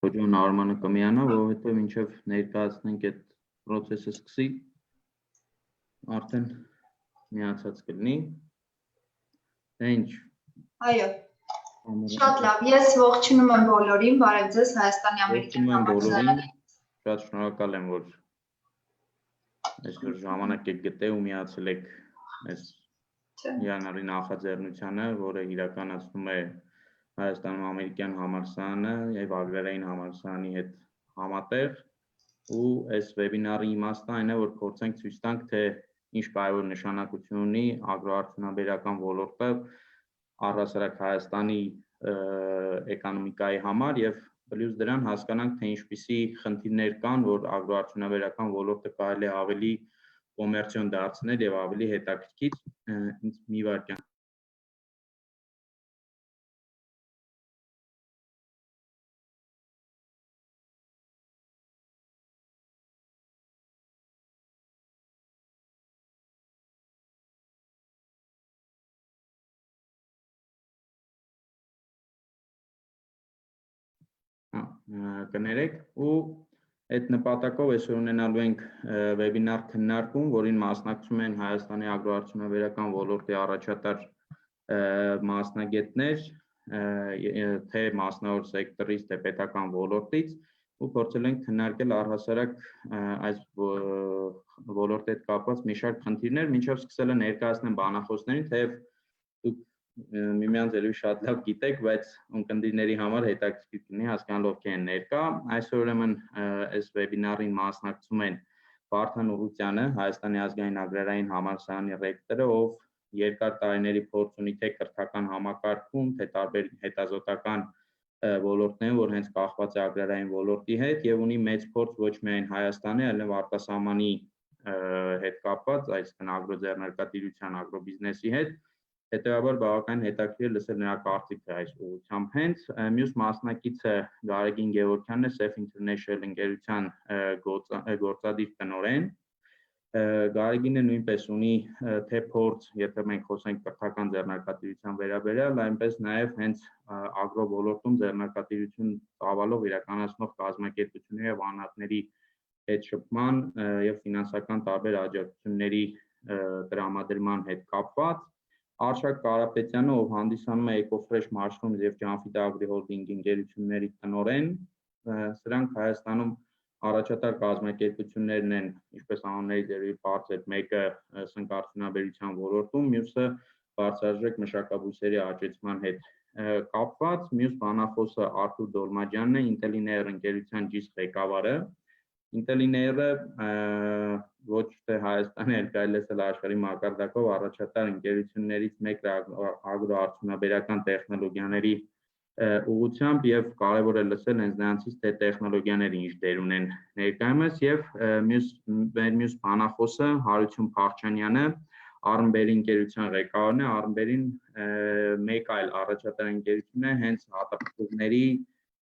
Խոջան Արմանը կմիանա, որովհետև մինչև ներկայացնենք այդ process-ը սկսի, արդեն միացած կլինի։ Ինչ։ Այո։ Շատ լավ, ես ողջունում եմ բոլորին, բարև ձեզ Հայաստանի Ամերիկյան համալսարանի։ Շատ շնորհակալ եմ, որ այսօր ժամանակ եք գտել ու միացել եք այս հիանալի նախաձեռնությանը, որը իրականացնում է Հայաստանում Ամերիկյան համալսարանը եւ Ագրարային համալսարանի հետ համատեղ, ու այս վեբինարի իմաստը այն է, որ փորձենք ցույց տանք, թե ինչ կարևոր նշանակություն ունի ագրոարդյունաբերական ոլորտը առհասարակ Հայաստանի էկոնոմիկայի համար եւ պլյուս դրան հասկանանք, թե ինչպիսի խնդիրներ կան, որ ագրոարդյունաբերական ոլորտը կարելի է ավելի կոմերցիոն դարձնել եւ ավելի հետաքրքիր։ Ինձ մի վարքյան կներեք ու այդ նպատակով այսօր ունենալու ենք վեբինար քննարկում, որին մասնակցում են Հայաստանի ագրոարդյունաբերական ոլորտի առաջատար մասնագետներ, թե մասնավոր սեկտորից, թե պետական ոլորտից, ու փորձել ենք քննարկել առհասարակ այս ոլորտի հետ կապված մի շարք խնդիրներ, մինչև սկսել եմ ներկայացնեմ բանախոսներին, թեև դուք միմյանց ելույթ շատ լավ գիտեք, բայց ունկնդիրների համար հետաքրքիր կլինի հասկանալ ովքեր են ներկա։ Այսօր ուրեմն այս վեբինարին մասնակցում են Վարդան Ուղուտյանը, Հայաստանի ազգային ագրարային համալսարանի ռեկտորը, ով երկար տարիների փորձ ունի թե կրթական համակարգում, թե տարբեր հետազոտական ոլորտներում, որ հենց կախված է ագրարային ոլորտի հետ, եւ ունի մեծ փորձ ոչ միայն Հայաստանի, այլև արտասահմանի հետ կապված, այսինքն ագրոձեռնարկատիրության, ագրոբիզնեսի հետ։ Հետևաբար բավականին հետաքրքիր լսել նրա կարծիքը այս ուղղությամբ հենց մյուս մասնակիցը Գարեգին Գևորգյանն է, Safe International ընկերության գործադիր տնօրեն։ Գարեգինը նույնպես ունի թե փորձ, եթե մենք խոսենք կրթական ձեռնարկատիրության վերաբերյալ, այնպես նաև հենց ագրո ոլորտում ձեռնարկատիրություն ծավալով իրականացնող կազմակերպությունների եւ անհատների հետ շփման եւ ֆինանսական տարբեր աջակցությունների տրամադրման հետ կապված։ Արշակ Կարապետյանը, ով հանդիսանում է Ecofresh Mushrooms եւ Janfida Agri Holding ընկերությունների տնօրեն, սրանք Հայաստանում առաջատար կազմակերպություններն են, ինչպես անուններից երևի բարձր, մեկը սնկարդյունաբերության ոլորտում, մյուսը բարձրաժեք մշակաբույսերի աճեցման հետ կապված, մյուս բանախոսը Արթուր Դոլմաջյանն է, Intellineer ընկերության GIS ղեկավարը։ Intellineer-ը ոչ թե Հայաստանի, այլ կարելի է ասել աշխարհի մակարդակով առաջատար ընկերություններից մեկն է ագրոարդյունաբերական տեխնոլոգիաների ուղղությամբ եւ կարեւոր է լսել հենց նրանցից, թե տեխնոլոգիաները ինչ դեր ունեն ներկայումս եւ մյուս բանախոսը Հարություն Փախչանյանը, Armberry ընկերության ղեկավարն է, Armberry-ն մեկ այլ առաջատար ընկերություն է հենց հատապտուղների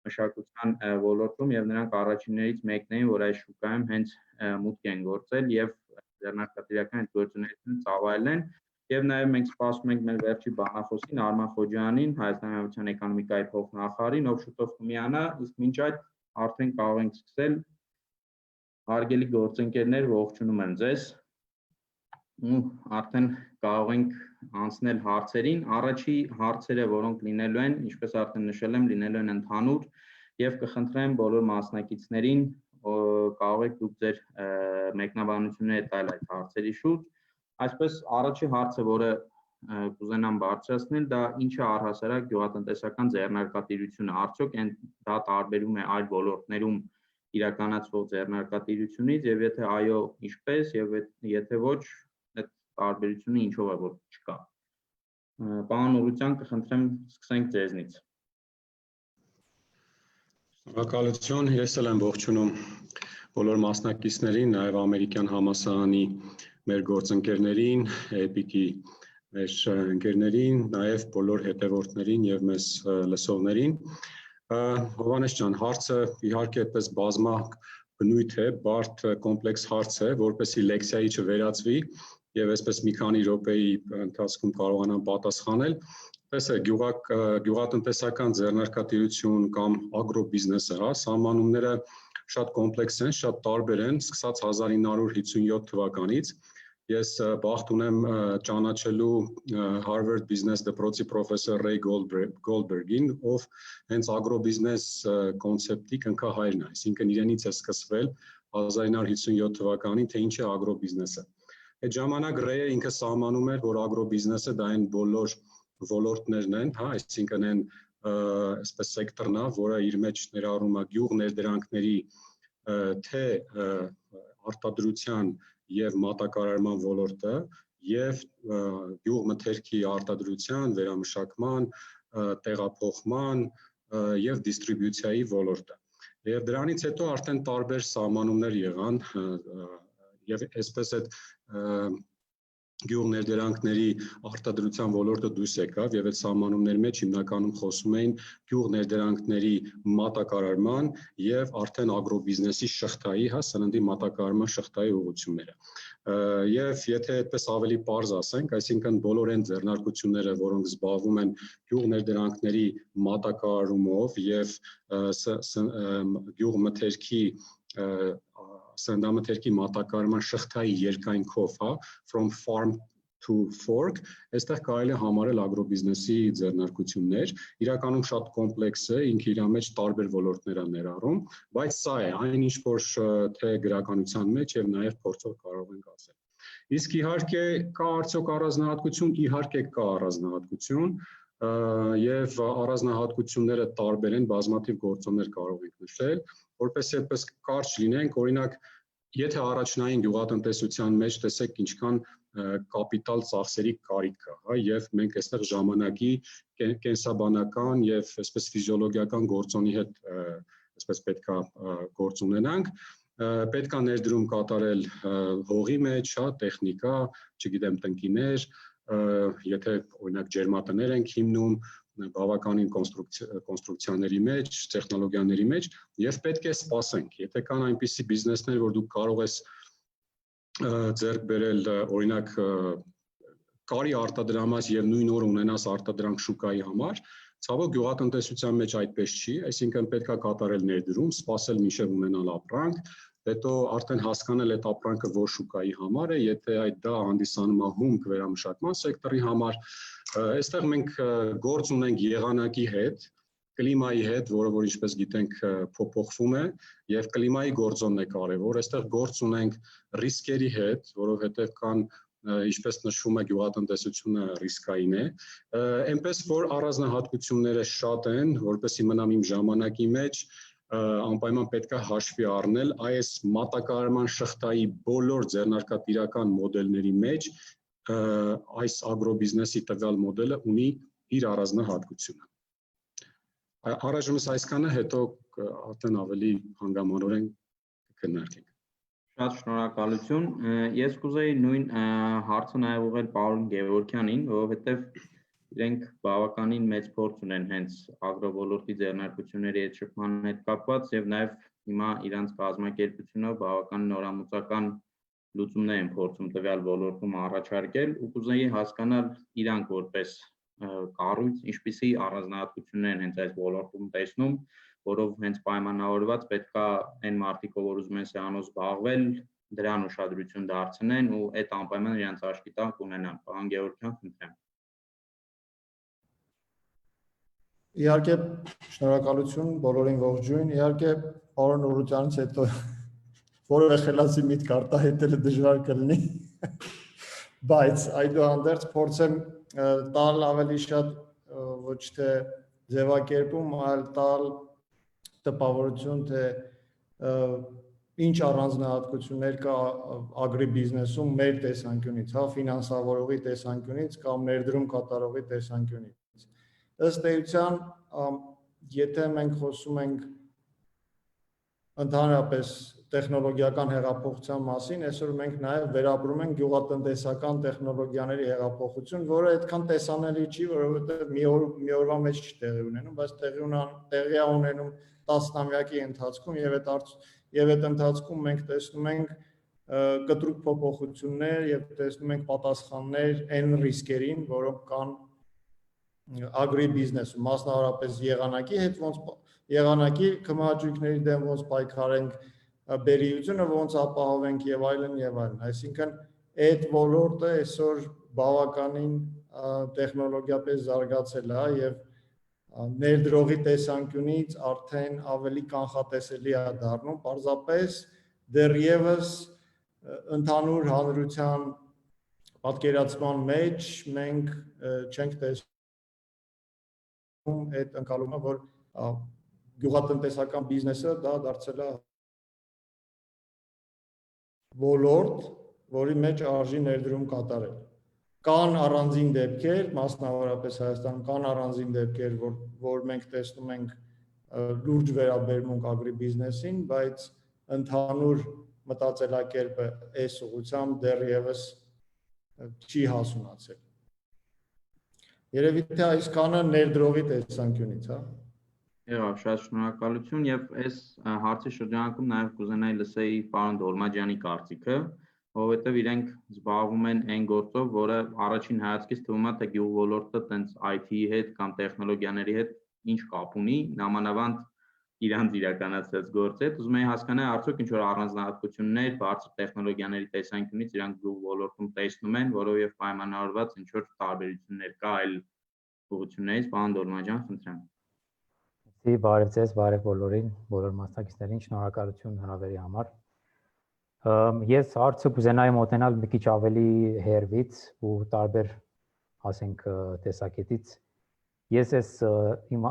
մշակության ոլորտում եւ նրանք առաջիններից մեկն էին, որ այս շուկայում հենց մուտք են գործել եւ ձեռնարկատիրական այդ գործունեությունը ծավալել են եւ նաեւ մենք սպասում ենք մեր վերջի բանախոսին Արման Խոջյանին, Հայաստանի Հանրապետության էկոնոմիկայի փոխնախարարին, ով շուտով կմիանա, իսկ մինչ այդ արդեն կարող ենք սկսել։ Հարգելի գործընկերներ, ողջունում եմ ձեզ։ Ու արդեն կարող ենք անցնել հարցերին։ Առաջի հարցերը, որոնք լինելու են, ինչպես արդեն նշել եմ, լինելու են ընդհանուր եւ կխնդրեմ բոլոր մասնակիցներին, կարող եք դուք ձեր մեկնաբանությունները տալ այդ հարցերի շուրջ։ Այսպես առաջի հարցը, որը կուզենամ բարձրացնել, դա ինչ է առհասարակ գյուղատնտեսական ձեռնարկատիրությունը, արդյոք դա տարբերում է այլ ոլորտներում իրականացվող ձեռնարկատիրությունից եւ եթե այո, ինչպես եւ եթե ոչ, այդ տարբերությունը ինչով է որ չկա։ Պարոն Ուղուտյան, կխնդրեմ սկսենք ձեզնից։ Շնորհակալություն, ես էլ եմ ողջունում բոլոր մասնակիցներին, նաև ամերիկյան համալսարանի մեր գործընկերներին, EPIC-ի մեր ընկերներին, նաև բոլոր հետևորդներին եւ մեզ լսողներին։ Հովհաննես ջան, հարցը իհարկե այդպես բազմաբնույթ է, բարդ կոմպլեքս հարց է, որպեսզի լեկցիայի չվերածվի եւ այսպես մի քանի րոպեի ընթացքում կարողանամ պատասխանել։ Տեսեք, գյուղատնտեսական ձեռնարկատիրություն կամ ագրոբիզնեսը, հա, սահմանումները շատ կոմպլեքս են, շատ տարբեր են, սկսած 1957 թվականից։ Ես բախտ ունեմ ճանաչելու Harvard Business դպրոցի պրոֆեսոր Ռեյ Գոլդբերգին, ով հենց ագրոբիզնես կոնցեպտի կնքահայրն է, այսինքն իրենից է սկսվել 1957 թվականին, թե ինչ է ագրոբիզնեսը։ Այդ ժամանակ Ռեյը ինքը սահմանում էր, որ ագրոբիզնեսը դա այն բոլոր ոլորտներն են, հա, այսինքն այն այսպես սեկտորն է, որը իր մեջ ներառում է գյուղ ներդրանքների թե արտադրության եւ մատակարարման ոլորտը եւ գյուղմթերքի արտադրության, վերամշակման, տեղափոխման եւ դիստրիբյուցիայի ոլորտը։ Եվ դրանից հետո արդեն տարբեր սահմանումներ եղան եւ այսպես այդ գյուղ ներդրանքների արտադրության ոլորտը դուրս եկավ եւ այդ սահմանումների մեջ հիմնականում խոսում էին գյուղ ներդրանքների մատակարարման եւ արդեն ագրոբիզնեսի շղթայի, հա, սննդի մատակարարման շղթայի ուղղությունները։ Եվ եթե այդպես ավելի պարզ ասենք, այսինքն բոլոր այն ձեռնարկությունները, որոնք զբաղվում են գյուղ ներդրանքների մատակարարումով եւ գյուղմթերքի սննդամթերքի մատակարարման շղթայի երկայնքով, հա, from farm to fork, այստեղ կարելի է համարել ագրոբիզնեսի ձեռնարկություններ, իրականում շատ կոմպլեքս է, ինքը իր մեջ տարբեր ոլորտներ է ներառում, բայց սա է այն ինչ որ թե գրականության մեջ եւ նաեւ փորձով կարող ենք ասել։ Իսկ իհարկե կա արդյոք առանձնահատկություն, իհարկե կա առանձնահատկություն, եւ առանձնահատկությունները տարբեր են, բազմաթիվ գործոններ կարող ենք նշել, որպեսզի այդպես կարճ լինենք, օրինակ, եթե առաջնային գյուղատնտեսության մեջ տեսեք ինչքան կապիտալ ծախսերի կարիք կա, հա, եւ մենք այստեղ ժամանակի կենսաբանական եւ այսպես ֆիզիոլոգիական գործոնի հետ այսպես պետքա գործ ունենանք, պետքա ներդրում կատարել հողի մեջ, հա, տեխնիկա, չգիտեմ, տնկիներ, եթե օրինակ ջերմատներ ենք հիմնում, բավականին կոնստրուկցիաների մեջ, տեխնոլոգիաների մեջ եւ պետք է սպասենք, եթե կան այնպիսի բիզնեսներ, որ դու կարող ես ձեռք բերել, օրինակ կարի արտադրամաս եւ նույն օրը ունենաս արտադրանք շուկայի համար, ցավոք գյուղատնտեսության մեջ այդպես չի, այսինքն պետք է կատարել ներդրում, սպասել մինչեւ ունենալ ապրանք, հետո արդեն հասկանալ այդ ապրանքը որ շուկայի համար է, եթե այդ դա հանդիսանում է հումք վերամշակման սեկտորի համար, այստեղ մենք գործ ունենք եղանակի հետ, կլիմայի հետ, որը որ ինչպես գիտենք փոփոխվում է, եւ կլիմայի գործոնն է կարեւոր, այստեղ գործ ունենք ռիսկերի հետ, որովհետեւ կան ինչպես նշվում է գյուղատնտեսությունը ռիսկային է, այնպես որ առանձնահատկությունները շատ են, որպեսզի մնամ իմ ժամանակի մեջ, անպայման պետք է հաշվի առնել այս մատակարարման շղթայի բոլոր ձեռնարկատիրական մոդելների մեջ այս ագրոբիզնեսի տվյալ մոդելը ունի իր առանձնահատկությունը։ Առայժմս այսքանը, հետո արդեն ավելի հանգամանորեն կքննարկենք։ Շատ շնորհակալություն։ Ես կուզեի նույն հարցը նաև ուղղել պարոն Գևորգյանին, որովհետև իրենք բավականին մեծ փորձ ունեն հենց ագրոոլորտի ձեռնարկությունների հետ շփման հետ կապված եւ նաեւ հիմա իրանց կազմակերպությունով բավական նորամուծական լուծումներ են փորձում տվյալ ոլորտում առաջարկել ու կուզեի հասկանալ իրանք որպես կառույց ինչպիսի առանձնահատկություններ են հենց այս ոլորտում տեսնում, որով հենց պայմանավորված պետքա այն մարդիկ, որ ուզում են սրանով զբաղվել, դրան ուշադրություն դարձնեն ու այդ անպայման իրենց աչքի տակ ունենան։ Պարոն Գևորգյան, խնդրեմ։ Իհարկե, շնորհակալություն բոլորին ողջույն, իհարկե պարոն Ուռուտյանից հետո որևէ խելացի միտք արտահայտելը դժվար կլինի, բայց այդուհանդերձ փորձեմ տալ ավելի շատ ոչ թե ձևակերպում, այլ տալ տպավորություն, թե ինչ առանձնահատկություններ կա ագրիբիզնեսում մեր տեսանկյունից, հա, ֆինանսավորողի տեսանկյունից կամ ներդրում կատարողի տեսանկյունից։ Ըստ էության, եթե մենք խոսում ենք ընդհանրապես տեխնոլոգիական հեղափոխության մասին, այսօր մենք նաև վերապրում ենք գյուղատնտեսական տեխնոլոգիաների հեղափոխություն, որը այդքան տեսանելի չի, որովհետև մի օրվա մեջ չի տեղի ունենում, բայց տեղի է ունենում տասնամյակի ընթացքում եւ այդ ընթացքում մենք տեսնում ենք կտրուկ փոփոխություններ եւ տեսնում ենք պատասխաններ այն ռիսկերին, որոնք կան ագրիբիզնեսում, մասնավորապես եղանակի հետ եղանակի կմահաճույքների դեմ ոնց պայքարենք, բերիությունը ոնց ապահովենք եւ այլն եւ այլն։ Այսինքն այդ ոլորտը այսօր բավականին տեխնոլոգիապես զարգացել է եւ ներդրողի տեսանկյունից արդեն ավելի կանխատեսելի է դառնում, պարզապես դեռևս ընդհանուր հանրության պատկերացման մեջ մենք չենք տեսնում այդ ընկալումը, որ գյուղատնտեսական բիզնեսը դա դարձել է ոլորտ, որի մեջ արժի ներդրում կատարել։ Կան առանձին դեպքեր, մասնավորապես Հայաստանում կան առանձին դեպքեր, որ մենք տեսնում ենք լուրջ վերաբերմունք ագրիբիզնեսին, բայց ընդհանուր մտածելակերպը այս ուղղությամբ դեռևս չի հասունացել։ Երևի թե այսքանը ներդրողի տեսանկյունից, հա։ Եղավ, շատ շնորհակալություն եւ այս հարցի շրջանակում նաեւ կուզենայի լսեի պարոն Դոլմաջյանի կարծիքը, որովհետեւ իրենք զբաղվում են այն գործով, որը առաջին հայացքից թվում է, թե գյուղ ոլորտը տենց IT-ի հետ կամ տեխնոլոգիաների հետ ինչ կապ ունի, նամանավանդ իրանց իրականացրած գործը, ուզում եի հասկանալ արդյոք ինչ որ առանձնահատկություններ բարձր տեխնոլոգիաների տեսանկյունից իրանք գյուղ ոլորտում տեսնում են, որով եւ պայմանավորված ինչ որ տարբերություններ կա այլ ուղղություններից, պարոն Դոլմաջյան, խնդրեմ։ Բարև ձեզ, բարև բոլորին, բոլոր մասնակիցներին, շնորհակալություն հրավերի համար։ Ես հարցը կուզենայի մոտենալ մի քիչ ավելի հեռվից ու տարբեր, ասենք, տեսակետից։ Ես այս իմ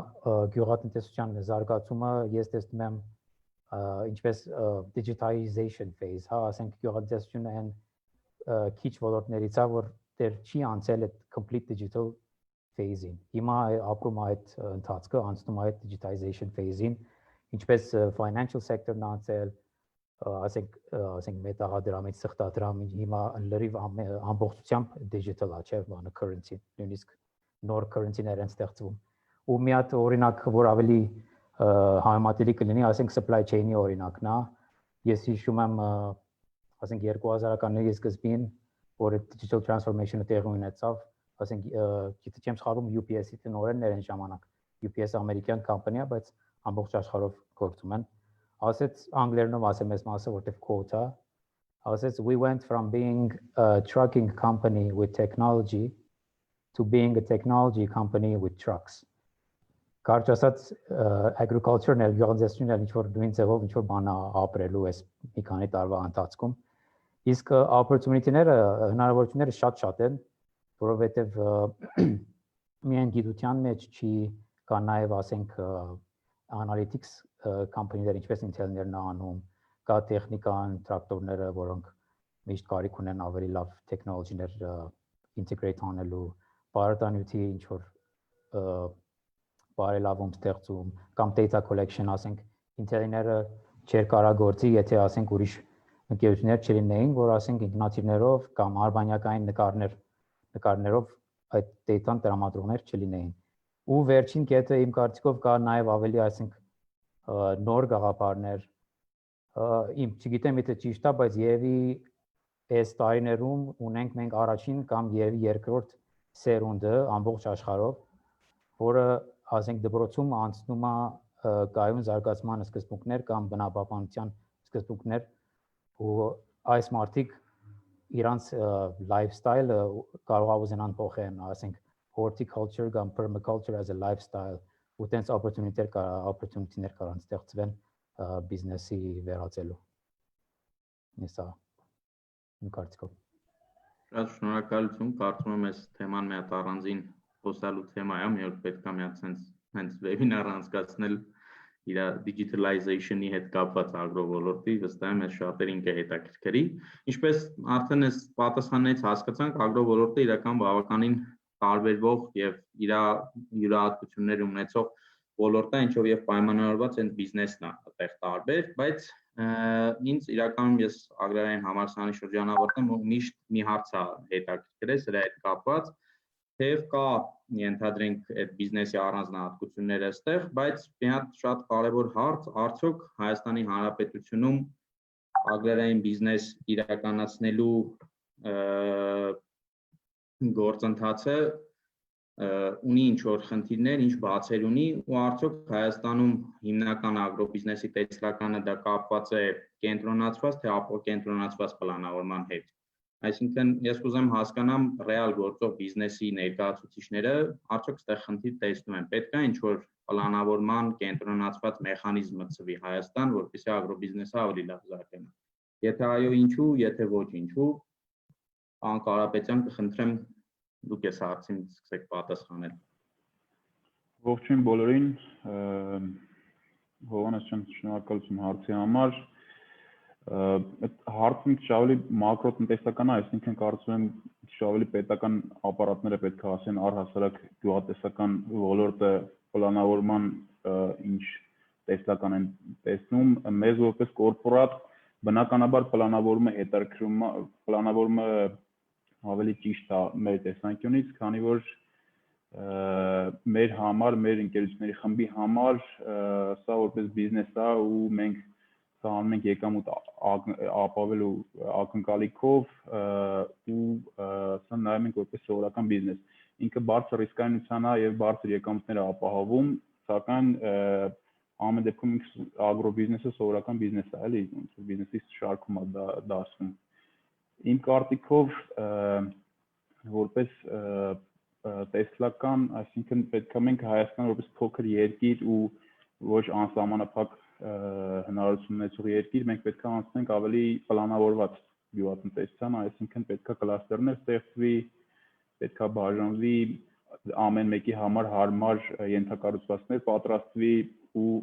գյուղատնտեսության զարգացումը ես տեսնում եմ ինչպես digitization phase, հա, ասենք գյուղատնտեսությունը այն քիչ ոլորտներից է, որ դեռ չի անցել այդ complete digital phase-ին։ Հիմա ապրում է այդ ընթացքը, անցնում է այդ digitization phase-ին, ինչպես financial sector-ն անցել, ասենք մետաղադրամից սխտադրամ, հիմա լրիվ ամբողջությամբ digital է, չէ՞, բանը currency, նույնիսկ նոր currency-ներ են ստեղծվում։ Ու մի հատ օրինակ, որ ավելի համեմատելի կլինի, ասենք supply chain-ի օրինակն է։ Ես հիշում եմ, ասենք 2000-ականների սկզբին, որ digital transformation-ը տեղի ունեցավ, ասենք գիտի չեմ սխալվում UPS-ի տնօրեններ են ժամանակ, UPS ամերիկյան կամպանիա, բայց ամբողջ աշխարհով գործում են։ Ասեց անգլերենով ասեմ այս մասը, որտեղ quote-ը, ասեց we went from being a trucking company with technology to being a technology company with trucks. Կարճ ասած agriculture-ն էլ գյուղատնտեսությունն էլ ինչ որ նույն ձևով ինչ որ բան ապրելու էս մի քանի տարվա ընթացքում։ Իսկ opportunity-ները, հնարավորությունները շատ են, որովհետև միայն գիտության մեջ չի, կա նաև ասենք analytics company-ներ, ինչպես Intel-ներն անում, կա տեխնիկան, տրակտորները, որոնք միշտ կարիք ունեն ավելի լավ տեխնոլոգիաներ integrate անելու, բարետանյութի ինչ որ բարելավում ստեղծում, կամ data collection, ասենք Intel-ները չեր կարա գործի, եթե ասենք ուրիշ ընկերություններ չլինեին, որ ասենք ինքնաթիռներով կամ արբանյակային նկարներով այդ data-ն տրամադրողներ չլինեին։ Ու վերջին կետը իմ կարծիքով կա նաև ավելի ասենք նոր գաղափարներ, իմ չգիտեմ եթե ճիշտ է, բայց երևի այս տարիներում ունենք մենք առաջին կամ երևի երկրորդ սերունդը ամբողջ աշխարհով, որը ասենք դպրոցում անցնում է կայուն զարգացման սկզբունքներ կամ բնապահպանության սկզբունքներ, ու այս մարդիկ իրանց lifestyle-ը կարող ուզենան փոխեն, ասենք horticulture կամ permaculture as a lifestyle, ու տենց opportunity-ներ կարան ստեղծվեն բիզնեսի վերածելու։ Նեսա իմ կարծիքով։ Շատ շնորհակալություն, կարծում եմ այս թեման մի հատ առանձին խոսալու թեմա է, մի օր պետք է մի հատ հենց վեբինար անցկացնել իր digitalization-ի հետ կապված ագրոլորտի, վստահ եմ այս շատերին կհետաքրքրի։ Ինչպես արդեն այս պատասխաններից հասկացանք, ագրոլորտը իրական բավականին տարբերվող եւ իր յուրահատկություններ ունեցող ոլորտ է, ինչով եւ պայմանավորված այն բիզնեսն է այդտեղ տարբեր, բայց ինձ իրականում ես ագրարային համալսարանի շրջանավարտում միշտ մի հարց է հետաքրքրել սրա հետ կապված, թեև կա ենթադրենք այդ բիզնեսի առանձնահատկությունները այստեղ, բայց մի հատ շատ կարևոր հարց, արդյոք Հայաստանի Հանրապետությունում ագրարային բիզնես իրականացնելու գործընթացը ունի ինչ-որ խնդիրներ, ինչ բացեր ունի ու արդյոք Հայաստանում հիմնական ագրոբիզնեսի տեսլականը դա կապված է կենտրոնացված թե ապակենտրոնացված պլանավորման հետ։ Այսինքն ես կուզեմ հասկանամ ռեալ գործող բիզնեսի ներկայացուցիչները արդյոք այստեղ խնդիր տեսնում են։ Պետք է ինչ-որ պլանավորման կենտրոնացված մեխանիզմ մտցվի Հայաստան, որպեսզի ագրոբիզնեսը ավելի լավ զարգանա։ Եթե այո, ինչու, եթե ոչ, ինչու, պարոն Կարապետյան, կխնդրեմ դուք այս հարցին սկսեք պատասխանել։ Ողջույն բոլորին, Հովհաննես ջան, շնորհակալություն հարցի համար։ Այդ հարցը ավելի մակրոտնտեսական է, այսինքն կարծում եմ ավելի պետական ապարատները պետք է ասեն առհասարակ գյուղատնտեսական ոլորտը պլանավորման ինչ տեսլական են տեսնում, մեզ որպես կորպորատ բնականաբար պլանավորումը ավելի ճիշտ է մեր տեսանկյունից, քանի որ մեր համար, մեր ընկերությունների խմբի համար սա որպես բիզնես է ու մենք սա անում ենք եկամուտ ապավելու ակնկալիքով ու սա նայում ենք որպես սովորական բիզնես։ Ինքը բարձր ռիսկայնության է եւ բարձր եկամուտներ է ապահովում, սակայն ամեն դեպքում ագրոբիզնեսը սովորական բիզնես է, էլի, բիզնեսի շարքում է դասում։ Իմ կարծիքով որպես տեսլական, այսինքն պետք է մենք Հայաստանը որպես փոքր երկիր ու ոչ անսահմանափակ հնարավորություն ունեցող երկիր, մենք պետք է անցնենք ավելի պլանավորված գյուղատնտեսության, այսինքն պետք է կլաստերներ ստեղծվի, պետք է բաժանվի, ամեն մեկի համար հարմար ենթակառուցվածքներ պատրաստվի ու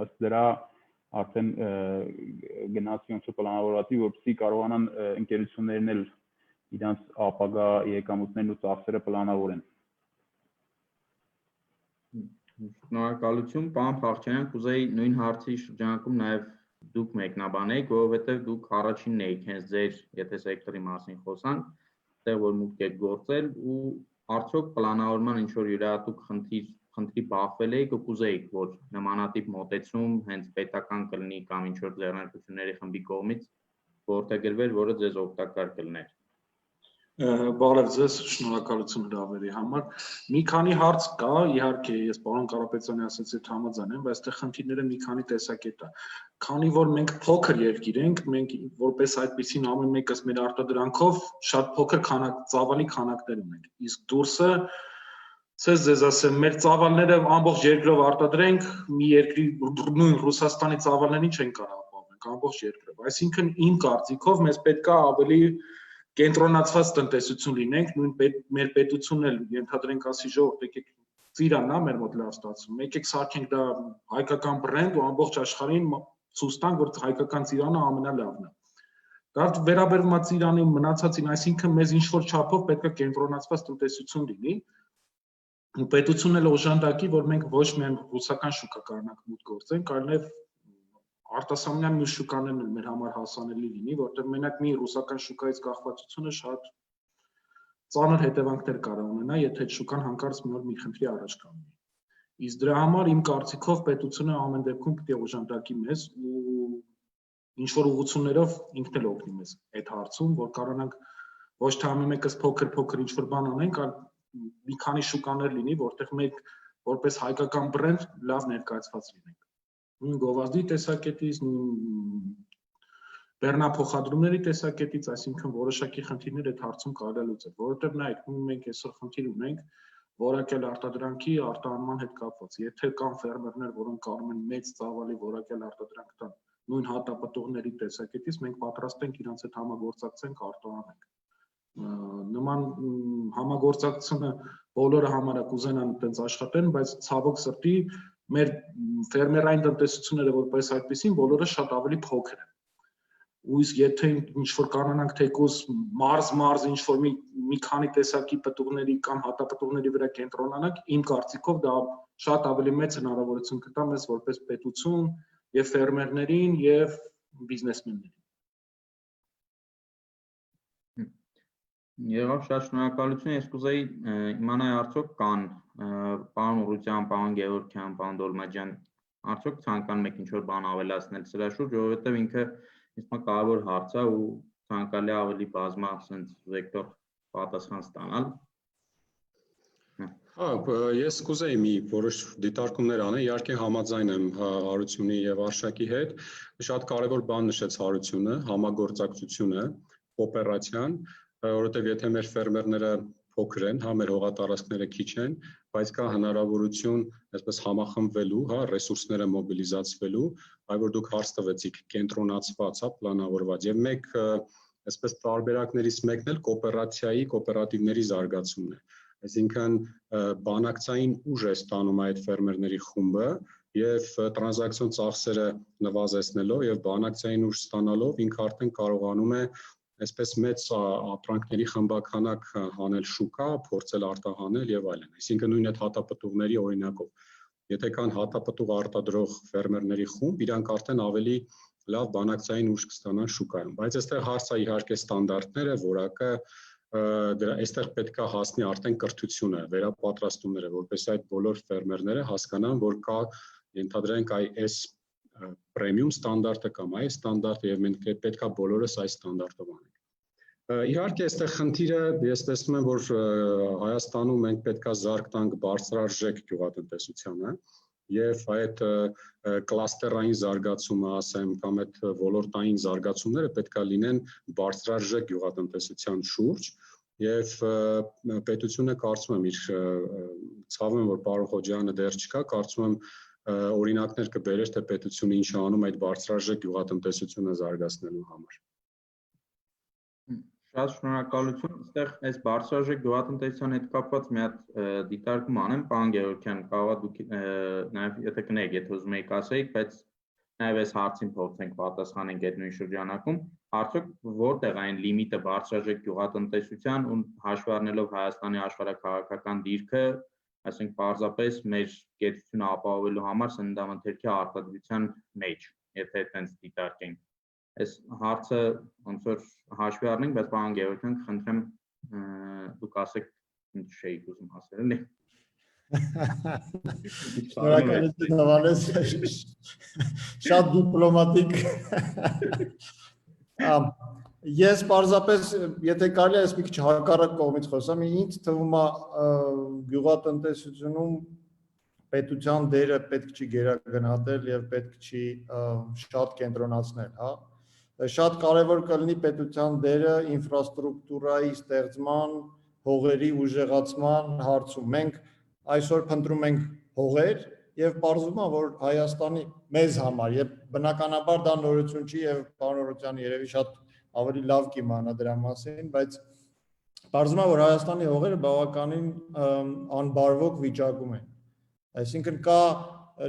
ըստ դրա արդեն գնացի ոնց պլանավորվածի, որպեսզի կարողանան ընկերություններն էլ իրանց ապագա եկամուտներն ու ծախսերը պլանավորեն։ Շնորհակալություն, պարոն Փախչյանյան, կուզեի նույն հարցի շրջանակում նաև դուք մեկնաբանեք, որովհետև դուք առաջինն եք հենց ձեր, եթե սեկտորի մասին խոսանք, այդտեղ որ մուտք եք գործել ու արդյոք պլանավորման ինչ-որ յուրահատուկ խնդրի բախվել եք ու կուզեիք, որ նմանատիպ մոտեցում հենց պետական կլինի կամ ինչ-որ ձեռնարկությունների խմբի կողմից որդեգրվեր, որը ձեզ օգտակար կլիներ։ Բարև ձեզ, շնորհակալություն հրավերի համար։ Մի քանի հարց կա, իհարկե, ես պարոն Կարապետյանի ասացի համաձայն եմ, բայց այստեղ խնդիրները մի քանի տեսակետ է։ Քանի որ մենք փոքր երկիր ենք, մենք որպես այդպեսին ամեն մեկս մեր արտադրանքով շատ փոքր ծավալի քանակներ ունենք։ Իսկ դուրսը ձեզ ասեմ, մեր ծավալները ամբողջ երկրով արտադրենք, մի երկրի նույն Ռուսաստանի ծավալներին չեն կարող ապահովել, ամբողջ երկրով։ Այսինքն իմ կարծիքով մեզ պետք է ավելի կենտրոնացված տնտեսություն լինենք, նույն մեր պետությունն էլ ենթադրենք ասի ժողովուրդ, եկեք ծիրանն է մեր մոտ լավ ստացվում, եկեք սարքենք դա հայկական բրենդ ու ամբողջ աշխարհին ցույց տանք, որ հայկական ծիրանը ամենալավն է։ Դա վերաբերում է ծիրանի մնացածին, այսինքն մեզ ինչ-որ չափով պետք է կենտրոնացված տնտեսություն լինի, ու պետությունն էլ օժանդակի, որ մենք ոչ միայն ռուսական շուկա կարողանանք մուտք գործենք, այլև արտասահմանյան մյուս շուկաներն էլ մեր համար հասանելի լինի, որտեղ մենակ մի ռուսական շուկայից կախվածությունը շատ ծանր հետևանքներ կարող ունենա, եթե այդ շուկան հանկարծ մի օր մի խնդրի առաջ կանգնի։ Իսկ դրա համար իմ կարծիքով պետությունը ամեն դեպքում պետք է օժանդակի մեզ ու ինչ-որ ուղղություններով ինքն էլ օգնի մեզ այդ հարցում, որ կարողանանք ոչ թե ամեն մեկս փոքր ինչ-որ բան անենք, այլ մի քանի շուկաներ լինի, որտեղ մենք որպես հայկական բրենդ լավ ներկայացված լինենք։ Նույն գովազդի տեսակետից, նույն բեռնափոխադրումների տեսակետից, այսինքն որոշակի խնդիրներ այդ հարցում կարելի է լուծել, որովհետև նայեք, մենք այսօր խնդիր ունենք որակյալ արտադրանքի արտահանման հետ կապված։ Եթե կան ֆերմերներ, որոնք կարող են մեծ ծավալի որակյալ արտադրանք տան, նույն հատապտուղների տեսակետից մենք պատրաստ ենք իրancs հետ համագործակցենք, արտահանենք։ Նման համագործակցությունը բոլորը համարը կուզենան այդպես աշխատեն, բայց ցավոք սրտի մեր ֆերմերային տնտեսությունները որպես այդպեսին բոլորը շատ ավելի փոքր են։ Ու իսկ եթե ինչ-որ կարողանանք թեկուզ մարզ ինչ-որ մի քանի տեսակի պտուղների կամ հատապտուղների վրա կենտրոնանանք, իմ կարծիքով դա շատ ավելի մեծ հնարավորություն կտա մեզ որպես պետություն եւ ֆերմերներին եւ բիզնեսմեններին։ Եղավ, շատ շնորհակալություն, ես կուզեի իմանալ արդյոք կան պարոն Ուռուցյան, պարոն Գևորգյան, պարոն Դոլմաջյան, արդյոք ցանկանում եք ինչ-որ բան ավելացնել սրա շուրջ, որովհետև ինքը ինձ մոտ կարևոր հարց է ու ցանկալի ավելի բազմա sense վեկտոր պատասխան ստանալ։ Ես կուզեի մի որոշ դիտարկումներ անել, իհարկե համաձայն եմ Հարությունի եւ Արշակի հետ։ Շատ կարեւոր բան նշեց Հարությունը, համագործակցությունը, կոոպերացիան, որովհետեւ եթե մեր ֆերմերները փոքր են, մեր հողատարածքները քիչ են, բայց կա հնարավորություն այսպես համախմբվելու, ռեսուրսները մոբիլիզացվելու, այ որ դուք հարց տվեցիք կենտրոնացված, պլանավորված եւ մեկ այսպես տարբերակներից մեկն էլ կոոպերացիայի, կոոպերատիվների զարգացումն է։ Այսինքն բանակցային ուժ է ստանում այդ ֆերմերների խումբը եւ տրանզակցիոն ծախսերը նվազեցնելով եւ բանակցային ուժ ստանալով ինքը արդեն կարողանում է այսպես մեծ ապրանքների խմբականակ հանել շուկա, փորձել արտահանել եւ այլն։ Այսինքն նույն այդ հատապտուղների օրինակով, եթե կան հատապտուղ արտադրող ֆերմերների խումբ, իրանք արդեն ավելի լավ բանակցային ուժ կստանան շուկայում։ Բայց այստեղ հարցը իհարկե ստանդարտները, որակը այստեղ պետք է հասնի արդեն կրթությունը, վերապատրաստումները, որպեսզի այդ բոլոր ֆերմերները հասկանան, որ կա ենթադրենք այս պրեմիում ստանդարտը կամ այս ստանդարտը եւ մենք պետք է բոլորս այս ստանդարտով անենք։ Իհարկե այստեղ խնդիրը ես տեսնում եմ, որ Հայաստանում մենք պետք է զարգ տանք բարձրարժեք գյուղատնտեսությանը եւ այդ կլաստերային զարգացումը, ասեմ, կամ այդ ոլորտային զարգացումները պետք է լինեն բարձրարժեք գյուղատնտեսության շուրջ եւ պետությունը կարծում եմ իր ցավում եմ, որ պարոն Խոջյանը դեռ չկա, կարծում եմ օրինակներ կբերեր, թե պետությունը ինչ անում այդ բարձրարժեք գյուղատնտեսությունը զարգացնելու համար։ Շատ շնորհակալություն, այստեղ այս բարձրարժեք գյուղատնտեսության հետ կապված մի հատ դիտարկում անեմ, պարոն Գևորգյան, կարող է դուք նաև եթե կներեք, եթե ուզում եք ասեիք, բայց նաև այս հարցին փորձենք պատասխանենք այդ նույն շրջանակում, արդյոք որտեղ այն լիմիտը բարձրարժեք գյուղատնտեսության ու հաշվի առնելով Հայաստանի աշխարհաքաղաքական դիրքը, այսինքն պարզապես մեր գերությունը ապահովելու համար սննդամթերքի արտադրության մեջ, եթե այդպես դիտարկենք։ Այս հարցը ոնց որ հաշվի առնենք, բայց պարոն Գևորգյան, խնդրեմ դուք ասեք ինչ շեյք ուզում ասել, էլի։ Շնորհակալություն Հովհաննես, շատ դիպլոմատիկ։ Ես պարզապես, եթե կարելի է, ես մի քիչ հակառակ կողմից խոսամ, ինձ թվում է գյուղատնտեսությունում պետության դերը պետք չի գերագնահատել եւ պետք չի շատ կենտրոնացնել, հա։ Շատ կարևոր կլինի պետության դերը ինֆրաստրուկտուրայի ստեղծման, հողերի ուժեղացման հարցում։ Մենք այսօր փնտրում ենք հողեր եւ պարզվում է, որ Հայաստանի մեզ համար եւ բնականաբար դա նորություն չի եւ պարոն Օրոտյանը երևի շատ ավելի լավ կիմանա դրա մասին, բայց պարզվում է, որ Հայաստանի հողերը բավականին անբարվոք վիճակում են։ Այսինքն կա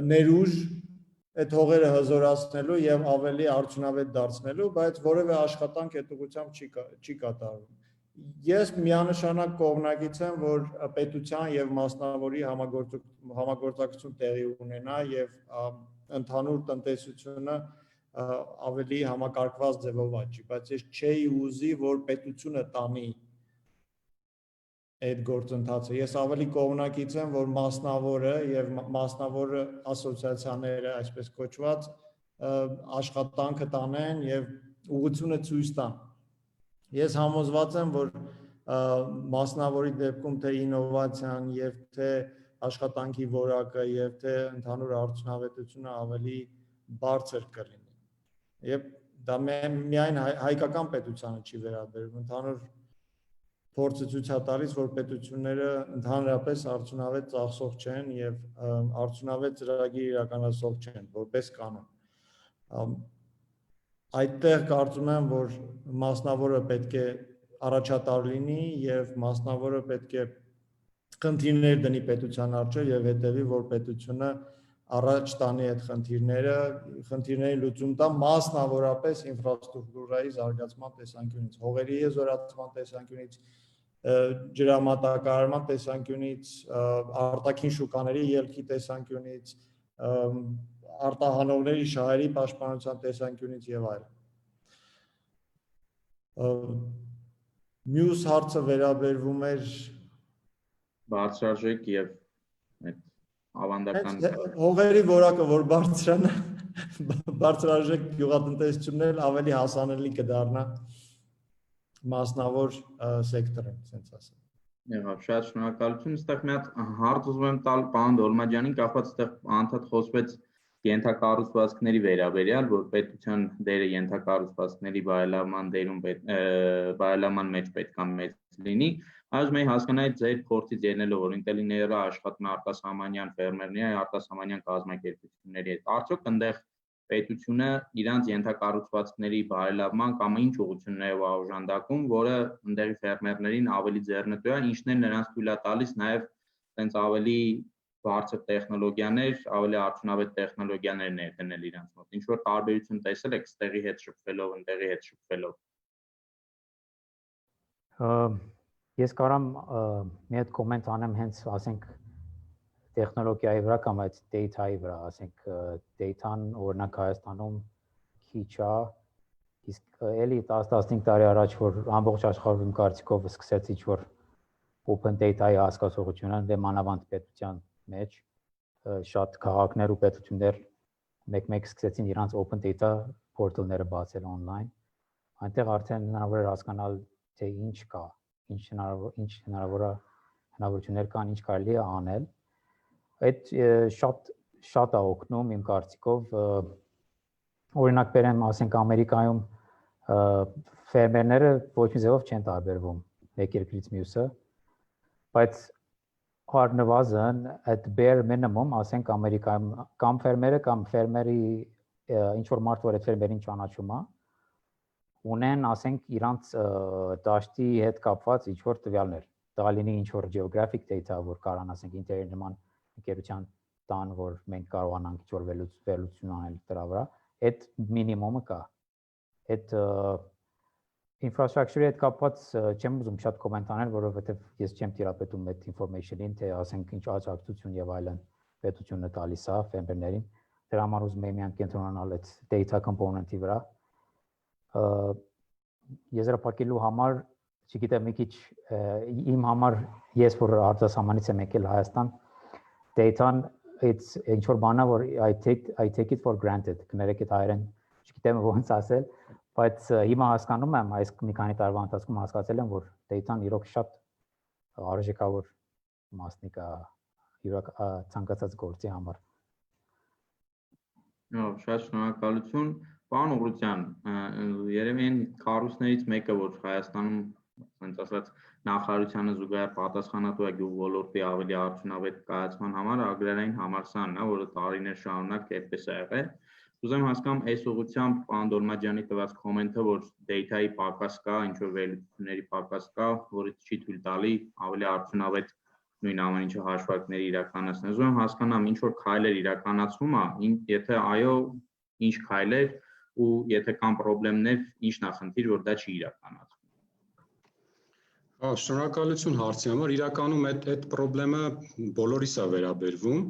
ներուժ այդ հողերը հզորացնելու եւ ավելի արդյունավետ դարձնելու, բայց որևէ աշխատանք այդ ուղղությամբ չի կատարվում։ Ես միանշանակ կողմնակից եմ, որ պետության եւ մասնավորի համագործակցություն տեղի ունենա եւ ընդհանուր տնտեսությունը ավելի համակարգված ձևով աճի, բայց ես չէի ուզի, որ պետությունը տանի այդ գործընթացը։ Ես ավելի կողմնակից եմ, որ մասնավորը եւ մասնավորը ասոցիացիաները, այսպես կոչված, աշխատանքը տանեն եւ ուղղությունը ցույց տան։ Ես համոզված եմ, որ մասնավորի դեպքում թե ինովացիան եւ թե աշխատանքի որակը եւ թե ընդհանուր արդյունավետությունը ավելի բարձր կլինի։ Եվ դա միայն հայկական պետությանը չի վերաբերում, ընդհանուր փորձը ցույց է տալիս, որ պետությունները ընդհանրապես արդյունավետ ծախսող չեն եւ արդյունավետ ծրագիր իրականացող չեն, որպես կանոն։ Այդտեղ կարծում եմ, որ մասնավորը պետք է առաջատար լինի եւ մասնավորը պետք է խնդիրներ դնի պետության առջեւ եւ հետեւի, որ պետությունը առաջ տանի այդ խնդիրների լուծում տա մասնավորապես ինֆրաստրուկտուրայի զարգացման տեսանկյունից, հողերի հզորացման տեսանկյունից, ջրամատակարարման տեսանկյունից, արտաքին շուկաների ելքի տեսանկյունից, արտահանողների շահերի պաշտպանության տեսանկյունից եւ այլն։ Մյուս հարցը վերաբերվում էր բարձրարժեք եւ այդ ավանդական հողերի որակը, որ բարձրանա, բարձրարժեք գյուղատնտեսությունն ավելի հասանելի կդառնա մասնավոր սեկտորին, ասենք ասեմ։ Եղավ, շատ շնորհակալություն։ Այստեղ մի հատ հարց ուզում եմ տալ պարոն Դոլմաջյանին, կապված այստեղ անդադ խոսվեց ենթակառուցվածքների վերաբերյալ, որ պետության դերը ենթակառուցվածքների բարելավման մեջ պետք է մեծ լինի։ Այժմ մենք հասկանալի ձեր փորձից ելնելով, որ ինտելիգենտները աշխատում են արտասահմանյան ֆերմերների, արտասահմանյան կազմակերպությունների հետ, արդյոք այնտեղ պետությունը իրանց ենթակառուցվածքների բարելավման կամ ինչ ուղղություններով օժանդակում, որը ընդդեղի ֆերմերներին ավելի ձեռնտու է, ինչն է նրանց թույլ է տալիս նաև այնց ավելի բարձր տեխնոլոգիաներ, ավելի արդյունավետ տեխնոլոգիաներ ներդնել իրանց մոտ։ Ինչ որ տարբերություն տեսել եք ստեղի հետ շփվելով, ընդեղի հետ շփվելով։ Ես կարամ մի հատ կոմենտ անեմ հենց, ասենք, տեխնոլոգիայի վրա կամ այդ data-ի վրա, ասենք, data-ն օրինակ Հայաստանում քիչ է, իսկ էլի 10-15 տարի առաջ, որ ամբողջ աշխարհում կարծիքով սկսեց ինչ-որ open data-ի հասկացողությունը, դե մանավանդ պետության մեջ շատ քաղաքներ ու պետություններ մեկ-մեկ սկսեցին իրանց open data portal-ները բացել online, այնտեղ արդեն հնարավոր էր հասկանալ, թե ինչ կա, ինչ հնարավորություններ կան, ինչ կարելի է անել։ Այդ շատ է օգնում իմ կարծիքով, օրինակ բերեմ, ասենք Ամերիկայում ֆերմերները ոչ մի ձևով չեն տարբերվում մեկ երկրից մյուսը, բայց առնվազն այդ bare minimum, ասենք Ամերիկայում կամ ֆերմերը կամ ֆերմերի ինչ որ մարդ, որ այդ ֆերմերին ճանաչում է, ունեն, ասենք, իրանց դաշտի հետ կապված ինչ որ տվյալներ, դա լինի ինչ որ geographic data, որ կարան, ասենք, ինտերնետ նման ընկերության տան, որ մենք կարողանանք ինչ որ վերլուծություն անել դրա վրա, այդ մինիմումը կա։ Այդ infrastructure-ի հետ կապված չեմ ուզում շատ կոմենտ անել, որովհետև ես չեմ տիրապետում այդ information-ին, թե ասենք ինչ աջակցություն եւ այլն պետությունը տալիս է ֆերմերներին։ Դրա համար ուզում եմ միայն կենտրոնանալ այդ data component-ի վրա։ Եզրափակելու համար, չգիտեմ, մի քիչ իմ համար, ես որ արտասահմանից եմ եկել Հայաստան, data-ն it's ինչ որ բանա, որ I take it for granted, կներեք այդ հայերեն, չգիտեմ ոնց ասել, բայց հիմա հասկանում եմ, այս մի քանի տարվա ընթացքում հասկացել եմ, որ data-ն իրոք շատ արժեքավոր մասնիկ է ցանկացած գործի համար։ Շատ շնորհակալություն։ Պարոն Ուղրության, երևի այն կառույցներից մեկը, որ Հայաստանում, ասենք ասած, նախարարությանը զուգահեռ պատասխանատու է գյուղ ոլորտի ավելի արդյունավետ կայացման համար, agrarային համալսարանն է, որը տարիներ շարունակ այդպես է եղել։ Ուզում եմ հասկանամ այս ուղղությամբ պարոն Դոլմաջյանի տված կոմենտը, որ data-ի պակաս կա, ինչ որ վերլուծությունների պակաս կա, որը չի թույլ տալի ավելի արդյունավետ նույն ամեն ինչը հաշվարկների իրականացնել։ Ուզում եմ հասկանամ, ինչ որ քայլեր իրականացվում է, եթե այո, ինչ քայլեր ու եթե կան խնդիրներ, ինչն է խնդիր, որ դա չի իրականացվում։ Շնորհակալություն հարցի համար։ Իրականում այդ խնդրեմը բոլորիս է վերաբերվում,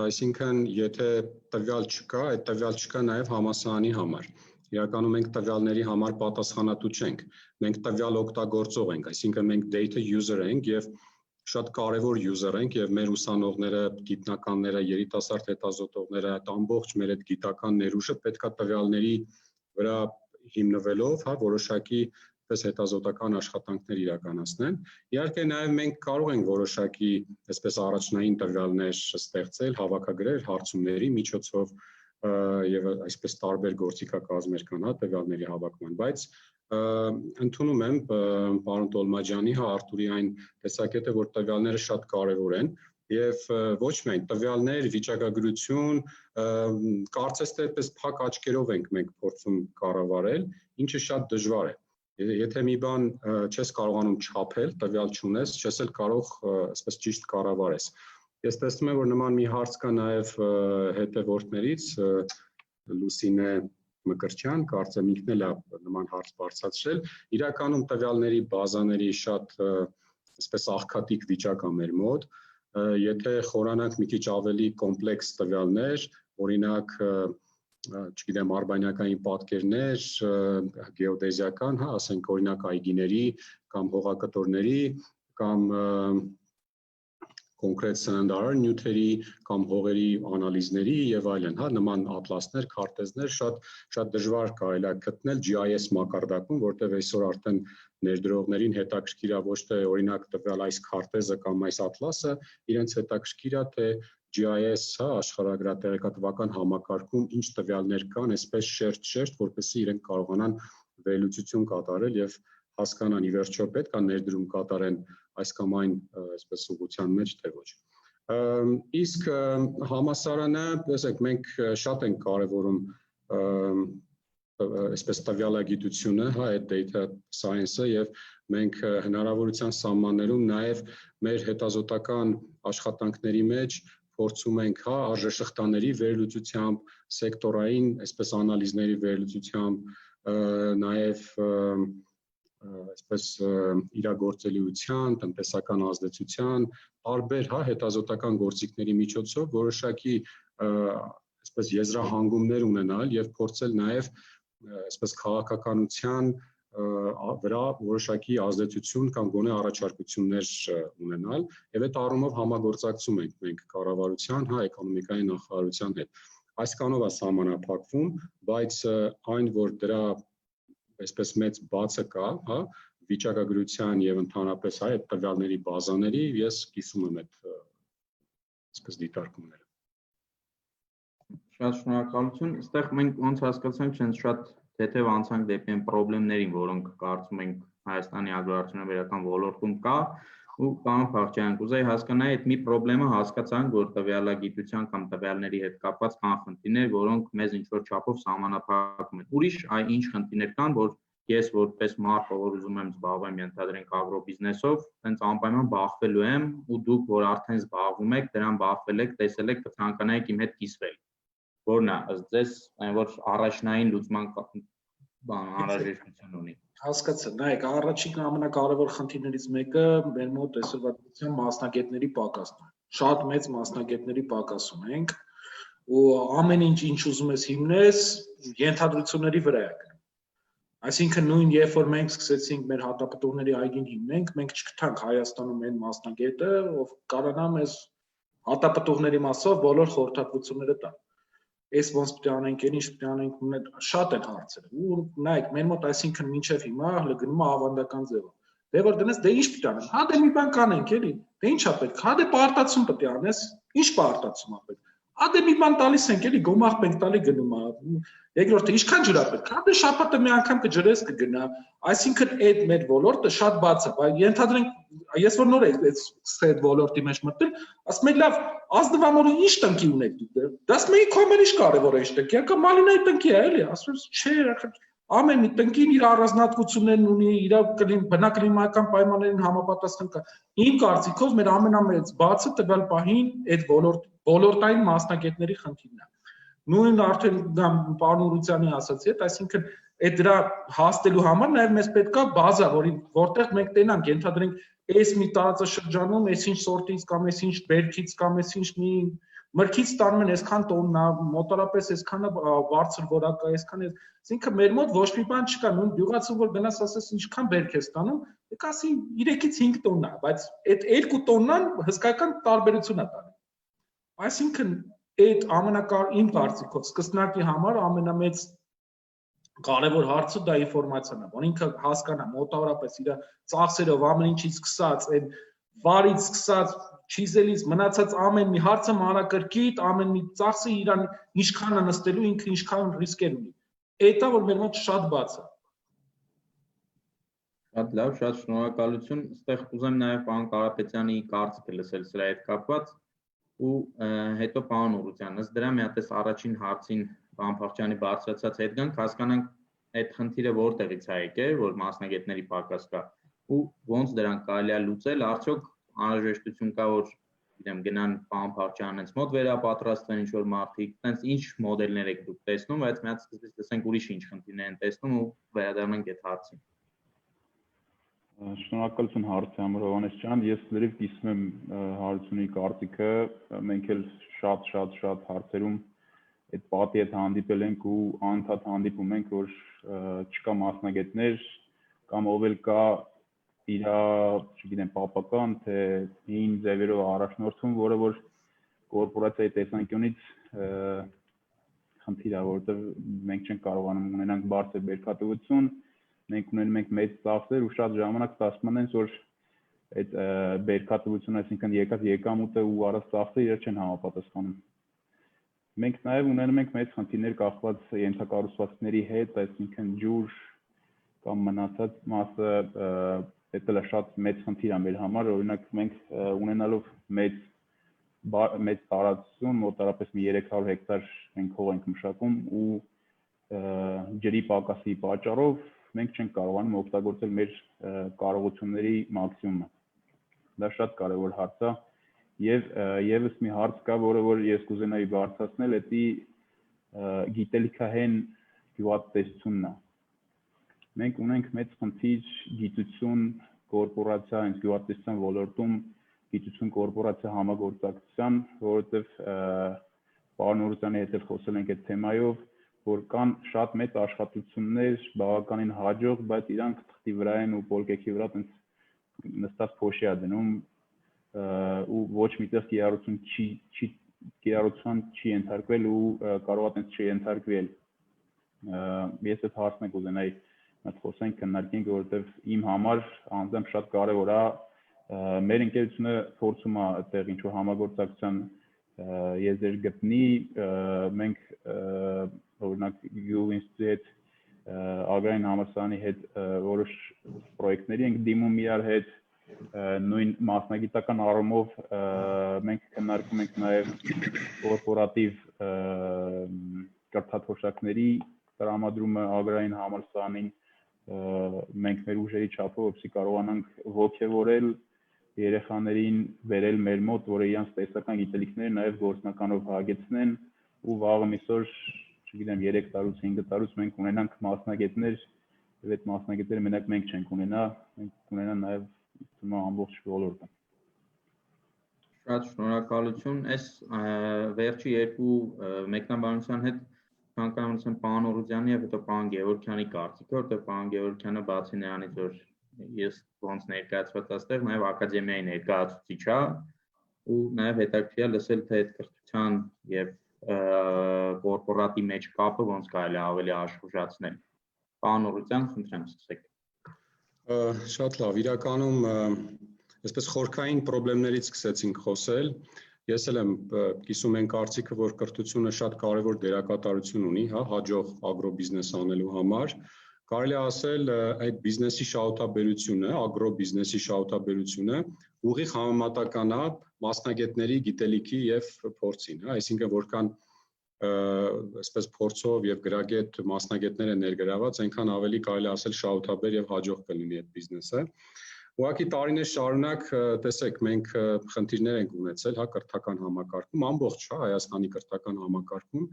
այսինքն եթե տվյալ չկա, այդ տվյալ չկա նաև համալսարանի համար։ Իրականում մենք տվյալների համար պատասխանատու չենք։ Մենք տվյալ օգտագործող ենք, այսինքն մենք data user ենք եւ շատ կարևոր user ենք եւ մեր ուսանողները, գիտնականները, երիտասարդ հետազոտողները, այդ ամբողջ մեր այդ գիտական ներուժը պետքա տվյալների վրա հիմնվելով, որոշակի հետազոտական աշխատանքներ իրականացնեն։ Իհարկե նաև մենք կարող ենք որոշակի այսպես առաջնային տվյալներ ստեղծել, հավաքագրել հարցումների միջոցով եւ այսպես տարբեր գործիքակազմեր կան տվյալների հավաքման, բայց ընդունում եմ պարոն Տոլմաջյանի, Արտուրի այն տեսակետը, որ տվյալները շատ կարևոր են եւ ոչ միայն տվյալներ, վիճակագրություն, կարծես թե այդպես փակ աչքերով ենք մենք փորձում կառավարել, ինչը շատ դժվար է։ Եթե մի բան չես կարողանում չափել, տվյալ չունես, չես էլ կարող այսպես ճիշտ կառավարես։ Ես տեսնում եմ, որ նման մի հարց կա նաև հետևորդներից, Լուսինե Մկրտչյան, կարծեմ ինքն էլ է նման հարց բարձրացրել։ Իրականում տվյալների բազաների շատ այսպես աղքատիկ վիճակ է մեր մոտ։ Եթե խորանանք մի քիչ ավելի կոմպլեքս տվյալներ, օրինակ չգիտեմ, արբանյակային պատկերներ, գեոդեզիական, ասենք օրինակ այգիների կամ հողակտորների կամ կոնկրետ սննդարար նյութերի կամ հողերի անալիզների եւ այլն, հա, նման ատլասներ, քարտեզներ շատ դժվար կարելի է գտնել GIS մակարդակում, որտեղ այսօր արդեն ներդրողներին հետաքրքիր է ոչ թե օրինակ տվյալ այս քարտեզը կամ այս ատլասը, իրենց հետաքրքիր է թե GIS, հա, աշխարհագրատեղեկատվական համակարգում ինչ տվյալներ կան, այսպես շերտ, որպեսզի իրենք կարողանան վերլուծություն կատարել եւ հասկանան ի վերջո պետք է ներդրում կատարեն այս կամ այն այսպես ուղղության մեջ թե ոչ։ Իսկ համասարանը, տեսեք, մենք շատ ենք կարևորում այսպես տվյալագիտությունը, հա, այդ data science-ը եւ մենք հնարավորության սահմաններում նաեւ մեր հետազոտական աշխատանքների մեջ փորձում ենք, հա, արժեշղթաների վերլուծությամբ, սեկտորային այսպես անալիզների վերլուծությամբ, նաեւ այսպես իրագործելիության, տնտեսական ազդեցության, տարբեր, հա, հետազոտական գործիքների միջոցով որոշակի այսպես եզրահանգումներ ունենալ եւ փորձել նաեւ այսպես քաղաքականության վրա որոշակի ազդեցություն կամ գոնե առաջարկություններ ունենալ եւ այդ առումով համագործակցում ենք մենք կառավարության, հա, էկոնոմիկայի նախարարության հետ։ Այսքանով է սահմանափակվում, բայց այն որ դրա այսպես մեծ բացը կա, հա, վիճակագրության եւ ընդհանրապես հա այդ տվյալների բազաների, ես կիսում եմ այդ այսպես դիտարկումները։ Շատ շնորհակալություն։ Այստեղ մենք ոնց հասկացանք, չենք շատ թեթև անցանք դեպի այն խնդիրներին, որոնք կարծում ենք Հայաստանի ագրարարչության ոլորտում կա, ու պարոն Փախչյան, կուզեի հասկանալ այդ մի խնդրը հասկացանք, որ տվյալագիտության կամ տվյալների հետ կապված կան խնդիրներ, որոնք մեզ ինչ-որ չափով սահմանափակում են։ Ուրիշ ինչ խնդիրներ կան, որ ես որպես մարդ, ով ուզում եմ զբաղվեմ, ենթադրենք ագրոբիզնեսով, հենց անպայման բախվելու եմ, ու դուք, որ արդեն զբաղվում եք, դրան բախվել եք, տեսել եք, կցանկանայիք իմ հետ կիսվել։ Որն է ըստ ձեզ, այն որ առաջնային լուծման անհրաժեշտություն ունի։ Հասկացա, նայեք, առաջին ամենակարևոր խնդիրներից մեկը մեր մոտ այսօրվա դեպքում մասնագետների պակասն է։ Շատ մեծ մասնագետների պակաս ունենք, ու ամեն ինչ ուզում ես հիմնես, ենթադրությունների վրա է գնում։ Այսինքն նույն երբ որ մենք սկսեցինք մեր հատապտուղների այգին հիմնենք, մենք չգտանք Հայաստանում այն մասնագետը, ով կարողանա մեզ հատապտուղների մասով բոլոր խորհրդատվությունները տալ։ Այս ոնց պետք է անենք, ինչ պետք է անենք, շատ են հարցերը։ Ու նայեք, մեր մոտ այսինքն մինչև հիմա հələ գնում է ավանդական ձևով։ Դե որ դնես, դե ինչ պետք է անեմ։ Հա դե մի բան կանենք, էլի։ Դե ի՞նչ է պետք։ Հա դե պարտացում պետք է անես։ Ինչ պարտացում է պետք։ Հա դե մի բան տալիս ենք, էլի, գոմաղ պետք տալի գնում է։ Երկրորդը ինչքան ջուր է պետք։ Հա դե շաբաթը մի անգամ կջրես կգնա։ Այսինքն այդ մեր ոլորտը շատ բաց է, բայց ենթադրենք ես որ նոր եմ այդ ոլորտի մեջ մտել, ասում եմ լավ, ազնվամորը ինչ տնկի ունեք դուք։ Դաս մեի կոմեր ինչ կարևոր է ինչ տնկի, ակա մալինայի տնկի է, էլի, ասում եմ, չէ, ամեն մի տնկին իր առանձնահատկություններն ունի, իր բնակլիմայական պայմաններին համապատասխան կա։ Իմ կարծիքով մեր ամենամեծ բացը տվյալ պահին այդ ոլորտային մասնագետների խնդիրն է։ Նույն արդեն պարոն Ուրուցյանի ասացի, այսինքն այդ դրա հասնելու համար նաև մեզ պետք է բազա, որտեղ մենք տենանք, ենթադրենք, այս մի տարածաշրջանում, այս ինչ սորտից կամ այս ինչ բերքից կամ այս ինչ մի մրգից ստանում են այսքան տոննա, մոտորապես այսքանը բարձր որակ է, այսքան է, այսինքն մեր մոտ ոչ մի բան չկա, նույն գյուղացու որ գնաս ասես ինչքան բերք է ստանում, եք ասի 3-ից 5 տոննա, բայց այդ 2 տոննան հսկայական տարբերություն է տալի։ Այսինքն այդ իմ կարծիքով սկսնակի համար ամենամեծ կարևոր հարցը դա ինֆորմացիան է, որ ինքը հասկանա մոտավորապես իր ծախսերով ամեն ինչից սկսած, այն վարից սկսած, չիզելից մնացած ամեն մի հարցը մանրակրկիտ, ամեն մի ծախսը իրան ինչքան է նստելու, ինքը ինչքան ռիսկեր ունի։ Այդ է որ մեր մոտ շատ բաց է։ Շատ լավ, շատ շնորհակալություն։ Այստեղ ուզեմ նաև պարոն Կարապետյանի կարծիքը լսել սրա հետ կապված ու հետո պարոն Ուրուցյան, ըստ դրա մի հատ առաջին հարցին պարոն Փախչյանի բարձրացած հետ գանք, հասկանանք այդ խնդիրը որտեղից է եկել, որ մասնագետների պակաս կա ու ոնց դրանք կարելի է լուծել, արդյոք անհրաժեշտություն կա, որ իրեմ գնան պարոն Փախչյանից մոտ վերապատրաստվեն ինչ-որ մարդիկ, տենց ինչ մոդելներ եք դուք տեսնում, բայց մի հատ սկզբից տեսենք ուրիշ ինչ խնդիրներ են տեսնում ու վերադառնանք այդ հարցին։ Շնորհակալություն հարցի համար Հովհաննես ջան, ես լրիվ կիսում եմ Հարությունի կարծիքը, մենք էլ շատ հարցերում այդ պատի հետ հանդիպել ենք ու անդադ հանդիպում ենք, որ չկա մասնագետներ կամ ով էլ կա իր, չգիտեմ, պապական թե հին ձևերով առաջնորդվում, որը որ կորպորացիայի տեսանկյունից խնդիր է, որովհետև մենք չենք կարողանում ունենանք բարձր բերքատվություն, մենք ունենում ենք մեծ ծախսեր ու շատ ժամանակ ստացվում է, որ այդ բերքատվությունը, այսինքն եկած եկամուտը ու առած ծախսերը իրար չեն համապատասխանում։ Մենք նաև ունենում ենք մեծ խնդիրներ կախված ենթակառուցվածքների հետ, այսինքն ջուր կամ մնացած մասը, դա շատ մեծ խնդիր է մեր համար, օրինակ մենք ունենալով մեծ տարածություն, մոտարապես մի 300 հեկտար մենք հող ենք մշակում ու ջրի պակասի պատճառով մենք չենք կարողանում օգտագործել մեր կարողությունների մաքսիմումը։ Դա շատ կարևոր հարց է եւ եւս մի հարց կա, որը որ ես կուզենայի բարձրացնել, դա գիտելիքահեն գյուղատնտեսությունն է։ Մենք ունենք մեծ խնդիր գիտություն կորպորացիա, հենց գյուղատնտեսության ոլորտում գիտություն կորպորացիա համագործակցության, որովհետև պարոն Օրուսյանի հետ խոսել ենք այդ թեմայով, որ կան շատ մեծ աշխատություններ, բավականին հաջող, բայց իրանք թղթի վրա են ու պոլկեքի վրա նստած փոշի է դնում ու ոչ միտեղ կիրառության չի ենթարկվել ու կարող է չի ենթարկվել։ Ես այդ հարցն կուզենայի մոտ խոսենք, քննարկենք, որովհետև իմ համար անձամբ շատ կարևոր է մեր ընկերությունը փորձում է այդտեղ ինչ-որ համագործակցության եզր գտնի, մենք օրինակ Գյուղ ինստիտուտի հետ Ագրարային համալսարանի հետ որոշ պրոյեկտների ենք դիմում իրար հետ, նույն մասնագիտական առումով մենք քննարկում ենք նաև կորպորատիվ կրթաթոշակների տրամադրումը Ագրարային համալսարանին, մենք մեր ուժերի չափով որպեսզի կարողանանք ոգևորել երեխաներին վերել մեր մոտ, որ իրանց տեսական գիտելիքները նաև գործնականով հագեցնեն ու վաղը միսօր, չգիտեմ, 3 տարուց 5 տարուց մենք ունենանք մասնագետներ, եւ այդ մասնագետները մենակ մենք չենք ունենա, մենք կունենա նաև ամբողջ ոլորտը։ Շատ շնորհակալություն։ Այս վերջի երկու մեկնաբանության հետ ցանկանում եմ պարոն Օրուզյանի եւ հետո պարոն Գևորգյանի կարծիքը, որտեղ պարոն Գևորգյանը բացի նրանից, որ ես ոնց ներկայացված այստեղ նաև ակադեմիայի ներկայացուցիչ է ու նաև հետաքրքիր է լսել թե այդ կրթության եւ կորպորատի մեջ կապը ոնց կարելի է ավելի աշխուժացնել։ Պարոն Օրուզյան, խնդրեմ սկսեք։ Շատ լավ, իրականում այսպես խորքային խնդիրներից սկսեցինք խոսել։ Ես էլ եմ կիսում են կարծիքը, որ կրթությունը շատ կարևոր դերակատարություն ունի, հա, հաջող ագրոբիզնես անելու համար։ Կարելի է ասել այդ բիզնեսի շահութաբերությունը, ագրոբիզնեսի շահութաբերությունը ուղիղ համեմատական է մասնագետների գիտելիքի եւ փորձին, հա, այսինքն որքան այսպես փորձով եւ գրագետ մասնագետներ են ներգրաված, այնքան ավելի կարելի է ասել շահութաբեր եւ հաջող կլինի այդ բիզնեսը։ Ուղղակի տարիներ շարունակ տեսեք, մենք խնդիրներ ենք ունեցել, հա, կրթական համակարգում, ամբողջ, հա, Հայաստանի կրթական համակարգում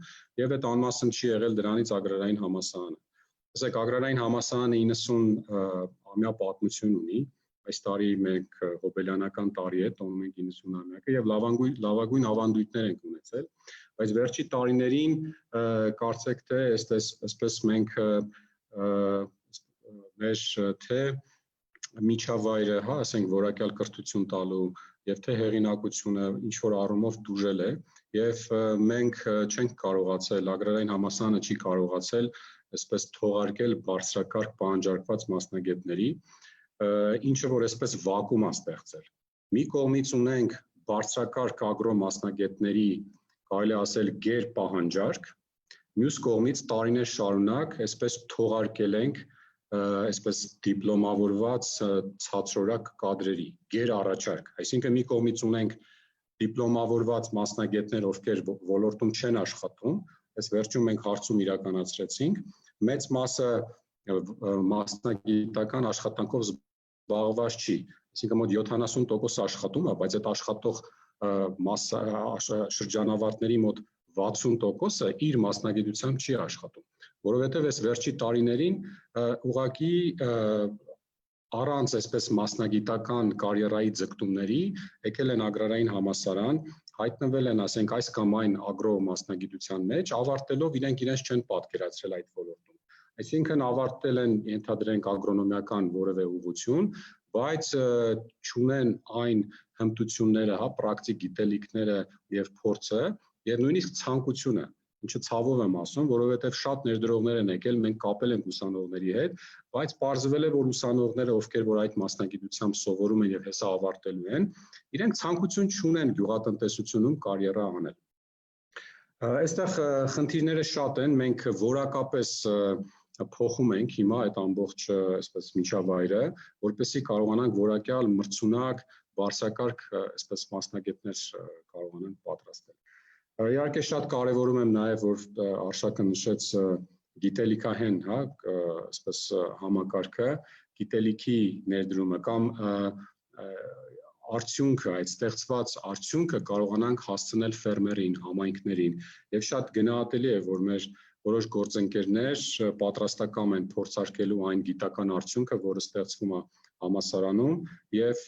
եւ այդ անմասն չի եղել դրանից ագրարային համալսարանը։ Տեսեք, ագրարային համալսարանը 90-ամյա պատմություն ունի, այս տարի մենք հոբելյանական տարի է, տոնում ենք 90-ամյակը եւ լավագույն ավանդույթներ ենք ունեցել, բայց վերջի տարիներին կարծեք թե այսպես մենք մեր թե միջավայրը, հա, ասենք որակյալ կրթություն տալու եւ թե հեղինակությունը ինչ որ առումով դուժել է եւ մենք չենք կարողացել, ագրարային համալսարանը չի կարողացել այսպես թողարկել բարձրակարգ պահանջարկված մասնագետների, ինչը որ այսպես վակուում է ստեղծել։ Մի կողմից ունենք բարձրակարգ ագրո մասնագետների, կարելի ասել գեր պահանջարկ, մյուս կողմից տարիներ շարունակ այսպես թողարկել ենք այսպես դիպլոմավորված ցածրորակ կադրերի գեր առաջարկ, այսինքն մի կողմից ունենք դիպլոմավորված մասնագետներ, ովքեր ոլորտում չեն աշխատում, այս վերջում մենք հարցում իրականացրեցինք, մեծ մասը մասնագիտական աշխատանքով զբաղված չի, այսինքն մոտ 70% աշխատում է, բայց այդ աշխատող շրջանավարտների մոտ 60%-ը իր մասնագիտությամբ չի աշխատում, որովհետև այս վերջի տարիներին ուղղակի առանց այսպես մասնագիտական կարիերայի ձգտումների եկել են ագրարային համալսարան, հայտնվել են, ասենք, այս կամ այն ագրո մասնագիտության մեջ, ավարտելով իրենք իրենց չեն պատկերացրել այդ ոլորտում։ Այսինքն ավարտել են, ենթադրենք ագրոնոմիական որևէ ուղղություն, բայց չունեն այն հմտությունները, հա, պրակտիկ գիտելիքները եւ փորձը եւ նույնիսկ ցանկությունը, ինչը ցավով եմ ասում, որովհետեւ շատ ներդրողներ են եկել, մենք կապել ենք ուսանողների հետ, բայց պարզվել է, որ ուսանողները, ովքեր որ այդ մասնագիտությամբ սովորում են եւ հեսա ավարտելու են, իրենք ցանկություն չունեն գյուղատնտեսությունում կարիերա անել։ Այստեղ խնդիրները շատ են, մենք որակապես փոխում ենք հիմա այդ ամբողջ այսպես միջավայրը, որպեսզի կարողանանք որակյալ մրցունակ, բարձրակարգ այսպես մասնագետներ կարողանանք պատրաստել։ Իհարկե շատ կարևորում եմ նաև, որ Արշակը նշեց գիտելիքահեն, հա, այսպես համակարգը, գիտելիքի ներդրումը կամ արդյունքը, այդ ստեղծված արդյունքը կարողանանք հասցնել ֆերմերին, համայնքներին եւ շատ գնահատելի է, որ մեր որոշ գործընկերներ պատրաստակամ են փորձարկելու այն գիտական արդյունքը, որը ստեղծվում է համալսարանում եւ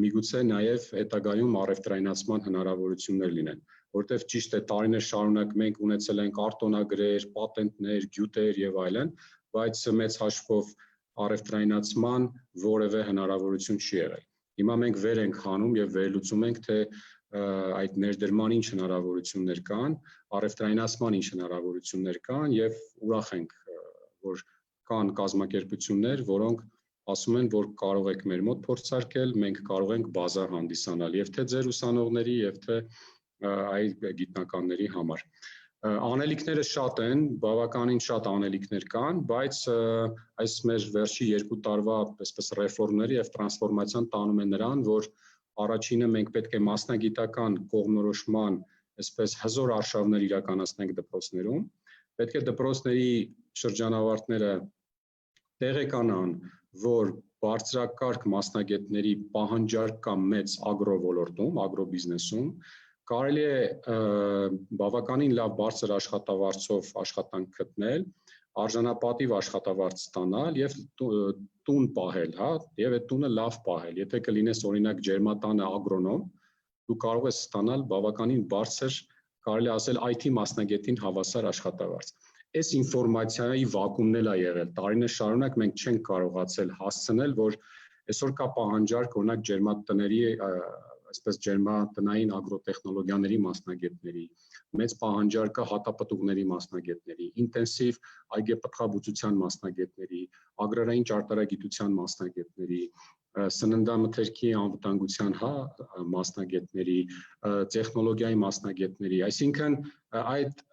միգուցե նաեւ հետագայում առևտրայնացման հնարավորություններ լինեն, որտեղ ճիշտ է տարիներ շարունակ մենք ունեցել ենք արտոնագրեր, պատենտներ, գյուտեր եւ այլն, բայց մեծ հաշվով առևտրայնացման որևէ հնարավորություն չի եղել։ Հիմա մենք վեր ենք հանում եւ վերլուծում ենք, թե այդ ներդրման ինչ հնարավորություններ կան, առևտրայնացման ինչ հնարավորություններ կան եւ ուրախ ենք, որ կան կազմակերպություններ, որոնք ասում են, որ կարող եք մեր մոտ փորձարկել, մենք կարող ենք բազար հանդիսանալ եւ թե ձեր ուսանողների եւ թե այդ գիտնականների համար։ Անելիքները շատ են, բավականին շատ անելիքներ կան, բայց այս մեր վերջի 2 տարվա այսպես ռեֆորմների եւ տրանսֆորմացիան տանում է նրան, որ առաջինը մենք պետք է մասնագիտական կողմնորոշման այսպես հզոր արշավներ իրականացնենք դպրոցներում, պետք է դպրոցների շրջանավարտները տեղեկանան, որ բարձրակարգ մասնագետների պահանջարկ կա մեծ ագրո ոլորտում, ագրոբիզնեսում, կարելի է բավականին լավ բարձր աշխատավարձով աշխատանք գտնել, արժանապատիվ աշխատավարձ ստանալ եւ տուն պահել, հա, եւ այդ տունը լավ պահել։ Եթե կլինես օրինակ ջերմատանը ագրոնոմ, դու կարող ես ստանալ բավականին բարձր, կարելի ասել IT մասնագետին հավասար աշխատավարձ։ Այս ինֆորմացիայի վակուումն էլ է եղել։ Տարիներ շարունակ մենք չենք կարողացել հասցնել, որ այսօր կա պահանջարկ օրինակ ջերմատների այսպես ջերմատնային ագրոտեխնոլոգիաների մասնագետների, մեծ պահանջարկը հատապտուղների մասնագետների, ինտենսիվ այգեպտղաբուծության մասնագետների, ագրարային ճարտարագիտության մասնագետների, սննդամթերքի անվտանգության մասնագետների, տեխնոլոգիայի մասնագետների, այսինքն այդ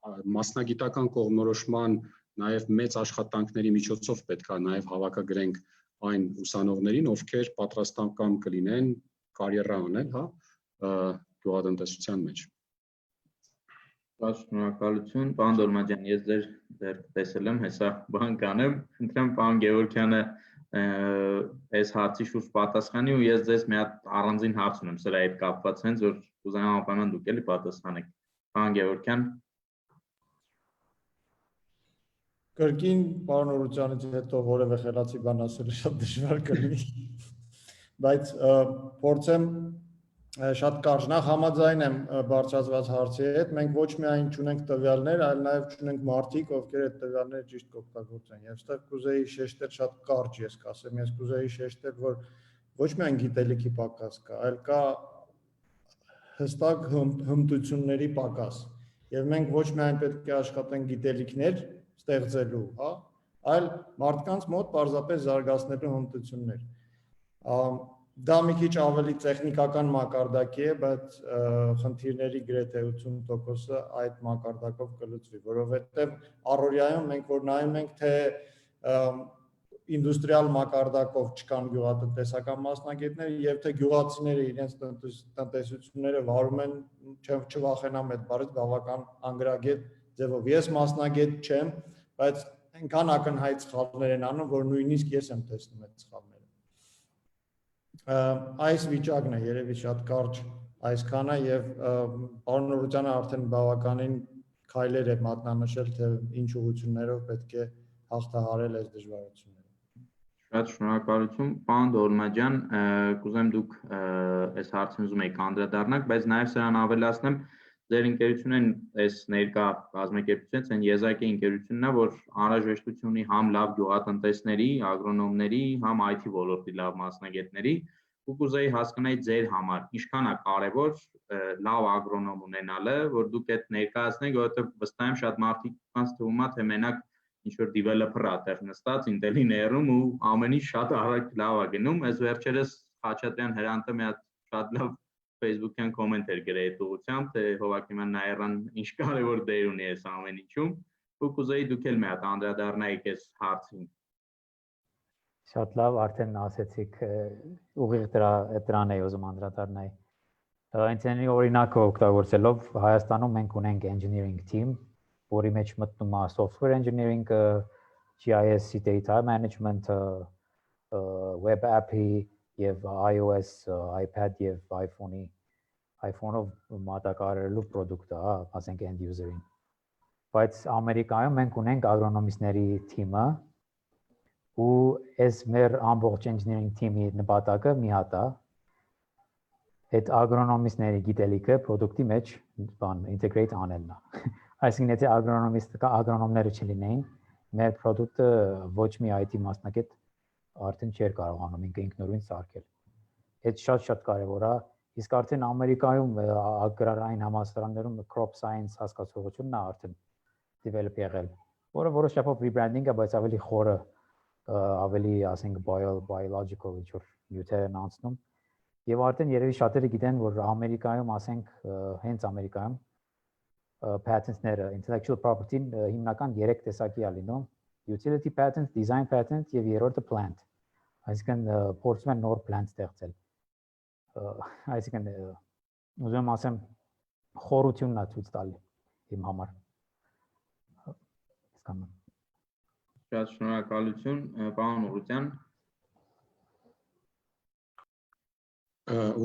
մասնագիտական կողմնորոշման նաև մեծ աշխատանքների միջոցով պետք է նաև հավաքագրենք այն ուսանողներին, ովքեր պատրաստական կլինեն կարիերա անել, հա, գյուղատնտեսության մեջ։ Շնորհակալություն, պարոն Դոլմաջյան, ես դեռ տեսել եմ, հեսա բան կանեմ, խնդրեմ պարոն Գևորգյանը այս հարցի շուրջ պատասխանի ու ես ձեզ մի հատ առանձին հարց ունեմ սրա հետ կապված, հենց որ կուզենամ անպայման դուք էլի պատասխանեք։ Պարոն Գևորգյան։ Կրկին պարոն Օրուչյանից հետո որևէ խելացի բան ասելը շատ դժվար կլինի, բայց փորձեմ շատ կարճ նախ համաձայն եմ բարձրացված հարցի հետ, մենք ոչ միայն չունենք տվյալներ, այլ նաև չունենք մարդիկ, ովքեր այդ տվյալները ճիշտ կօգտագործեն։ Եվ այստեղ կուզեի շեշտել շատ կարճ, ես կասեմ, ես կուզեի շեշտել, որ ոչ միայն գիտելիքի պակաս կա, այլ կա հստակ հմտությունների պակաս։ Եվ մենք ոչ միայն պետք է աշխատենք գիտելիքներ ստեղծելու, հա, այլ մարդկանց մոտ պարզապես զարգացնելու հմտություններ։ Դա մի քիչ ավելի տեխնիկական մակարդակի է, բայց խնդիրների գրեթե 80%-ը այդ մակարդակով կլուծվի, որովհետև առօրյայում մենք որ նայում ենք, թե ինդուստրիալ մակարդակով չկան գյուղատնտեսական մասնագետներ եւ թե գյուղացիները իրենց տնտեսությունները վարում են, չվախենամ այդ բառից, բավական անգրագետ ձևով։ Ես մասնագետ չեմ, բայց այնքան ակնհայտ սխալներ են անում, որ նույնիսկ ես եմ տեսնում այդ սխալները։ Այս վիճակն է երևի շատ կարճ այսքանը եւ պարոն Օրուչյանը արդեն բավականին քայլեր է մատնանշել, թե ինչ ուղղություններով պետք է հաղթահարել այս դժվարությունները։ Շատ շնորհակալություն, պարոն Դոլմաջյան, կուզեմ դուք այս հարցին ուզում եք անդրադառնալ, բայց նաև սրան ավելացնեմ, ձեր ընկերությունն այս ներկա կազմակերպությունից այն եզակի ընկերությունն է, որ անհրաժեշտություն ունի համ լավ գյուղատնտեսների, ագրոնոմների, համ IT ոլորտի լավ մասնագետների, ու կուզեի հասկանալ ձեր համար ինչքան է կարևոր լավ ագրոնոմ ունենալը, որ դուք այդ ներկայացնեք, որովհետև վստահ եմ շատ մարդիկ կանց թվում է, թե մենակ ինչ-որ developer-ը այդտեղ նստած Intel-ի ներում ու ամեն ինչ շատ արագ լավ է գնում, այս վերջերս Խաչատրյան Հրանտը մի հատ շատ լավ Facebook-յան կոմենտ էր գրել այդ ուղղությամբ, թե Հովակիմյան Նայիրան ինչ կարևոր դեր ունի այս ամեն ինչում, ու կուզեի դուք էլ մի հատ անդրադառնայիք այս հարցին։ Շատ լավ, արդեն ասեցիք, ուղիղ դրան էի ուզում անդրադառնալ։ Ինտերնետի օրինակը օգտագործելով Հայաստանում մենք ունենք engineering team, որի մեջ մտնում է software engineering, GIS data management, web app-ի եւ iOS, iPad եւ iPhone-ով մատակարարելու product-ը, ասենք end user-ին։ Բայց Ամերիկայում մենք ունենք ագրոնոմիստների թիմը, ու այս մեր ամբողջ engineering team-ի նպատակը մի հատ է, այդ ագրոնոմիստների գիտելիքը product-ի մեջ integrate անելն է։ Այսինքն եթե ագրոնոմները չլինեին, մեր product-ը ոչ մի IT մասնագետ արդեն չէր կարողանում ինքնուրույն սարքել։ Այդ շատ կարևոր է, իսկ արդեն Ամերիկայում agrarային համալսարաններում crop science հասկացողությունն է արդեն develop եղել, որը որոշ չափով rebranding է, բայց ավելի խորը, ավելի ասենք biological ինչ-որ նյութեր են անցնում։ Եվ արդեն երևի շատերը գիտեն, որ Ամերիկայում, ասենք, հենց Ամերիկայում patents-ները, intellectual property-ն հիմնական 3 տեսակի է լինում. utility patent, design patent եւ երրորդը plant։ Այսինքն փորձում են նոր plant ստեղծել։ Այսինքն ուզում եմ ասեմ խորությունն է ցույց տալի իմ համար։ Հասկանում եմ։ Շատ շնորհակալություն, պարոն Ուղղության։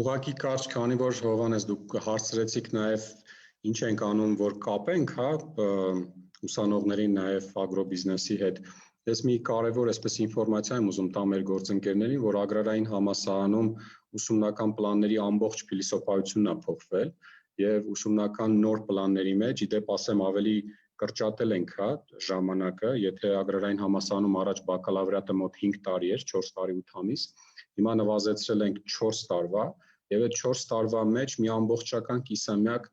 Ուղղակի կարճ, քանի որ Հովհաննես դուք հարցրեցիք նաև ինչ ենք անում, որ կապենք, հա, ուսանողներին նաև ագրոբիզնեսի հետ։ Ես մի կարևոր այսպես ինֆորմացիա եմ ուզում տամ մեր գործընկերներին, որ agrarային համալսարանում ուսումնական պլանների ամբողջ փիլիսոփայությունն է փոխվել եւ ուսումնական նոր պլանների մեջ, իդեպ ասեմ ավելի կրճատել ենք, հա, ժամանակը, եթե agrarային համալսարանում առաջ բակալավրիատը մոտ 5 տարի էր, 4 տարի 8 ամիս, հիմա նվազեցրել ենք 4 տարվա եւ այդ 4 տարվա մեջ մի ամբողջական կիսամյակ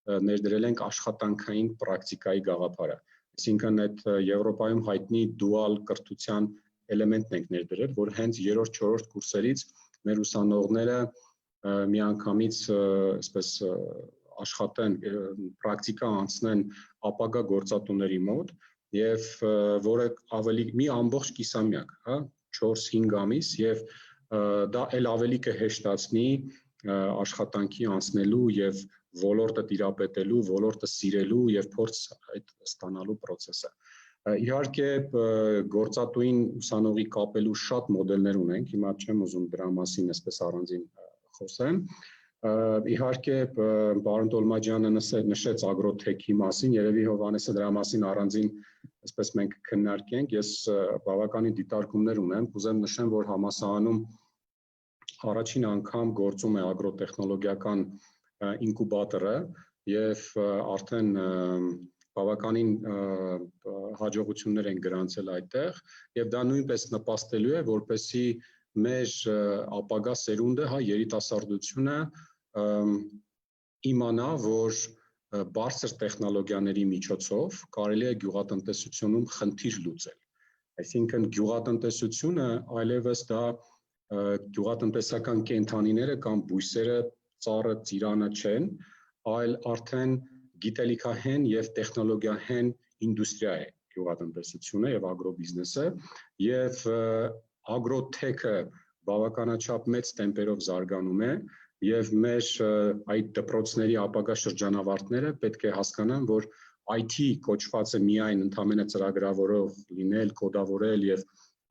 ներդրել ենք աշխատանքային պրակտիկայի գաղափարը։ Այսինքն այդ Եվրոպայում հայտնի dual կրթության էլեմենտն ենք ներդրել, որ հենց 3-4 կուրսերից մեր ուսանողները միանգամից այսպես աշխատեն, պրակտիկա անցնեն ապագա գործատուների մոտ եւ որը ավելի մի ամբողջ կիսամյակ, հա, 4-5 ամիս եւ դա էլ ավելի կհեշտացնի աշխատանքի անցնելու եւ ոլորտը տիրապետելու, ոլորտը սիրելու եւ փորձ այդ ստանալու process-ը։ Իհարկե գործատուին ուսանողի կապելու շատ մոդելներ ունենք, հիմա չեմ ուզում դրա մասին այսպես առանձին խոսեմ։ Իհարկե պարոն Տոլմաջյանը նշեց ագրոթեքի մասին, երևի Հովհաննեսը դրա մասին առանձին այսպես մենք քննարկենք, ես բավականին դիտարկումներ ունեմ, կուզեմ նշեմ, որ համալսարանում առաջին անգամ գործում է ագրոտեխնոլոգիական ինկուբատորը եւ արդեն բավականին հաջողություններ են գրանցել այդտեղ եւ դա նույնպես նպաստելու է որպեսզի մեր ապագա սերունդը, հա, երիտասարդությունը իմանա, որ բարձր տեխնոլոգիաների միջոցով կարելի է գյուղատնտեսությունում խնդիր լուծել։ Այսինքն գյուղատնտեսությունը այլևս դա գյուղատնտեսական կենդանիները կամ բույսերը, ծառը, ծիրանը չեն, այլ արդեն գիտելիքահեն եւ տեխնոլոգիահեն ինդուստրիա է գյուղատնտեսությունը եւ ագրոբիզնեսը եւ ագրոթեքը բավականաչափ մեծ տեմպերով զարգանում է եւ մեր այդ դպրոցների ապագա շրջանավարտները պետք է հասկանան, որ IT կոչվածը միայն ընդհանրապես ծրագրավորող լինել, կոդավորել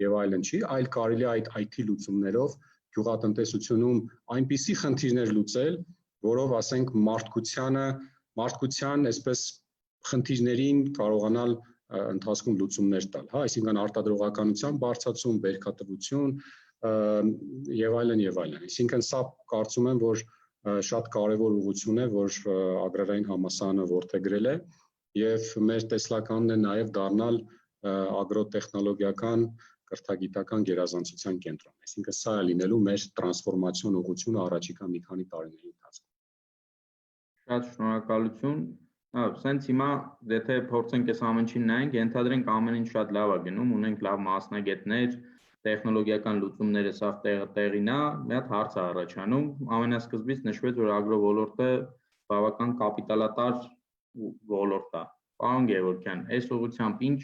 եւ այլն չի, այլ կարելի է այդ IT լուծումներով գյուղատնտեսությունում այնպիսի խնդիրներ լուծել, որով ասենք մարդկության այսպես խնդիրներին կարողանալ ընթացքում լուծումներ տալ, հա, այսինքն արտադրողականության բարձրացում, բերքատվություն եւ այլն եւ այլն։ Այսինքն սա կարծում եմ, որ շատ կարևոր ուղղություն է, որ ագրարային համալսարանը որդեգրել է եւ մեր տեսլականն է նաեւ դառնալ ագրոտեխնոլոգիական կրթագիտական գերազանցության կենտրոն։ Այսինքն սա է լինելու մեր տրանսֆորմացիոն ուղղությունը առաջիկա մի քանի տարիների ընթացքում։ Շատ շնորհակալություն։ Սենց հիմա եթե փորձենք այս ամենին նայենք, ենթադրենք ամեն ինչ շատ լավ է գնում, ունենք լավ մասնագետներ, տեխնոլոգիական լուծումները սա տեղին է, մի հատ հարց է առաջանում, ամենասկզբից նշվեց, որ ագրո ոլորտը բավական կապիտալատար ոլորտ է։ Պարոն Գևորգյան, այս ուղղությամբ ինչ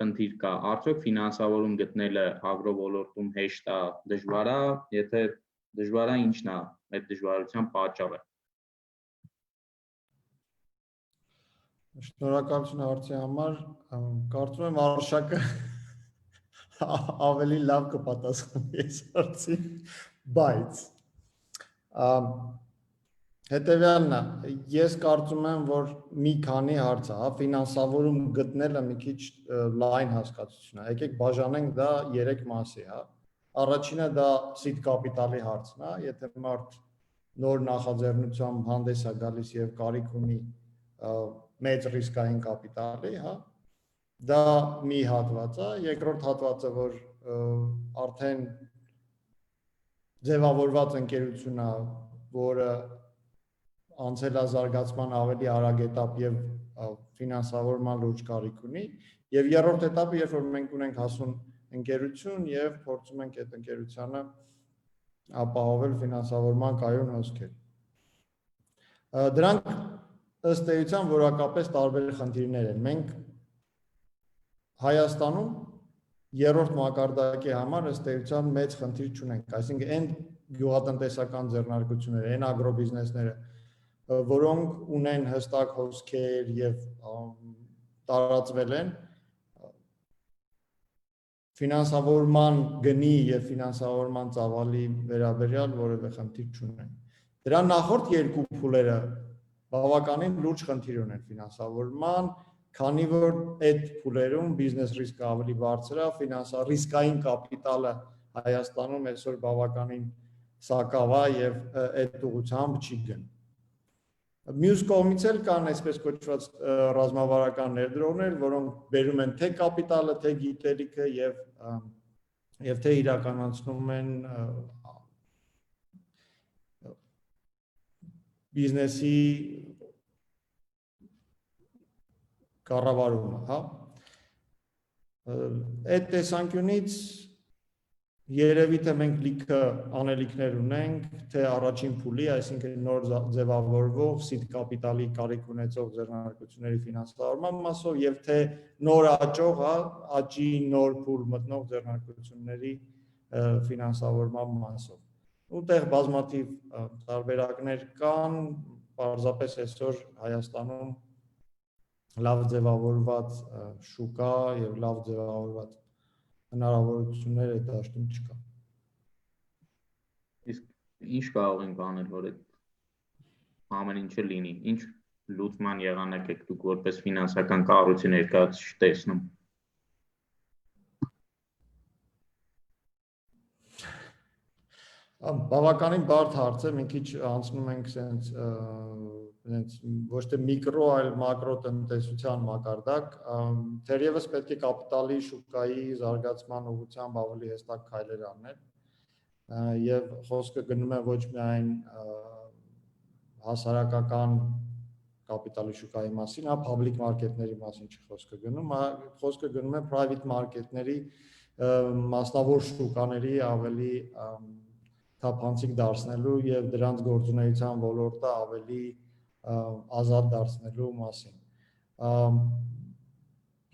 խնդիր կա, արդյոք ֆինանսավորում գտնելը ագրո ոլորտում հեշտ է, դժվար է, եթե դժվար է, ինչն է այդ դժվարության պատճառը։ Շնորհակալություն հարցի համար, կարծում եմ Արշակը ավելի լավ կպատասխանի այս հարցին, բայց հետևյալն է, ես կարծում եմ, որ մի քանի հարց է, ֆինանսավորում գտնելը մի քիչ լայն հասկացություն է, եկեք բաժանենք դա 3 մասի, առաջինը դա seed capital-ի հարցն է, եթե մարդ նոր նախաձեռնությամբ հանդես է գալիս եւ կարիք ունի մեծ ռիսկային կապիտալի, դա մի հատված է, երկրորդ հատվածը, որ արդեն ձևավորված ընկերություն է, որը անցել է զարգացման ավելի արագ էտապ եւ ֆինանսավորման լուրջ կարիք ունի, եւ երրորդ էտապը, երբ որ մենք ունենք հասուն ընկերություն եւ փորձում ենք այդ ընկերությանը ապահովել ֆինանսավորման կայուն հոսքեր։ Դրանք ըստ էության որակապես տարբեր խնդիրներ են։ Մենք Հայաստանում երրորդ մակարդակի համար ըստ էության մեծ խնդիր չունենք, այսինքն այն գյուղատնտեսական ձեռնարկությունները, այն ագրոբիզնեսները, որոնք ունեն հստակ հոսքեր եւ տարածվել են, ֆինանսավորման գնի եւ ֆինանսավորման ծավալի վերաբերյալ որևէ խնդիր չունեն։ Դրա նախորդ երկու փուլերը բավականին լուրջ խնդիր ունեն ֆինանսավորման, քանի որ այդ փուլերում բիզնես ռիսկը ավելի բարձր է, ռիսկային կապիտալը Հայաստանում այսօր բավականին սակավ է եւ այդ ուղղությամբ չի գնում։ Մյուս կողմից էլ կան այսպես կոչված ռազմավարական ներդրողներ, որոնք բերում են թե կապիտալը, թե գիտելիքը եւ թե իրականացնում են բիզնեսի կառավարումը, Այդ տեսանկյունից երևի թե մենք լիքը անելիքներ ունենք, թե առաջին փուլի, այսինքն նոր ձևավորվող seed capital-ի կարիք ունեցող ձեռնարկությունների ֆինանսավորման մասով եւ թե նոր աճող, աճի նոր փուլ մտնող ձեռնարկությունների ֆինանսավորման մասով։ Ուտեղ բազմաթիվ տարբերակներ կան, պարզապես այսօր Հայաստանում լավ ձևավորված շուկա եւ լավ ձևավորված հնարավորություններ այդ դաշտում չկա։ Իսկ ինչ կարող ենք անել, որ այդ ամեն ինչը լինի, ինչ լուծման եղանակ եք դուք որպես ֆինանսական կառույցի ներկայացուցիչ տեսնում։ Բավականին բարդ հարց է, մի քիչ անցնում ենք սենց ոչ թե միկրո, այլ մակրո տնտեսության մակարդակ, թերևս պետք է կապիտալի շուկայի զարգացման ուղղությամբ ավելի հստակ քայլեր անել եւ խոսքը գնում է ոչ միայն հասարակական կապիտալի շուկայի մասին, public market-ների մասին չի խոսքը գնում, խոսքը գնում է private market-ների մասնավոր շուկաների ավելի թափանցիկ դարձնելու եւ դրանց գործունեության ոլորտը ավելի ազատ դարձնելու մասին։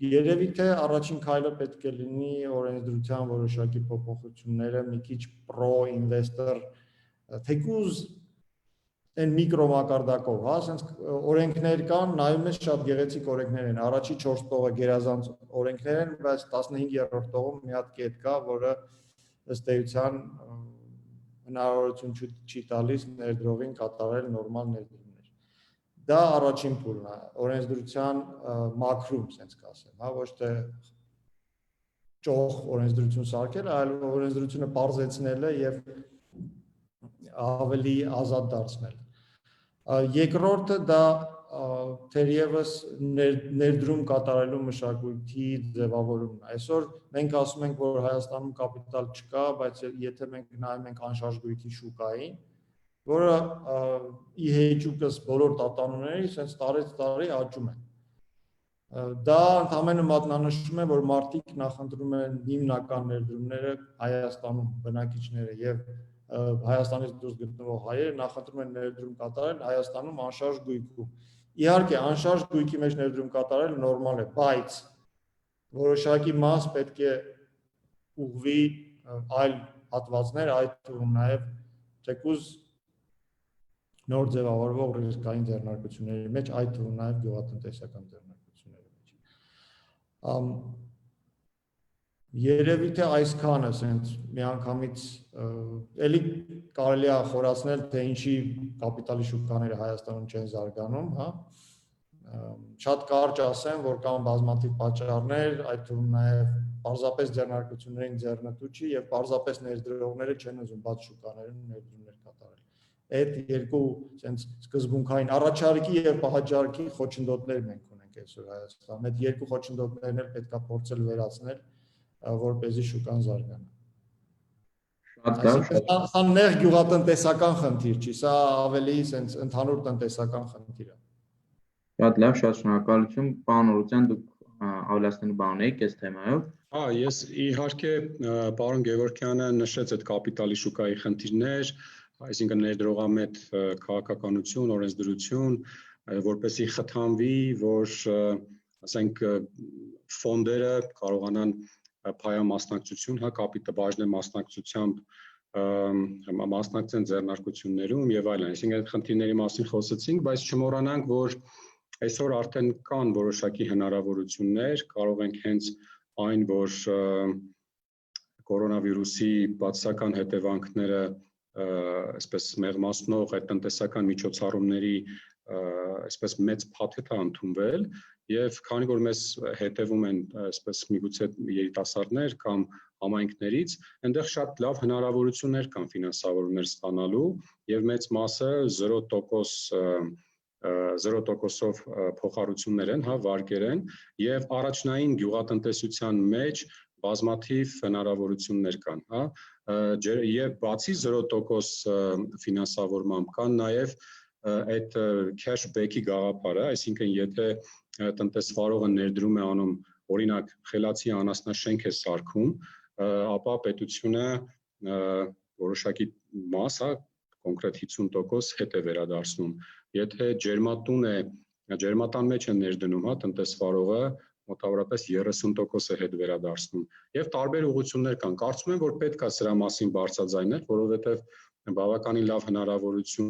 Երևի թե առաջին քայլը պետք է լինի օրենսդրության որոշակի փոփոխությունները, մի քիչ pro-investor, թեկուզ այն միկրո մակարդակով, ասենց օրենքներ կան, նայում ես շատ գեղեցիկ օրենքներ են, առաջի 4 տողը գերազանց օրենքներ են, բայց 15-րդ տողում մի հատ կետ կա, որը ըստ էության հնարավորություն չի տալիս ներդրողին կատարել նորմալ ներդրումներ։ Դա առաջին փուլն է, օրենսդրության մաքրում, ասենց կասեմ, ոչ թե ճոխ օրենսդրություն սարքելը, այլ օրենսդրությունը բարձեցնելը եւ ավելի ազատ դարձնել։ Երկրորդը դա թերևս ներդրում կատարելու մշակույթի ձևավորումն է։ Այսօր մենք ասում ենք, որ Հայաստանում կապիտալ չկա, բայց եթե մենք նայում ենք անշարժ գույքի շուկային, որը ի հեճուկս բոլոր տատանումների sense տարեց տարի աճում է։ Դա ընդհանրապես մատնանշում է, որ մարդիկ նախընտրում են հիմնական ներդրումները Հայաստանում բնակիչները եւ Հայաստանից դուրս գտնվող հայերը նախընտրում են ներդրում կատարել Հայաստանում անշարժ գույքում։ Իհարկե, անշարժ գույքի մեջ ներդրում կատարելը նորմալ է, բայց որոշակի մաս պետք է ուղղվի այլ հատվածներ, այդ թվում նաև թեկուզ նոր ձևավորվող ռիսկային ձեռնարկությունների մեջ, այդ թվում նաև գյուղատնտեսական ձեռնարկությունների մեջ։ Երևի թե այսքանը ասենց միանգամից էլի կարելի է խորացնել, թե ինչի կապիտալի շուկաները Հայաստանում չեն զարգանում, հա։ Շատ կարճ ասեմ, որ կան բազմաթիվ պատճառներ, այդ թվում նաև պարզապես ձեռնարկություններին ձեռնտու չի եւ պարզապես ներդրողները չեն ուզում բաց շուկաներում ներդրումներ կատարել։ Այդ երկու ասենց սկզբունքային առաջարկի եւ պահանջարկի խոչընդոտներ մենք ունենք այսօր Հայաստանում։ Այդ երկու խոչընդոտներն էլ պետքա փորձել վերացնել, որպեսզի շուկան զարգանա։ Սա նեղ գյուղատնտեսական խնդիր չի, սա ավելի sense ընդհանուր տնտեսական խնդիր է։ Շատ լավ, շատ շնորհակալություն, պարոն Օրության, դուք ավելացնելու բան ունեիք այս թեմայով։ Ես իհարկե պարոն Գևորգյանը նշեց այդ կապիտալի շուկայի խնդիրներ, այսինքն ներդրողամետ քաղաքականություն, օրենսդրություն, որպեսզի խթանվի, որ ասենք ֆոնդերը կարողանան փայամասնակցություն, հա, կապիտալ մասնակցությամբ մասնակցեն ձեռնարկություններում եւ այլն, այսինքն այդ խնդիրների մասին խոսեցինք, բայց չմոռանանք, որ այսօր արդեն կան որոշակի հնարավորություններ, կարող ենք հենց այն, որ կորոնավիրուսի բացասական հետևանքները այսպես մեղմացնող այդ տնտեսական միջոցառումների այսպես մեծ փաթեթ է ընդունվել եւ քանի որ մեզ հետևում են այսպես միգուցե երիտասարդներ կամ համայնքներից, այնտեղ շատ լավ հնարավորություններ կան ֆինանսավորումներ ստանալու եւ մեծ մասը 0%-ով փոխառություններ են, հա, վարկեր են եւ առաջնային գյուղատնտեսության մեջ բազմաթիվ հնարավորություններ կան, հա, եւ բացի 0% ֆինանսավորմամբ կան նաեւ այդ cash back-ի գաղափարը, այսինքն եթե տնտեսվարողը ներդրում է անում, օրինակ խելացի անասնաշենք է սարքում, ապա պետությունը որոշակի մաս, կոնկրետ 50% հետ է վերադարձնում։ Եթե ջերմատուն է, ջերմատան մեջ է ներդնում, հա, տնտեսվարողը մոտավորապես 30% է հետ վերադարձնում։ Եվ տարբեր ուղղություններ կան։ Կարծում եմ, որ պետք է սրա մասին բարձրաձայնել, որովհետև բավականին լավ հնարավորություն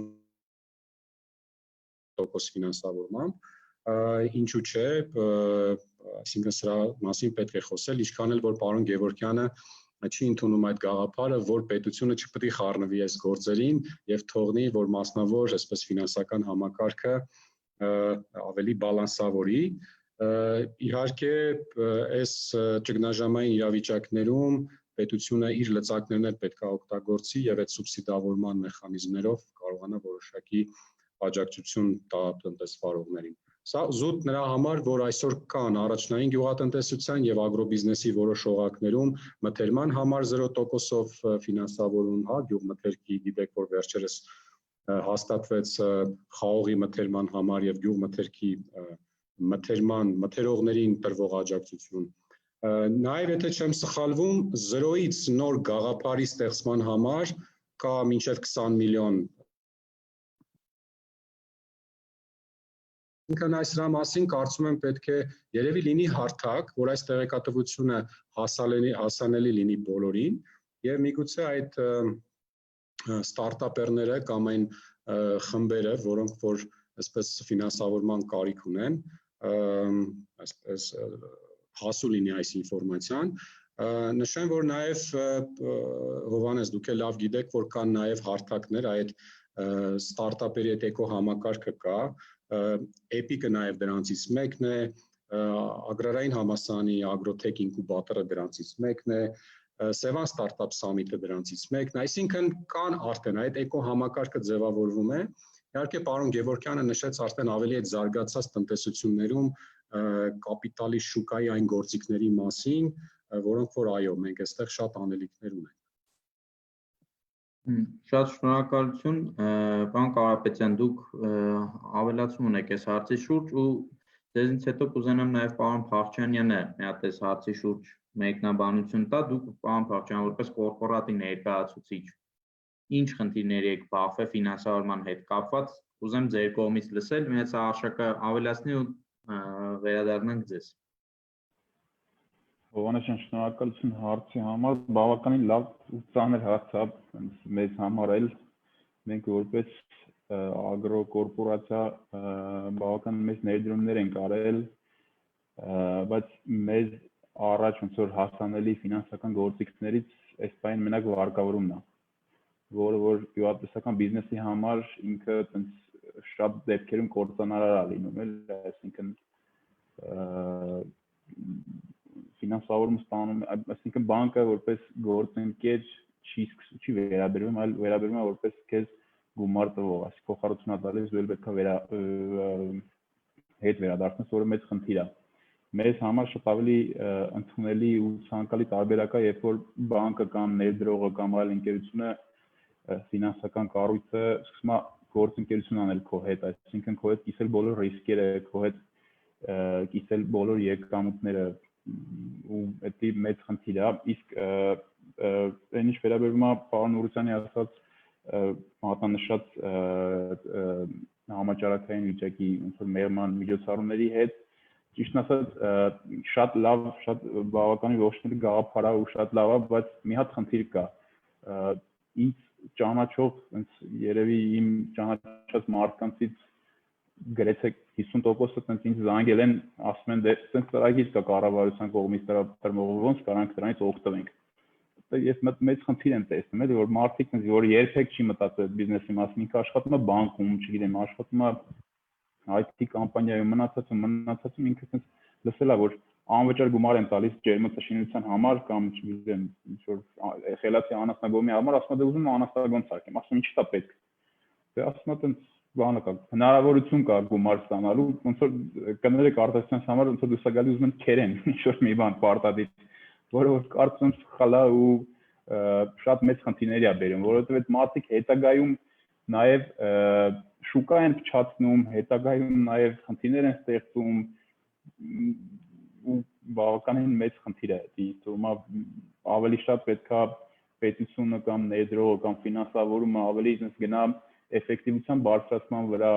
ֆինանսավորմամբ, ինչու՞ չէ, այսինքն սրա մասին պետք է խոսել, ինչքան էլ որ պարոն Գևորգյանը չի ընդունում այդ գաղափարը, որ պետությունը չպետք է խառնվի այս գործերին եւ թողնի, որ մասնավոր այսպես ֆինանսական համակարգը ավելի բալանսավորի։ Իհարկե, այս ճգնաժամային իրավիճակներում պետությունը իր լծակներն էլ պետք է օգտագործի եւ այդ սուբսիդավորման մեխանիզմներով կարողանա որոշակի աջակցություն տա տնտեսվարողներին։ Սա զուտ նրա համար, որ այսօր կան առաջնային գյուղատնտեսության եւ ագրոբիզնեսի որոշ օղակներում մթերման համար 0%-ով ֆինանսավորում, հա, գյուղմթերքի, գիտեք, որ վերջերս հաստատվեց խաղողի մթերման համար եւ գյուղմթերքի մթերողներին տրվող աջակցություն։ Նաեւ եթե չեմ սխալվում, 0-ից նոր գաղափարի ստեղծման համար կա մինչեւ 20 միլիոն Ինքն այս դրա մասին կարծում եմ պետք է երևի լինի հարթակ, որ այս տեղեկատվությունը հասանելի լինի բոլորին եւ միգուցե այդ ստարտափերները կամ այն խմբերը, որոնք որ այսպես ֆինանսավորման կարիք ունեն, այսպես հասու լինի այս ինֆորմացիան, նշեմ, որ նաեւ Հովհաննես դուք էլ լավ գիտեք, որ կան նաեւ հարթակներ այդ ստարտափերի այդ էկոհամակարգը կա, Epic-ը նաև դրանցից մեկն է, ագրարային համալսարանի Agrotech ինկուբատորը դրանցից մեկն է, Sevan Startup Summit-ը դրանցից մեկն, այսինքն կան արդեն այդ էկո համակարգը ձևավորվում է։ Իհարկե պարոն Գևորգյանը նշեց արդեն ավելի այդ զարգացած տնտեսություններում կապիտալի շուկայի այն գործիքների մասին, որոնք որ այո, մենք այստեղ շատ անելիքներ ունենք։ Շատ շնորհակալություն, պարոն Կարապետյան, դուք ավելացում ունեք այս հարցի շուրջ ու ձեզնից հետո կուզենամ նաև պարոն Փախչյանյանը մի հատ այս հարցի շուրջ մեկնաբանություն տա, դուք պարոն Փախչյան որպես կորպորատի ներկայացուցիչ ինչ խնդիրների եք բախվել ֆինանսավորման հետ կապված, ուզեմ ձեր կողմից լսել, մի հատ արշակը ավելացնի ու վերադառնանք ձեզ։ Հովանեսյան, շնորհակալություն հարցի համար, բավականին լավ ու ծանր հարց է մեզ համար էլ, մենք որպես ագրոկորպորացիա բավական մեծ ներդրումներ ենք արել, բայց մեզ առաջ ոնց որ հասանելի ֆինանսական գործիքներից այս բանը մենակ վարկավորումն է, որը որ գյուղատնտեսական բիզնեսի համար ինքը շատ դեպքերում կործանարար է լինում, այսինքն ֆինանսավորում ստանում, այսինքն բանկը որպես գործընկեր չի վերաբերվում, այլ վերաբերվում է որպես քեզ գումար տվող, այսինքն փոխառություն տալիս, դու էլ պետք է հետ վերադարձնես, որը մեծ խնդիր է։ Մեզ համար շատ ավելի ընդունելի ու ցանկալի տարբերակ է, երբ որ բանկը կամ ներդրողը կամ այլ ընկերությունը ֆինանսական կառույցը սկսում է գործընկերություն անել քո հետ, այսինքն քո հետ կիսել բոլոր ռիսկերը, քո հետ կիսել բոլոր եկամուտները ու դա մեծ խնդիր է, իսկ այն ինչ վերաբերում է պարոն Ուրուցյանի ասած մատնանշած համաճարակային վիճակի մեղման միջոցառումների հետ, ճիշտն ասած շատ լավ, շատ բավականին ողջունելի գաղափար է ու շատ լավ է, բայց մի հատ խնդիր կա։ Ինձ ճանաչող, երևի իմ ճանաչած մարդկանցից գրեթե 50%-ը ինձ զանգել են, ասում են, դե այդպես ծրագիր կա կառավարության կողմից տրամադրող, ոնց կարանք դրանից օգտվենք։ Ես մեծ խնդիր եմ տեսնում, էլի որ մարդիկ, որ երբեք չի մտածել բիզնեսի մասին, ինքը աշխատում է բանկում, չգիտեմ, աշխատում է IT կամպանիայում, մնացածում ինքը լսել է, որ անվճար գումար են տալիս ջերմածաշինության համար կամ չգիտեմ, ինչ-որ խելացի անասնագոմի համար, ասում է, դե ուզում եմ անասնագոմ սարքեմ, ասում եմ, ինչի՞ է պետք։ Դե ասում է, բանը կա, հնարավորություն կա գումար ստանալու, ոնց որ կներեք արտասանց համար, ոնց որ դուրս գալի ուզում են քերեն, ինչ-որ մի բան պարտադիր, որը որ կարծում եմ սխալ է ու շատ մեծ խնդիրների է բերում, որովհետև այդ մարդիկ հետագայում նաև շուկա են փչացնում, հետագայում նաև խնդիրներ են ստեղծում ու բավականին մեծ խնդիր է, թվում է ավելի շատ պետքա պետությունը կամ ներդրողը կամ ֆինանսավորումը ավելի գնա էֆեկտիվության բարձրացման վրա,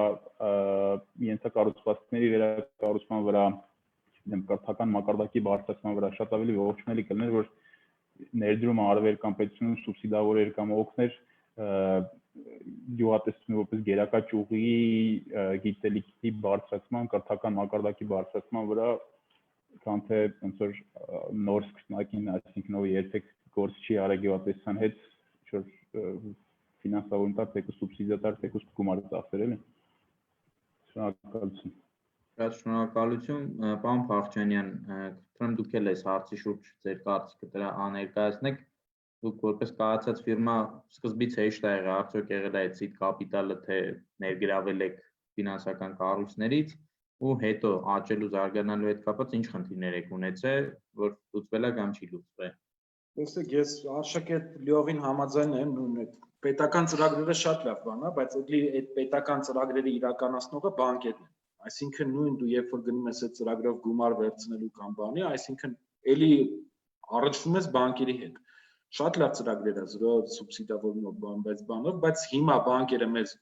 ենթակառուցվածքների վերակառուցման վրա, կրթական մակարդակի բարձրացման վրա շատ ավելի ողջունելի կլիներ, որ ներդրումը արվեր կամ պետությունը սուբսիդավորեր կամ օգներ գյուղատնտեսությունը որպես գերակա ճյուղի գիտելիքի բարձրացման, կրթական մակարդակի բարձրացման վրա, քան թե ոնց որ նոր սկսնակին, այսինքն ով երբեք գործ չի արել գյուղատնտեսության հետ, ինչ-որ ֆինանսավորում տար, թեկուզ սուբսիդիա տար, թեկուզ գումար ծախսեր էլի։ Շնորհակալություն։ Շատ շնորհակալություն, պարոն Փախչյանյան, խնդրեմ դուք էլ այս հարցի շուրջ ձեր կարծիքը դրա ներկայացնեք։ Դուք որպես կայացած ֆիրմա սկզբից հեշտ ա եղել, արդյոք եղել է այդ seed capital-ը, թե ներգրավել եք ֆինանսական կառույցներից ու հետո աճելու զարգանալու հետ կապված ինչ խնդիրներ եք ունեցել, որ լուծվել է կամ չի լուծվել։ Տեսեք, ես Արշակետ լիովին համաձայն եմ, նույն այդ պետական ծրագրերը շատ լավ բան է, բայց այդ պետական ծրագրերի իրականացնողը բանկերն են։ Այսինքն նույն դու երբ որ գնում ես այդ ծրագրով գումար վերցնելու կամ բանի, այսինքն էլի առնչվում ես բանկերի հետ։ Շատ լավ ծրագրեր է, զրո սուբսիդավորումով, բայց հիմա բանկերը մեզ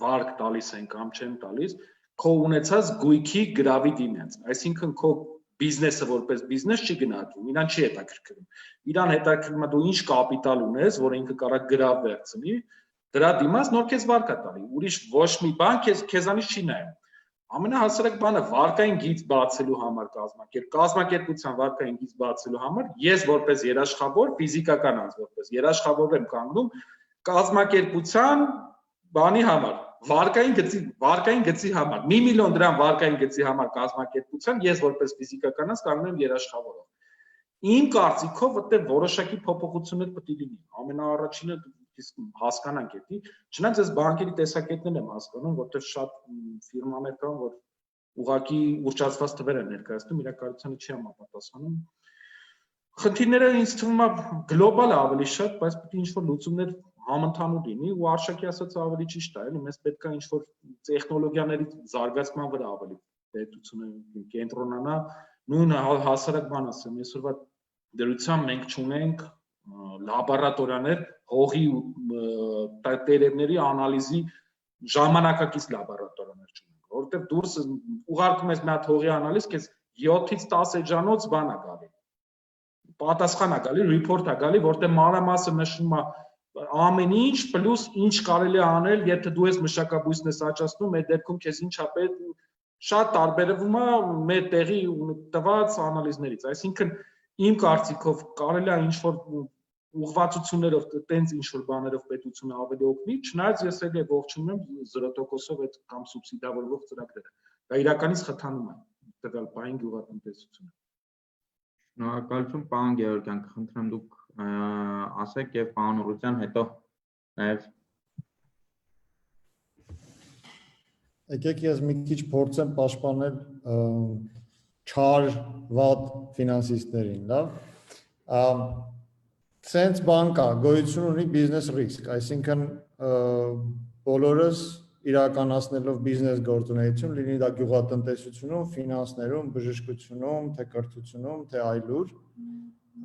վարկ տալիս են կամ չեն տալիս, քո ունեցած գույքի գրավի դիմաց։ Այսինքն քո բիզնեսը որպես բիզնես չի գնահատվում, իրան չի հետաքրքրում։ Իրան հետաքրքրում է դու ինչ կապիտալ ունես, որը ինքը կարող է գրավ վերցնի, դրա դիմաց նոր քեզ վարկ է տալի։ Ուրիշ ոչ մի բան քեզանից չի նայում։ Ամենահասարակ բանը վարկային գիծ բացելու համար կազմակերպության վարկային գիծ բացելու համար ես որպես երաշխավոր ֆիզիկական անձ որպես երաշխավոր եմ կանգնում կազմակերպության բանի համար վարկային գծի համար 1 միլիոն դրամ վարկային գծի համար կազմակերպության ես որպես ֆիզիկական անձ կանգնում եմ երաշխավորով Իմ կարծիքով այդտեղ որոշակի փոփոխություններ պետք է լինի։ Ամենաառաջինը իսկ հասկանանք էլի, չնայած ես բանկերի տեսակետներն եմ հասկանում, որտեղ շատ ֆիրմաներ կան, որ ուղղակի ուռճացված թվեր են ներկայացնում, իրակայությանը չի համապատասխանում։ Խնդիրները ինձ թվում է գլոբալ է ավելի շատ, բայց պետք է ինչ-որ լուծումներ համընդհանուր լինի ու Արշակի ասած ավելի ճիշտ է, էլի մեզ պետք է ինչ-որ տեխնոլոգիաների զարգացման վրա ավելի պետությունը կենտրոնանա, նույն հասարակ բան ասեմ, այսօրվա դրությամբ մենք չունենք լաբորատորիաներ հողի տերևների անալիզի ժամանակակից լաբորատորիաներ չունենք, որովհետև դուրս ուղարկում ես մի հատ հողի անալիզ, քեզ 7-ից 10 էջանոց բան է գալի։ Պատասխան է գալի, report է գալի, որտեղ մանրամասը նշում է ամեն ինչ պլյուս ինչ կարելի է անել, եթե դու ես մշակաբույսն ես աճացնում, այդ դեպքում քեզ ինչա պետք, շատ տարբերվում է մեր տեղի տված անալիզներից, այսինքն իմ կարծիքով կարելի է ինչ-որ ուղղվածություններով, տենց ինչ-որ բաներով պետությունը ավելի օգնի, չնայած ես էլ ողջունում եմ 0%-ով այդ կամ սուբսիդավորվող ծրագրերը։ Դա իրականից խթանում է տվյալ պահին գյուղատնտեսությունը։ Շնորհակալություն, պարոն Գևորգյան, կխնդրեմ դուք ասեք եւ պարոն Ուռուցյան հետո նաեւ Եկեք ես մի քիչ փորձեմ պաշտպանել չար վատ ֆինանսիստներին, լավ։ Sense բանկա գոյություն ունի business risk, այսինքն բոլորս իրականացնելով բիզնես գործունեություն, լինի դա գյուղատնտեսությունում, ֆինանսներում, բժշկությունում, թե կրթությունում, թե այլուր,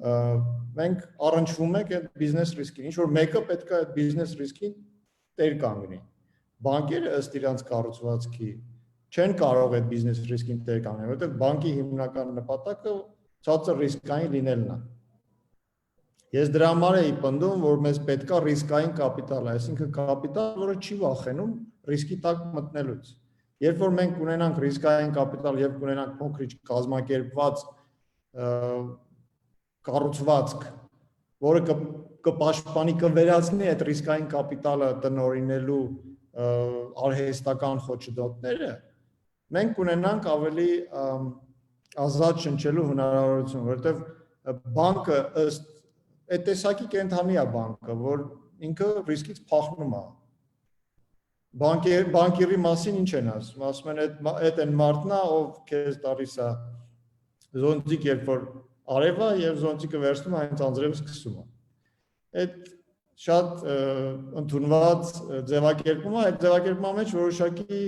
մենք առնչվում ենք այդ business risk-ին, ինչ որ մեկը պետք է այդ business risk-ին տեր կանգնի։ Բանկերը ըստ իրանց կառուցվածքի չեն կարող այդ business risk-ին տեր կանգնել, որովհետև բանկի հիմնական նպատակը ցածր ռիսկային լինելն է։ Ես դրա համար էի պնդում, որ մեզ պետք է ռիսկային կապիտալ, այսինքն կապիտալ, որը չի վախենում ռիսկի տակ մտնելուց։ Երբ որ մենք ունենանք ռիսկային կապիտալ եւ կունենանք փոքրիչ կազմակերպված կառուցվածք, որը կպաշտպանի, կվերացնի այդ ռիսկային կապիտալը տնօրինելու արհեստական խոչընդոտները, մենք կունենանք ավելի ազատ շնչելու հնարավորություն, որովհետև բանկը ըստ այդ տեսակի կենթանի է բանկը, որ ինքը ռիսկից փախնում է։ Բանկերի մասին ինչ են ասում, ասում են այդ են մարդն է, ով քեզ տալիս է զոնտիկ, երբ որ արև է եւ զոնտիկը վերցնում է, հենց անձրևը սկսում է։ Այդ շատ ընդունված ձևակերպում է, այդ ձևակերպման մեջ որոշակի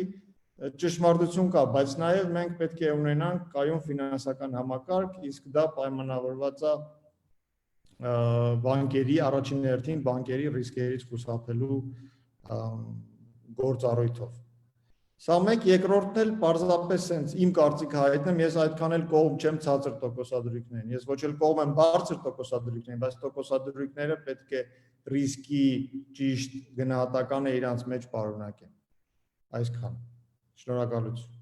ճշմարտություն կա, բայց նաև մենք պետք է ունենանք կայուն ֆինանսական համակարգ, իսկ դա պայմանավորված է բանկերի առաջին հերթին բանկերի ռիսկերից խուսափելու գործառույթով։ Սա մեկ, երկրորդն էլ պարզապես sense իմ կարծիքը հայտնեմ, ես այդքան էլ կողմ չեմ ցածր տոկոսադրույքներին, ես ոչ էլ կողմ եմ բարձր տոկոսադրույքներին, բայց տոկոսադրույքները պետք է ռիսկի ճիշտ գնահատականը իրանց մեջ պարունակեն։ Այսքան։ Շնորհակալություն։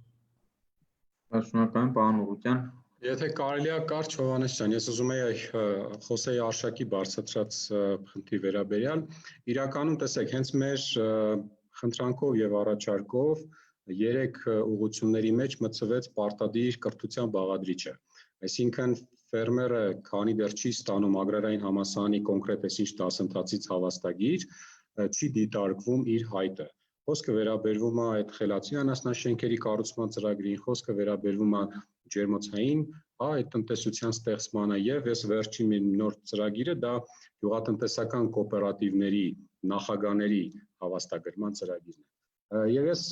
Շնորհակալ եմ, պարոն Ուռուցյան։ Եթե կարելի է կարճ Հովհաննես ջան, ես ուզում եի խոսեի Արշակի բարձրացրած խնդրի վերաբերյալ։ Իրականում տեսեք, հենց մեր խնդրանքով եւ առաջարկով 3 ուղղությունների մեջ մտցվեց պարտադիր կրթության բաղադրիչը։ Այսինքն ֆերմերը, քանի դեռ չի ստանում agrarային համալսարանի կոնկրետ այսինչ դասընթացից հավաստագիր, չի դիտարկվում իր հայտը։ Խոսքը վերաբերվում է այդ խելացի անասնաշենքերի կառուցման ծրագրին, խոսքը վերաբերվում է ջերմոցային, այդ տնտեսության ստեղծմանը եւ ես վերջին մի նոր ծրագիրը դա գյուղատնտեսական կոոպերատիվների նախագաների հավաստագրման ծրագիրն է։ Եվ ես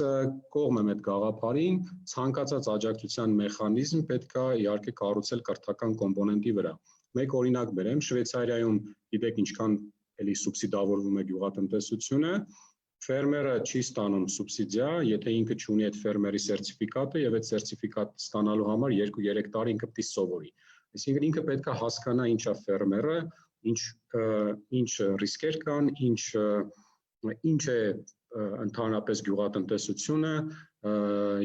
կողմ եմ այդ գաղափարին, ցանկացած աջակցության մեխանիզմ պետք է իհարկե կառուցել կրթական կոմպոնենտի վրա։ Մեկ օրինակ բերեմ, Շվեյցարիայում գիտեք ինչքան էլի սուբսիդավորվում է գյուղատնտեսությունը, ֆերմերը չի ստանում սուբսիդիա, եթե ինքը չունի այդ ֆերմերի սերտիֆիկատը եւ այդ սերտիֆիկատ ստանալու համար 2-3 տարի ինքը պետք է սովորի։ Այսինքն ինքը պետք է հասկանա ինչ է ֆերմերը, ինչ ռիսկեր կան, ինչ է ընդհանրապես գյուղատնտեսությունը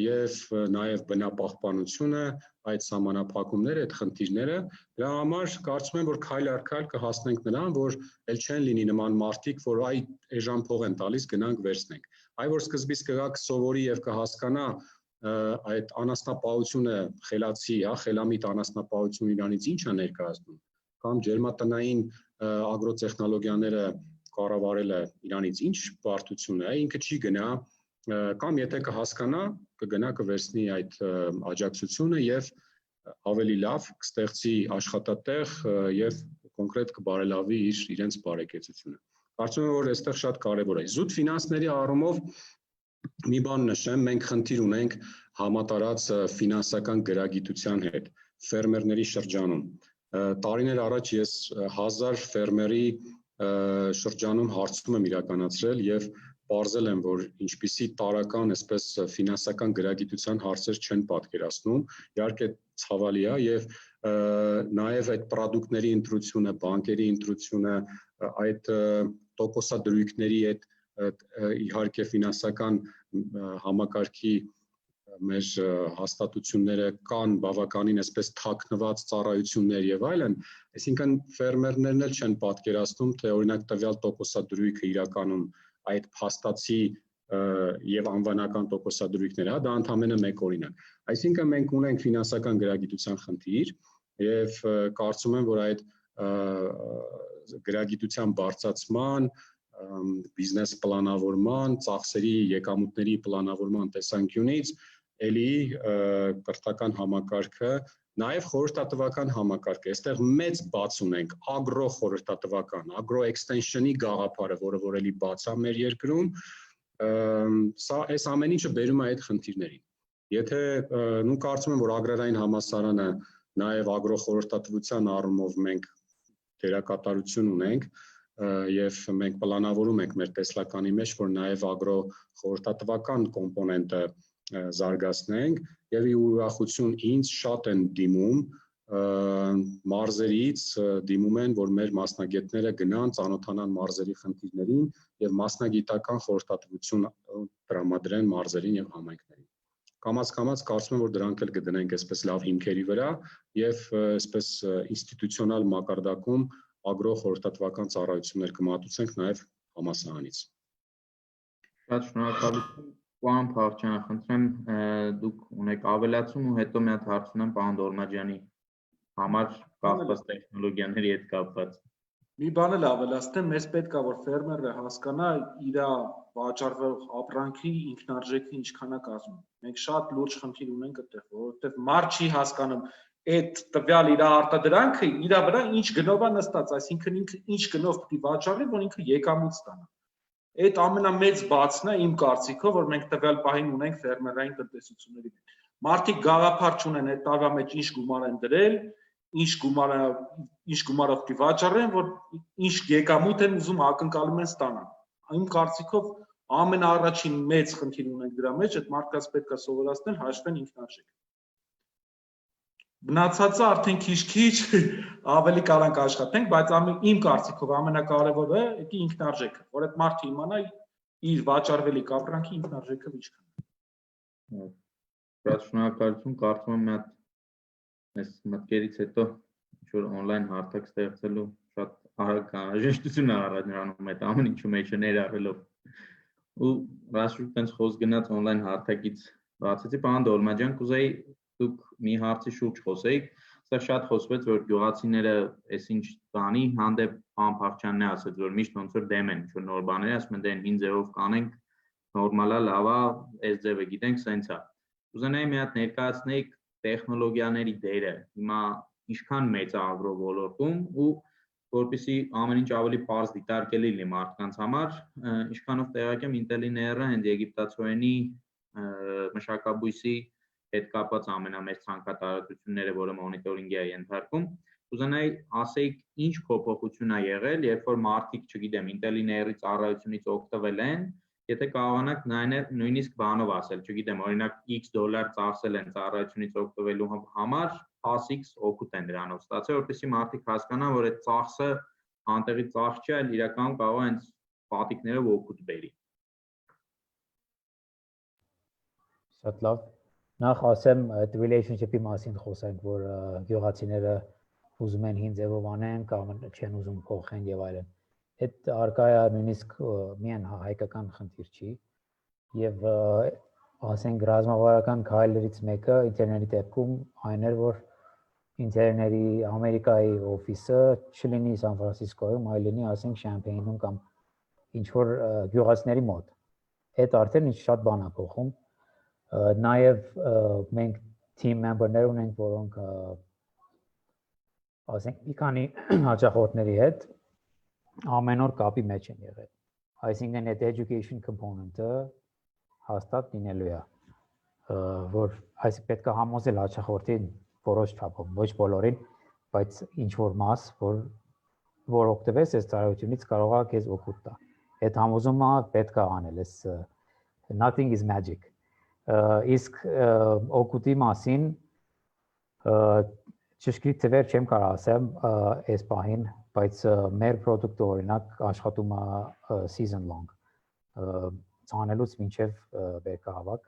եւ նաեւ բնապահպանությունը, այդ սահմանափակումները, այդ խնդիրները, դրա համար կարծում եմ, որ քայլ առ քայլ կհասնենք նրան, որ ել չեն լինի նման մարդիկ, որ այ էժան փող են տալիս, գնանք վերցնենք։ Այ որ սկզբից կգա կսովորի եւ կհասկանա այդ անասնապահությունը խելացի, խելամիտ անասնապահությունը իրանից ինչ է ներկայացնում, կամ ջերմատնային ագրոտեխնոլոգիաները կառավարելը իրանից ինչ բարդություն է, ինքը չի գնա, կամ եթե կհասկանա, կգնա կվերցնի այդ աջակցությունը եւ ավելի լավ կստեղծի աշխատատեղ եւ կոնկրետ կբարելավի իրենց բարեկեցությունը։ Կարծում եմ, որ այստեղ շատ կարևոր է։ Զուտ ֆինանսների առումով մի բան նշեմ, մենք խնդիր ունենք համատարած ֆինանսական գրագիտության հետ ֆերմերների շրջանում։ Տարիներ առաջ ես 1000 ֆերմերի շրջանում հարցում եմ իրականացրել եւ պարզել եմ, որ ինչպիսի տարական, այսպես ֆինանսական գրագիտության հարցեր չեն պատկերացնում, իհարկե ցավալի է եւ նաեւ այդ պրոդուկտների ընտրությունը, բանկերի ընտրությունը, այդ տոկոսադրույքների այդ իհարկե ֆինանսական համակարգի մեր հաստատությունները կան բավականին այսպես թաքնված ծառայություններ եւ այլն, այսինքն ֆերմերներն էլ չեն պատկերացնում, թե օրինակ տվյալ տոկոսադրույքը իրականում այդ փաստացի եւ անվանական տոկոսադրույքներ, դա ընդամենը մեկ օրինակ։ Այսինքն մենք ունենք ֆինանսական գրագիտության խնդիր եւ կարծում եմ, որ այդ գրագիտության բարձրացման, բիզնես պլանավորման, ծախսերի, եկամուտների պլանավորման տեսանկյունից էլի կրթական համակարգը, նաև խորհրդատվական համակարգը, այստեղ մեծ բաց ունենք ագրո խորհրդատվական, ագրո էքստենշնի գաղափարը, որը էլի բաց է մեր երկրում, սա այս ամեն ինչը բերում է այդ խնդիրներին։ Եթե նույն կարծում եմ, որ ագրարային համալսարանը նաև ագրո խորհրդատվության առումով մենք դերակատարություն ունենք եւ մենք պլանավորում ենք մեր տեսլականի մեջ, որ նաև ագրո խորհրդատվական կոմպոնենտը զարգացնենք եւ ի ուրախություն ինձ շատ են դիմում մարզերից դիմում են, որ մեր մասնագետները գնան ծանոթանան մարզերի խնդիրներին եւ մասնագիտական խորհրդատվություն տրամադրեն մարզերին եւ համայնքներին։ Կամաց կարծում եմ, որ դրանք էլ կդնենք այսպես լավ հիմքերի վրա եւ այսպես ինստիտուցիոնալ մակարդակում ագրո խորհրդատվական ծառայություններ կմատուցենք նաեւ համալսարանից։ Շատ շնորհակալություն։ Պարոն Փարչյան, խնդրեմ դուք ունեք ավելացում ու հետո մի հատ հարց ունեմ պարոն Դոլմաջյանի համար կապված տեխնոլոգիաների հետ կապված։ Մի բան էլ ավելացնեմ, մեզ պետք է որ ֆերմերը հասկանա իր վաճառվող ապրանքի ինքնարժեքը ինչքան է կազմում։ Մենք շատ լուրջ խնդիր ունենք այդտեղ, որովհետև մարդ չի հասկանում այդ տվյալ իր արտադրանքը իր վրա ինչ գնով է նստած, այսինքն ինքը ինչ գնով պետք է վաճառի, որ ինքը եկամուտ ստանա։ Այդ ամենամեծ բացն է իմ կարծիքով, որ մենք տվյալ պահին ունենք ֆերմերային տնտեսությունների մեջ։ Մարդիկ գաղափար չունեն այդ տարվա մեջ ինչ գումար են դրել, ինչ գումարով պիտի վաճառեն, որ ինչ եկամուտ են ուզում ակնկալում են ստանալ։ Իմ կարծիքով ամենաառաջին մեծ խնդիր ունենք դրա մեջ, այդ մարդկանց պետք է սովորացնել հաշվեն ինքնարժեք։ Մնացածը արդեն քիչ-քիչ ավելի կարանք աշխատենք, բայց իմ կարծիքով ամենակարևորը է ինքնարժեքը, որ այդ մարդը իմանա իր վաճառվելիք ապրանքի ինքնարժեքը ինչքան է։ Շատ շնորհակալություն, կարծում եմ մի հատ այս մտքերից հետո ինչ-որ on-line հարթակ ստեղծելու շատ արագ անհրաժեշտություն է առաջանում այդ ամեն ինչու մեջ ներառելով։ Ու ռասու տենց խոսք գնաց on-line հարթակից բացեցի, պարոն Դոլմաջյան, կուզեի դուք մի հարցի շուրջ խոսեիք, սա շատ խոսվեց, որ գյուղացիները այսինչ բանի հանդեպ պարոն Փարչյանն է ասաց, որ միշտ ոնց որ դեմ են, ինչ-որ նոր բաներ, ասում են դե հին ձևով կանենք, նորմալ է, լավ է, այս ձևը գիտենք, սենց է։ Ուզենայի մի հատ ներկայացնեիք տեխնոլոգիաների դերը, հիմա ինչքան մեծ է ագրո ոլորտում ու որպեսզի ամեն ինչ ավելի պարզ դիտարկելի լինի մարդկանց համար, ինչքանով տեղյակ եմ Intel-ի ՆՌ-ը հենց եգիպտացորենի մշակաբույսի հետ կապված ամենամեծ ցանկատարածությունները, որը մոնիտորինգի է ենթարկում, ուզենայի ասեիք ինչ փոփոխություն է եղել, երբ որ մարդիկ, չգիտեմ, Intel-ի ՆՌ-ի ծառայությունից օգտվել են, եթե կարողանաք նույնիսկ բանով ասել, չգիտեմ, օրինակ X դոլար ծախսել են ծառայությունից օգտվելու համար, X օգուտ են դրանով ստացել, որպեսզի մարդիկ հասկանան, որ այդ ծախսը անտեղի ծախս չէ, այլ իրականում կարող է հենց պատիկներով օգուտ բերի։ Շատ լավ։ Նախ ասեմ այդ relationship-ի մասին խոսենք, որ գյուղացիները ուզում են հին ձևով անեն կամ չեն ուզում փոխեն եւ այլն։ Այդ արկայա նույնիսկ միայն հայկական խնդիր չի եւ ասենք ռազմավարական քայլերից մեկը ինտերնետի դեպքում այն էր, որ ինտերնետի Ամերիկայի օֆիսը չլինի Սան Ֆրանցիսկոյում, այլ լինի, ասենք, Շամփեյնում կամ ինչ որ գյուղացիների մոտ։ Այդ արդեն ինչ շատ բան է փոխում։ Նաև մենք team member-ներ ունենք, որոնք ասենք մի քանի հաճախորդների հետ ամեն օր կապի մեջ են եղել։ Այսինքն այդ education component-ը հաստատ լինելու է, որ այսինքն պետք է համոզել հաճախորդին որոշ չափով, ոչ բոլորին, բայց ինչ որ մաս, որ օգտվես այս ծառայությունից կարող է քեզ օգուտ տա։ Այդ համոզումը պետք է անել, nothing is magic։ Իսկ օգուտի մասին ճշգրիտ թվեր չեմ կարող ասեմ այս պահին, բայց մեր product-ը օրինակ աշխատում է season long, ցանելուց մինչև բերքահավաք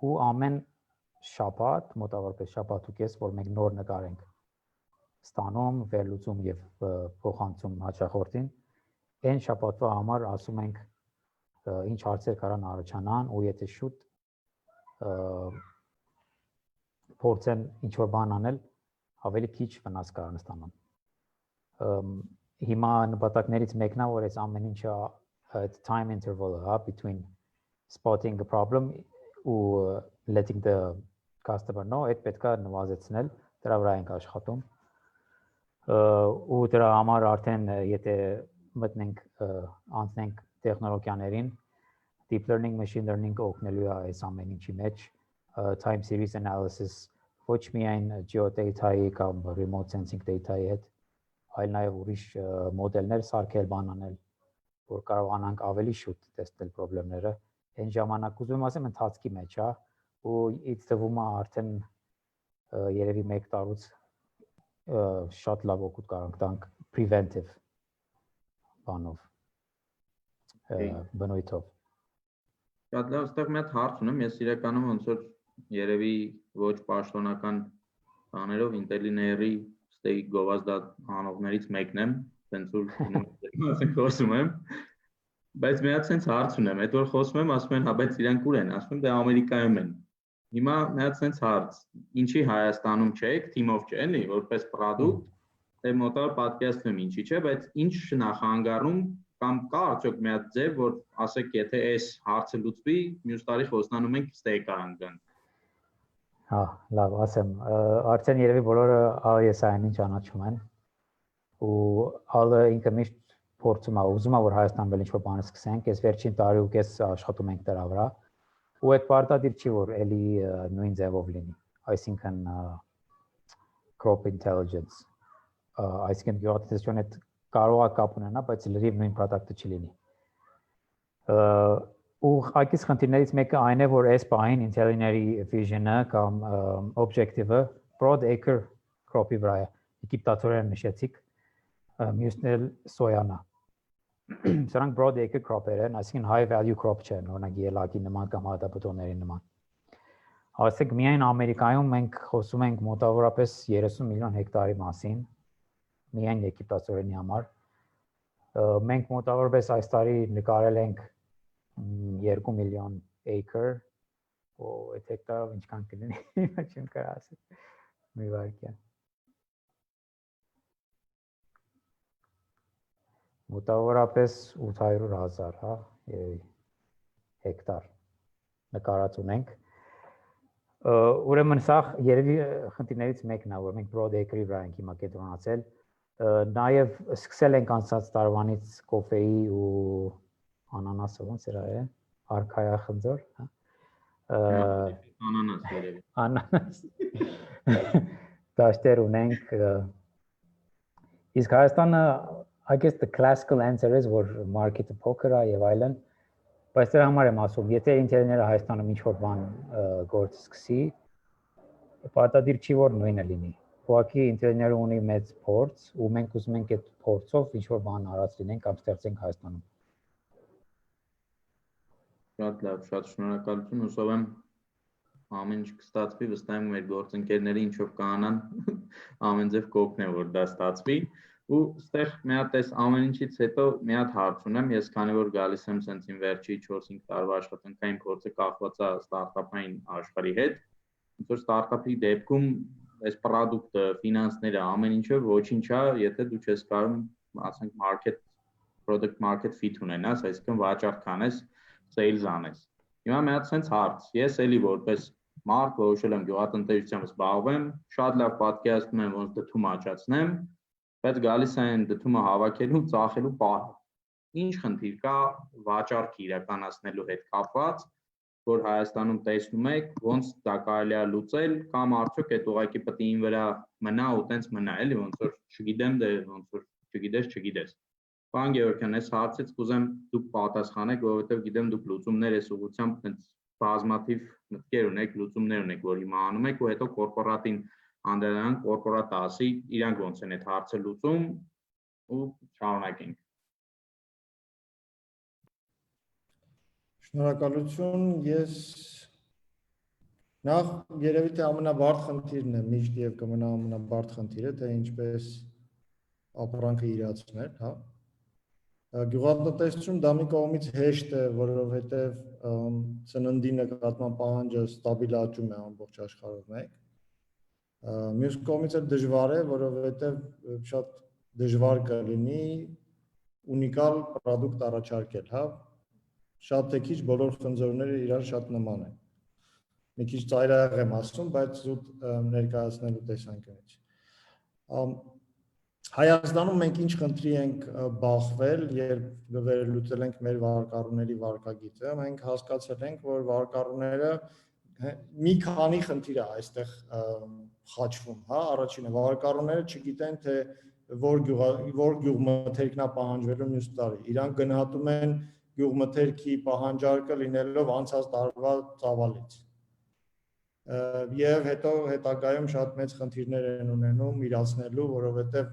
ու ամեն շաբաթ, մոտավորապես շաբաթ ու կես, որ մենք նոր նկար ենք ստանում, վերլուծում եւ փոխանցում հաճախորդին, այն շաբաթվա համար ասում ենք ինչ հարցեր կարան առաջանան ու եթե շուտ փորձեն ինչ որ բան անել, ավելի քիչ վնաս կարան ստանան։ Հիմա նպատակներից մեկն է, որ այս ամեն ինչը time interval-ը between spotting a problem ու letting the customer know, այդ պետք է նվազեցնել, դրա վրա ենք աշխատում։ Ու դրա համար արդեն եթե մտնենք անցնենք տեխնոլոգիաներին, deep learning, machine learning օգնելու է այս ամեն ինչի մեջ, time series analysis ոչ միայն geodata-ի կամ remote sensing data-ի հետ, այլ նաև ուրիշ մոդելներ սարքել, բան անել, որ կարողանանք ավելի շուտ տեսնել խնդիրները։ Այն ժամանակ ուզում եմ ասեմ ընթացքի մեջ է ու ինձ թվում է արդեն երևի 1 տարուց շատ լավ օգուտ կարող տանք preventive բանով բնույթով։ Շատ լավ, այստեղ մի հատ հարց ունեմ, ես իրականում ոնց որ երևի ոչ պաշտոնական բաներով ինտելիների ստեյ գովազդա անողներից մեկն եմ, տենց որ խոսում եմ, բայց մի հատ sense հարց ունեմ, այդ որ խոսում եմ, ասում են, հա, բայց իրանք ուր են, ասում եմ, դե Ամերիկայում են։ Հիմա մի հատ sense հարց, ինչի Հայաստանում չեք, թիմով չէ, էլի, որպես product, դե մոտավոր պատկերացնում ինչի չէ, բայց ինչ նախահանգարում կամ կա արդյոք մի հատ ձև, որ ասեք, եթե այս հարցը լուծվի, մյուս տարի խոստանում ենք ստեյ կարան գան։ Հա, լավ, ասեմ, արդեն երևի բոլորը AES-ին ճանաչում են ու ալը ինքը միշտ փորձում է, ուզում է որ Հայաստանում էլ ինչ-որ բան սկսենք, այս վերջին տարի ու կես աշխատում ենք դրա վրա ու այդ պարտադիր չի որ էլի նույն ձևով լինի, այսինքն crop intelligence, այսինքն գյուղատնտեսության հետ կարող է կապ ունենա, բայց լրիվ նույն product-ը չի լինի։ Ու այս խնդիրներից մեկը այն է, որ այս պահին ինտելիների vision-ը կամ objective-ը broad acre crop-ի վրա է, եգիպտացորեն նշեցիք, մյուսն էլ սոյան է։ Սրանք broad acre crop-եր են, այսինքն high value crop չեն, օրինակ ելակի նման կամ հատապտոների նման։ Ասենք միայն Ամերիկայում մենք խոսում ենք մոտավորապես 30 միլիոն հեկտարի մասին, միայն եգիպտացորենի համար։ Մենք մոտավորապես այս տարի նկարել ենք 2 միլիոն acre, ու այդ հեկտարով ինչքան կլինի, չեմ կարող ասել։ Մի վայրկյան։ Մոտավորապես 800,000, հա, հեկտար նկարած ունենք։ Ուրեմն սա երևի խնդիրներից մեկն է, որ մենք broad acre-ի վրա ենք հիմա կենտրոնացել։ Նաև սկսել ենք անցած տարվանից կոֆեի ու անանասը ոնց է, արքայա խնձոր, հա։ Անանաս երևի։ Անանաս։ Դաշտեր ունենք։ Իսկ Հայաստանը I guess the classical answer is որ market-ը փոքր է եւ այլն, բայց դրա համար եմ ասում, եթե ինտերները Հայաստանում ինչ-որ բան գործ սկսի, պարտադիր չի որ նույնը լինի։ Ուղղակի ինտերները ունի մեծ փորձ ու մենք ուզում ենք այդ փորձով ինչ-որ բան արած լինենք կամ ստեղծենք Հայաստանում։ Շատ լավ, շատ շնորհակալություն, հուսով եմ ամեն ինչ կստացվի, վստահ եմ մեր գործընկերները ինչով կանան, ամեն ձև կօգնեն որ դա ստացվի։ Ու ստեղ մի հատ այս ամեն ինչից հետո մի հատ հարց ունեմ, ես քանի որ գալիս եմ սենց իմ վերջի 4-5 տարվա աշխատանքային փորձը կախված է ստարտափային աշխարհի հետ, ոնց որ ստարտափի դեպքում այս product-ը, ֆինանսները, ամեն ինչը ոչինչ է, եթե դու չես կարող, ասենք product market fit ունենաս, այսինքն վաճառք անես, sales անես։ Հիմա մի հատ սենց հարց, ես էլի որպես մարդ որոշել եմ գյուղատնտեսությամբ զբաղվեմ, շատ լավ պատկերացնում եմ ոնց դդում աճացնեմ, բայց գալիս են դդումը հավաքելու, ծախելու պահը։ Ինչ խնդիր կա վաճառքի իրականացնելու հետ կապված, որ Հայաստանում տեսնում եք, ոնց դա կարելի է լուծել, կամ արդյոք այդ ուղղակի պետք է ին վրա մնա ու տենց մնա, էլի ոնց որ չգիտեմ, դե ոնց որ չգիտես։ Պարոն Գևորգյան, այս հարցից կուզեմ դուք պատասխանեք, որովհետև գիտեմ դուք լուծումներ այս ուղղությամբ տենց բազմաթիվ մտքեր ունեք, լուծումներ ունեք, որ հիմա անում եք, ու հետո կորպորատին անդրադառնանք, կորպորատը ասի, իրանք ոնց են այդ հարցը լուծում ու շարունակենք։ Շնորհակալություն, ես նախ երևի թե ամենաբարդ խնդիրն է, միշտ եւ կմնա ամենաբարդ խնդիրը, թե ինչպես ապրանքը իրացնել, հա։ Գյուղատնտեսություն դա մի կողմից հեշտ է, որովհետև ծննդի նկատմամբ պահանջը ստաբիլ աճում է ամբողջ աշխարհով մեկ։ Մյուս կողմից էլ դժվար է, որովհետև շատ դժվար կլինի ունիկալ product առաջարկել, հա։ Շատ թե քիչ բոլոր խնձորները իրար շատ նման են։ Մի քիչ ծայրահեղ եմ ասում, բայց զուտ ներկայացնելու տեսանկյունից։ Հայաստանում մենք ինչ խնդրի ենք բախվել, երբ վերլուծել ենք մեր վարկառուների վարկագիծը, մենք հասկացել ենք, որ վարկառուները մի քանի խնդիր է այստեղ խաչվում, հա, առաջինը վարկառուները չգիտեն, թե որ գյուղմթերքն է պահանջվելու մյուս տարի։ Իրանք գնահատում են գյուղմթերքի պահանջարկը լինելով անցած տարվա ծավալից։ Եվ հետո հետագայում շատ մեծ խնդիրներ են ունենում իրացնելու, որովհետև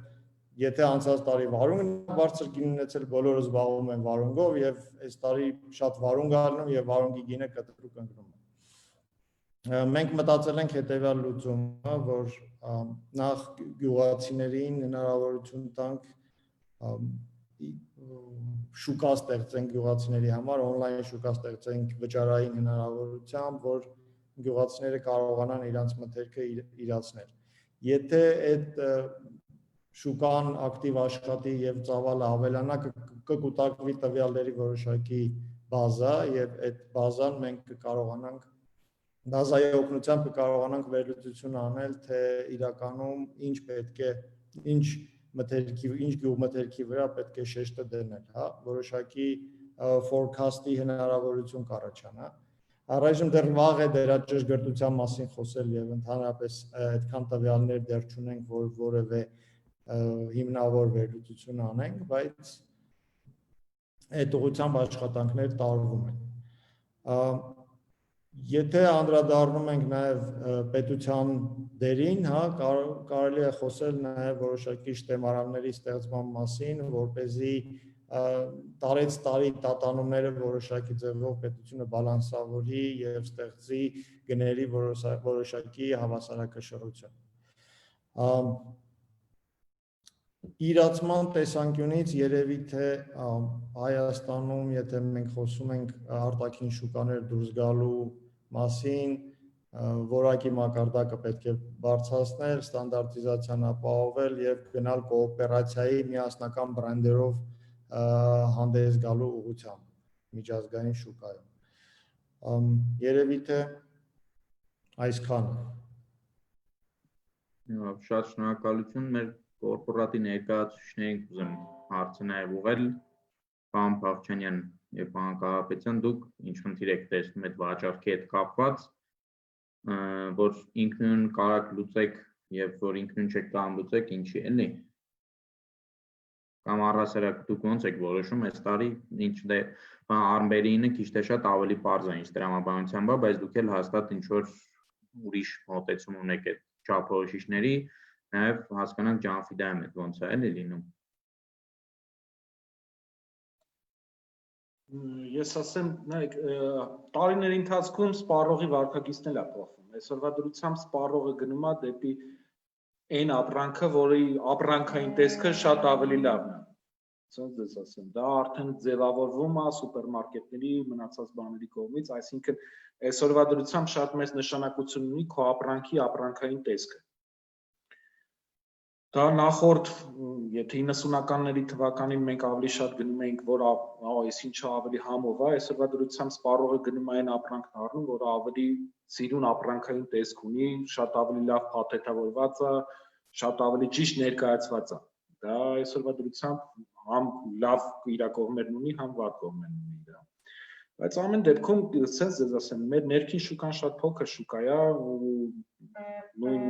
եթե անցած տարի վարունգն բարձր գին ունեցել, բոլորը զբաղվում են վարունգով եւ այս տարի շատ վարունգ առնում եւ վարունգի գինը կտրուկ ընկնում է։ Մենք մտածել ենք հետեւյալ լուծումը, որ նախ գյուղացիներին հնարավորություն տանք շուկա ստեղծենք գյուղացիների համար, on-line շուկա ստեղծենք վճարային հնարավորությամբ, որ գյուղացիները կարողանան իրանց մթերքը իրացնել։ Եթե այդ շուկան ակտիվ աշխատի եւ ծավալը ավելանա, կկուտակվի տվյալների որոշակի բազա եւ այդ բազան մենք կկարողանանք բազայի օգնությամբ կկարողանանք վերլուծություն անել, թե իրականում ինչ պետք է, ինչ գյուղմթերքի վրա պետք է շեշտը դնել, հա, որոշակի forecast-ի հնարավորություն կառաջանա։ Առայժմ դեռ վաղ է դրա ճշգրտության մասին խոսել եւ ընդհանրապես այդքան տվյալներ դեռ չունենք, որ որևէ հիմնավոր վերլուծություն անենք, բայց այդ ուղղությամբ աշխատանքներ տարվում են։ Եթե անդրադառնում ենք նաև պետության դերին, հա, կարելի է խոսել նաև որոշակի շտեմարանների ստեղծման մասին, որպեսզի տարեց տարի տատանումները որոշակի ձևով պետությունը բալանսավորի եւ ստեղծի գների որոշակի հավասարակշռություն։ Իրացման տեսանկյունից երևի թե Հայաստանում, եթե մենք խոսում ենք արտաքին շուկաներ դուրս գալու մասին, որակի մակարդակը պետք է բարձրացնել, ստանդարտիզացիան ապահովել եւ գնալ կոոպերացիայի միասնական բրենդերով հանդես գալու ուղղությամբ միջազգային շուկայում։ Երևի թե այսքանը։ Շատ շնորհակալություն մեր կորպորատի ներկայացուցիչներին կուզեմ հարցը նաև ուղղել, պարոն Փախչյանյան եւ պարոն Կարապետյան, դուք ինչ խնդիր եք տեսնում այդ վաճառքի հետ կապված, որ ինքնուրույն կարաք լուծեք եւ որ ինքնուրույն չեք կարող լուծեք, ինչի էլի։ Կամ առհասարակ դուք ոնց եք որոշում այս տարի ինչ դե արմբերինը քիչ թե շատ ավելի པարզ է ինչ տրամաբանությամբ, բայց դուք էլ հաստատ ինչ որ ուրիշ մոտեցում ունեք այդ չափորոշիչների, նաև հասկանանք ջանֆիդայում այդ ոնց է էլի լինում։ Ես ասեմ, նայեք, տարիների ընթացքում սպառողի վարկագիծն էլ է փոխվում։ Այսօրվա դրությամբ սպառողը գնում է դեպի այն ապրանքը, որի ապրանքային տեսքը շատ ավելի լավն է։ Ասենց դες ասեմ, դա արդեն ձևավորվում է սուպերմարկետների մնացած բաների կողմից, այսինքն այսօրվա դրությամբ շատ մեծ նշանակություն ունի քո ապրանքի ապրանքային տեսքը։ Դա նախորդ, եթե 90-ականների թվականին մենք ավելի շատ գնում էինք, որ այս ինչը ավելի համով է, այսօրվա դրությամբ սպառողը գնում է այն ապրանքն առնում, որը ավելի սիրուն ապրանքային տեսք ունի, շատ ավելի լավ փաթեթավորված է, շատ ավելի ճիշտ ներկայացված է։ Դա այսօրվա դրությամբ համ լավ իր կողմերն ունի, համ վատ կողմերն ունի դա։ Բայց ամեն դեպքում, ասենց դες ասեմ, մեր ներքին շուկան շատ փոքր շուկա է ու նույն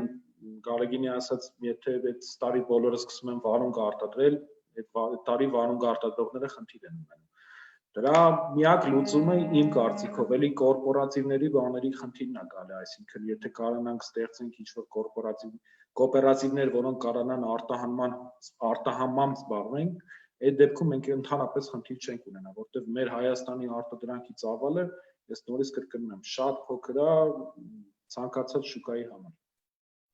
Գարեգինի ասած, եթե այդ տարի բոլորը սկսում են վարունգ արտադրել, այդ տարի վարունգ արտադրողները խնդիր են ունենում։ Դրա միակ լուծումը իմ կարծիքով էլի կորպորատիվների բաների խնդիրն է գալի, այսինքն եթե կարողանանք ստեղծենք ինչ-որ կոոպերատիվներ, որոնք կարողանան արտահանմամբ զբաղվեն, այդ դեպքում մենք ընդհանրապես խնդիր չենք ունենա, որտեղ մեր Հայաստանի արտադրանքի ծավալը, ես նորից կրկնում եմ, շատ փոքր է ցանկացած շուկայի համար։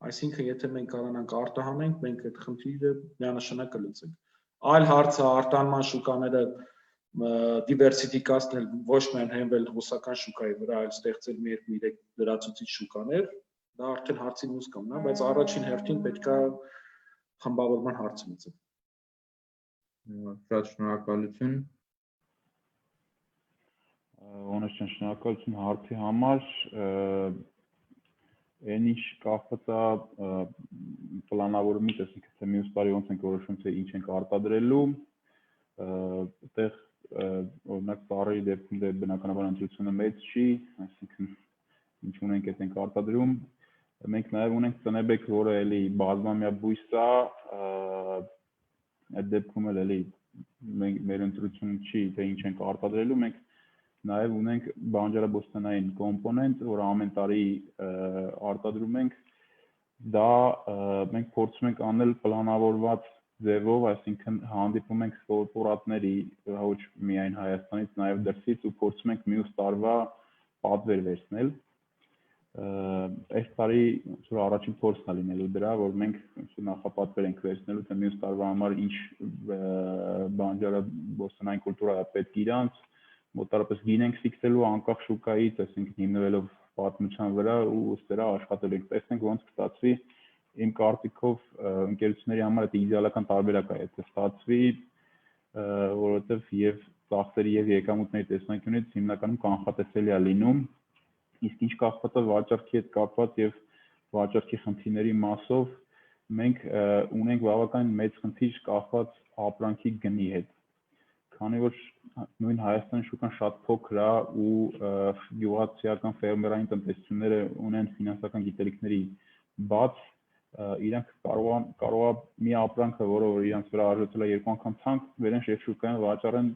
Այսինքն, եթե մենք կարողանանք արտահանենք, մենք այդ խնդիրը միանշանակ կլուծենք։ Այլ հարցը արտահանման շուկաները դիվերսիֆիկացնել, ոչ միայն հենվել ռուսական շուկայի վրա, այլ ստեղծել մի 2-3 լրացուցիչ շուկաներ, դա արդեն հարցի մյուս կողմն է, բայց առաջին հերթին պետք է խմբավորման հարցը լուծել։ Շատ շնորհակալություն։ Ոնես ջան, շնորհակալություն հարցի համար։ Այն ինչ կախված է պլանավորումից, այսինքն թե մյուս տարի ոնց ենք որոշում, թե ինչ ենք արտադրելու, այդտեղ օրինակ ծառերի դեպքում դե բնականաբար ընտրությունը մեծ չի, այսինքն ինչ ունենք այդ ենք արտադրում։ Մենք նաև ունենք տնեբեկ, որը էլի բազմամյա բույս է, այդ դեպքում էլ էլի մեր ընտրությունը չի, թե ինչ ենք արտադրելու, մենք նաև ունենք բանջարաբոստանային կոմպոնենտ, որը ամեն տարի արտադրում ենք, դա մենք փորձում ենք անել պլանավորված ձևով, այսինքն հանդիպում ենք կորպորատների, ոչ միայն Հայաստանից, նաև դրսից ու փորձում ենք մյուս տարվա պատվեր վերցնել։ Այս տարի առաջին փորձն է լինելու դրա, որ մենք նախապատվեր ենք վերցնելու, թե մյուս տարվա համար ինչ բանջարաբոստանային կուլտուրա է պետք իրանց, մոտարապես գին ենք ֆիքսելու անկախ շուկայից, այսինքն հիմնվելով պատմության վրա ու ըստ դրա աշխատել ենք, տեսնենք ոնց կստացվի, իմ կարծիքով ընկերությունների համար դա իդեալական տարբերակ է, եթե ստացվի, որովհետև եւ ծախսերի եւ եկամուտների տեսանկյունից հիմնականում կանխատեսելի է լինում, իսկ ինչ կախված է վաճառքի հետ կապված եւ վաճառքի խնդիրների մասով, մենք ունենք բավականին մեծ խնդիր կախված ապրանքի գնի հետ, քանի որ նույն Հայաստանի շուկան շատ փոքր է ու գյուղացիական ֆերմերային տնտեսությունները ունեն ֆինանսական գիտելիքների բաց, իրանք կարող է մի ապրանքը, որը իրանք վրա արժեցել է 2 անգամ ցանկ, վերեն շեշ շուկայում վաճառեն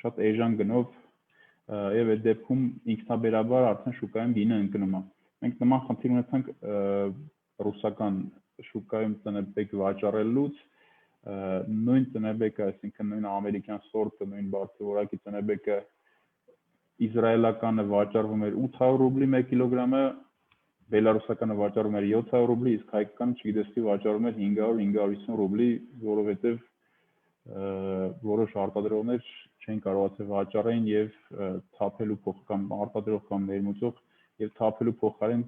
շատ էժան գնով եւ այդ դեպքում ինքնաբերաբար արդեն շուկայում գինը ընկնում է։ Մենք նման խնդիր ունեցանք ռուսական շուկայում տնեբեկ վաճառելուց, նույն տնեբեկը, այսինքն նույն ամերիկյան սորտը, նույն բարձրորակի տնեբեկը իսրայելականը վաճառվում էր 800 ռուբլի 1 կիլոգրամը, բելարուսականը վաճառվում էր 700 ռուբլի, իսկ հայկական չգիտես թե վաճառվում էր 500-550 ռուբլի, որովհետև որոշ արտադրողներ չեն կարողացել վաճառեն եւ թափելու փոխկամ արտադրող կամ ներմուծող եւ թափելու փոխարեն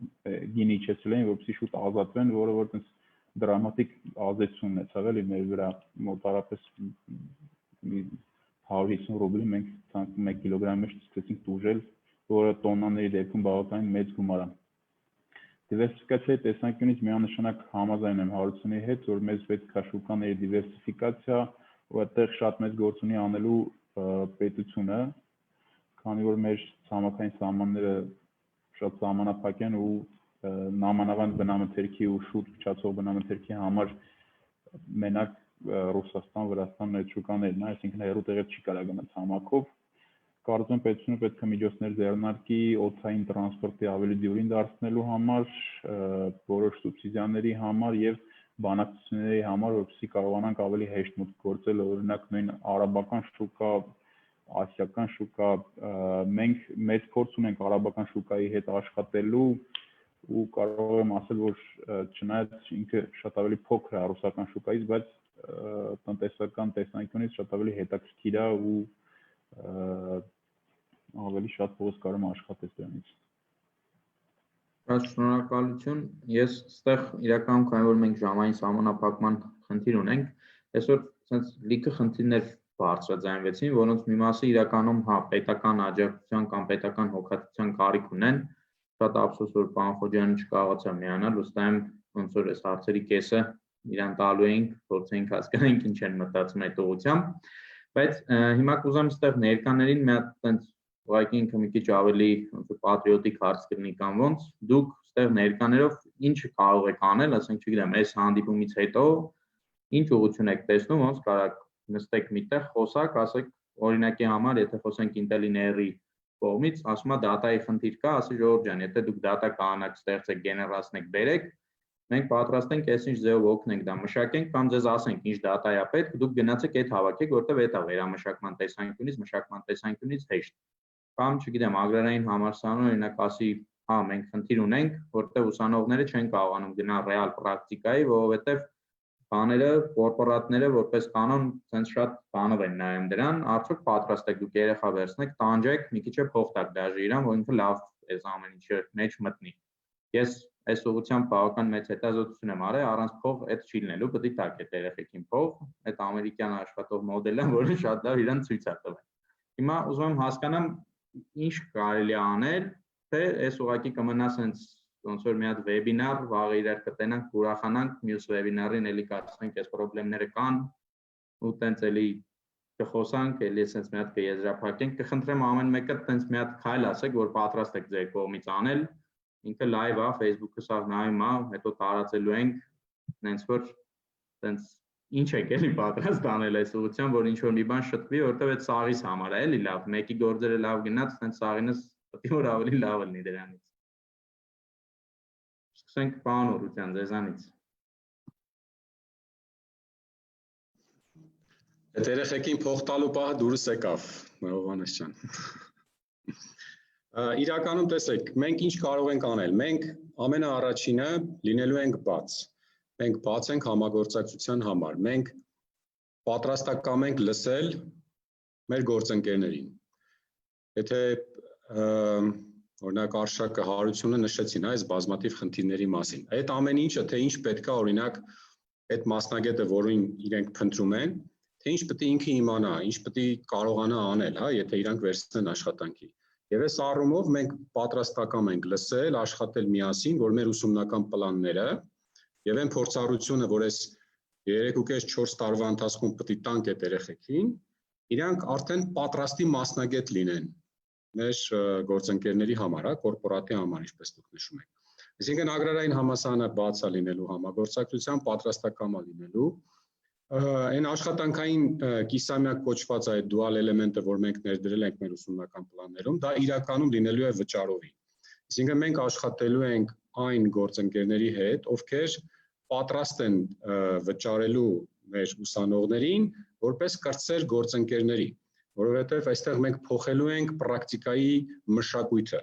գինի իջեցրել են, որպեսզի շուտ ազատվեն, որը որ այնպես դրամատիկ ազդեցություն ունեցավ էլի մեր վրա, մոտարապես 150 ռուբլի մենք ցանկում 1 կիլոգրամի մեջ սկսեցինք տուժել, որը տոննաների դեպքում բավականին մեծ գումար է։ Դիվերսիֆիկացիայի տեսանկյունից միանշանակ համաձայն եմ Հարությունի հետ, որ մեզ պետք է շուկաների դիվերսիֆիկացիա, ու այդտեղ շատ մեծ գործ ունի անելու պետությունը, քանի որ մեր ցամաքային սահմանները շատ սահմանափակ են ու նամանավանդ բնամթերքի ու շուտ փչացող բնամթերքի համար մենակ Ռուսաստան, Վրաստանն այդ շուկաներն է, այսինքն հեռու տեղից չի կարող գնալ ցամաքով։ Կարծում եմ պետությունը պետք է միջոցներ ձեռնարկի օդային տրանսպորտի ավելի դյուրին դարձնելու համար, որոշ սուբսիդիաների համար եւ բանակցությունների համար, որպեսզի կարողանանք ավելի հեշտ մուտք գործել, օրինակ նույն արաբական շուկա, ասիական շուկա, մենք մեծ փորձ ունենք արաբական շուկայի հետ աշխատելու, ու կարող եմ ասել, որ չնայած ինքը շատ ավելի փոքր է ռուսական շուկայից, բայց տնտեսական տեսանկյունից շատ ավելի հետաքրքիր է ու ավելի շատ փողոց կարող եմ աշխատել դրանից։ Շնորհակալություն։ Ես այստեղ իրականում քանի որ մենք ժամային սահմանափակման խնդիր ունենք, այսօր sense լիքը խնդիրներ բարձրաձայնվեցին, որոնց մի մասը իրականում պետական աջակցության կամ պետական հոգատության կարիք ունեն։ Շատ ափսոս որ պարոն Խոջյանը չկարողացավ միանալ, վստահ եմ ոնց որ այս հարցերի կեսը իրան տալու էինք, փորձենք հասկանանք ինչ են մտածում այդ ուղղությամբ, բայց հիմա կուզեմ այստեղ ներկաներին մի հատ sense ուղղակի ինքը մի քիչ ավելի ոնց որ պատրիոտիկ հարց կլինի կամ ոնց դուք այստեղ ներկաներով ինչ կարող եք անել, ասենք չգիտեմ, այս հանդիպումից հետո ինչ ուղղություն եք տեսնում, ոնց կարաք նստեք միտեղ, խոսակ, ասեք օրինակի համար, եթե խոսենք Intel-ի կողմից, ասում է դատայի խնդիր կա, ասի Ժողովուրդ ջան, եթե դուք դատա կանոնակ ստեղծեք, գեներացնեք, բերեք, մենք պատրաստ ենք այսինչ ձեւով օգնենք դա մշակենք կամ ձեզ ասենք ինչ դատա է պետք, դուք գնացեք այդ հավաքեք, որտեղ դա վերամշակման տեսանկյունից, մշակման տեսանկյունից հեշտ։ Կամ չգիտեմ, agrarային համալսարանը օրինակ ասի, հա, մենք խնդիր ունենք, որտեղ ուսանողները չեն կարողանում գնալ ռեալ պրակտիկայի, որովհետև բաները, կորպորատները որպես կանոն sense շատ բանով են նայում դրան, արդյոք պատրաստ եք դուք երեխա վերցնեք, տանջեք, մի քիչ փող տակ դաժի իրան, որ ինքը լավ այս ամեն ինչը մեջ մտնի։ Ես այս ուղղությամբ բավական մեծ հետազոտություն եմ արել, առանց փող այդ չի լինելու, պետք է տակ այդ երեխեքին փող, այդ ամերիկյան աշխատող մոդելը, որը շատ լավ իրան ցույց է տվել։ Հիմա ուզում եմ հասկանամ ինչ կարելի է անել, թե այս ուղղակի կմնա sense ոնց որ մի հատ վեբինար, վաղը իրար կտենանք, կուրախանանք, մյուս վեբինարին էլի կասենք, այս խնդիրները կան, ու տենց էլի կխոսանք, էլի sense մի հատ կեզրափակենք, կխնդրեմ ամեն մեկը տենց մի հատ քայլ ասեք, որ պատրաստ եք ձեր կողմից անել, ինքը live է, Facebook-ը սա նայում է, հետո տարածելու ենք, նենց որ տենց ինչ եք էլի պատրաստ անել այս ուղղությամբ, որ ինչ որ մի բան շտկվի, որտեղ այդ սաղից համար է էլի լավ, մեկի գործերը լավ գնաց, տենց սաղինս պետք է որ ավելի լավ լինի դրանից։ Սկսենք պարոն Օրության ձեզանից։ Այդ երեխեքին փող տալու պահը դուրս եկավ, Հովհաննես ջան։ Իրականում տեսեք, մենք ինչ կարող ենք անել։ Մենք ամենաառաջինը լինելու ենք բաց։ Մենք բաց ենք համագործակցության համար։ Մենք պատրաստակամ ենք լսել մեր գործընկերներին։ Եթե օրինակ Արշակը Հարությունը նշեցին այս բազմաթիվ խնդիրների մասին։ Այդ ամեն ինչը, թե ինչ պետք է օրինակ այդ մասնագետը, որին իրենք փնտրում են, թե ինչ պետք է ինքը իմանա, ինչ պետք է կարողանա անել, հա, եթե իրանք վերցնեն աշխատանքի։ Եվ այս առումով մենք պատրաստակամ ենք լսել, աշխատել միասին, որ մեր ուսումնական պլանները եւ այն փորձառությունը, որ այս 3.5-4 տարվա ընթացքում պետք է տանք այդ երեխեքին, իրանք արդեն պատրաստի մասնագետ լինեն մեր գործընկերների համար, հա, կորպորատի համար, ինչպես դուք նշում եք։ Այսինքն agrarային համալսարանը բաց է լինելու համագործակցության, պատրաստակամ է լինելու։ Այն աշխատանքային կիսամյակ կոչված այդ dual էլեմենտը, որ մենք ներդրել ենք մեր ուսումնական պլաններում, դա իրականում լինելու է վճարովի։ Այսինքն մենք աշխատելու ենք այն գործընկերների հետ, ովքեր պատրաստ են վճարելու մեր ուսանողներին որպես կրտսեր գործընկերների, որովհետև այստեղ մենք փոխելու ենք պրակտիկայի մշակույթը,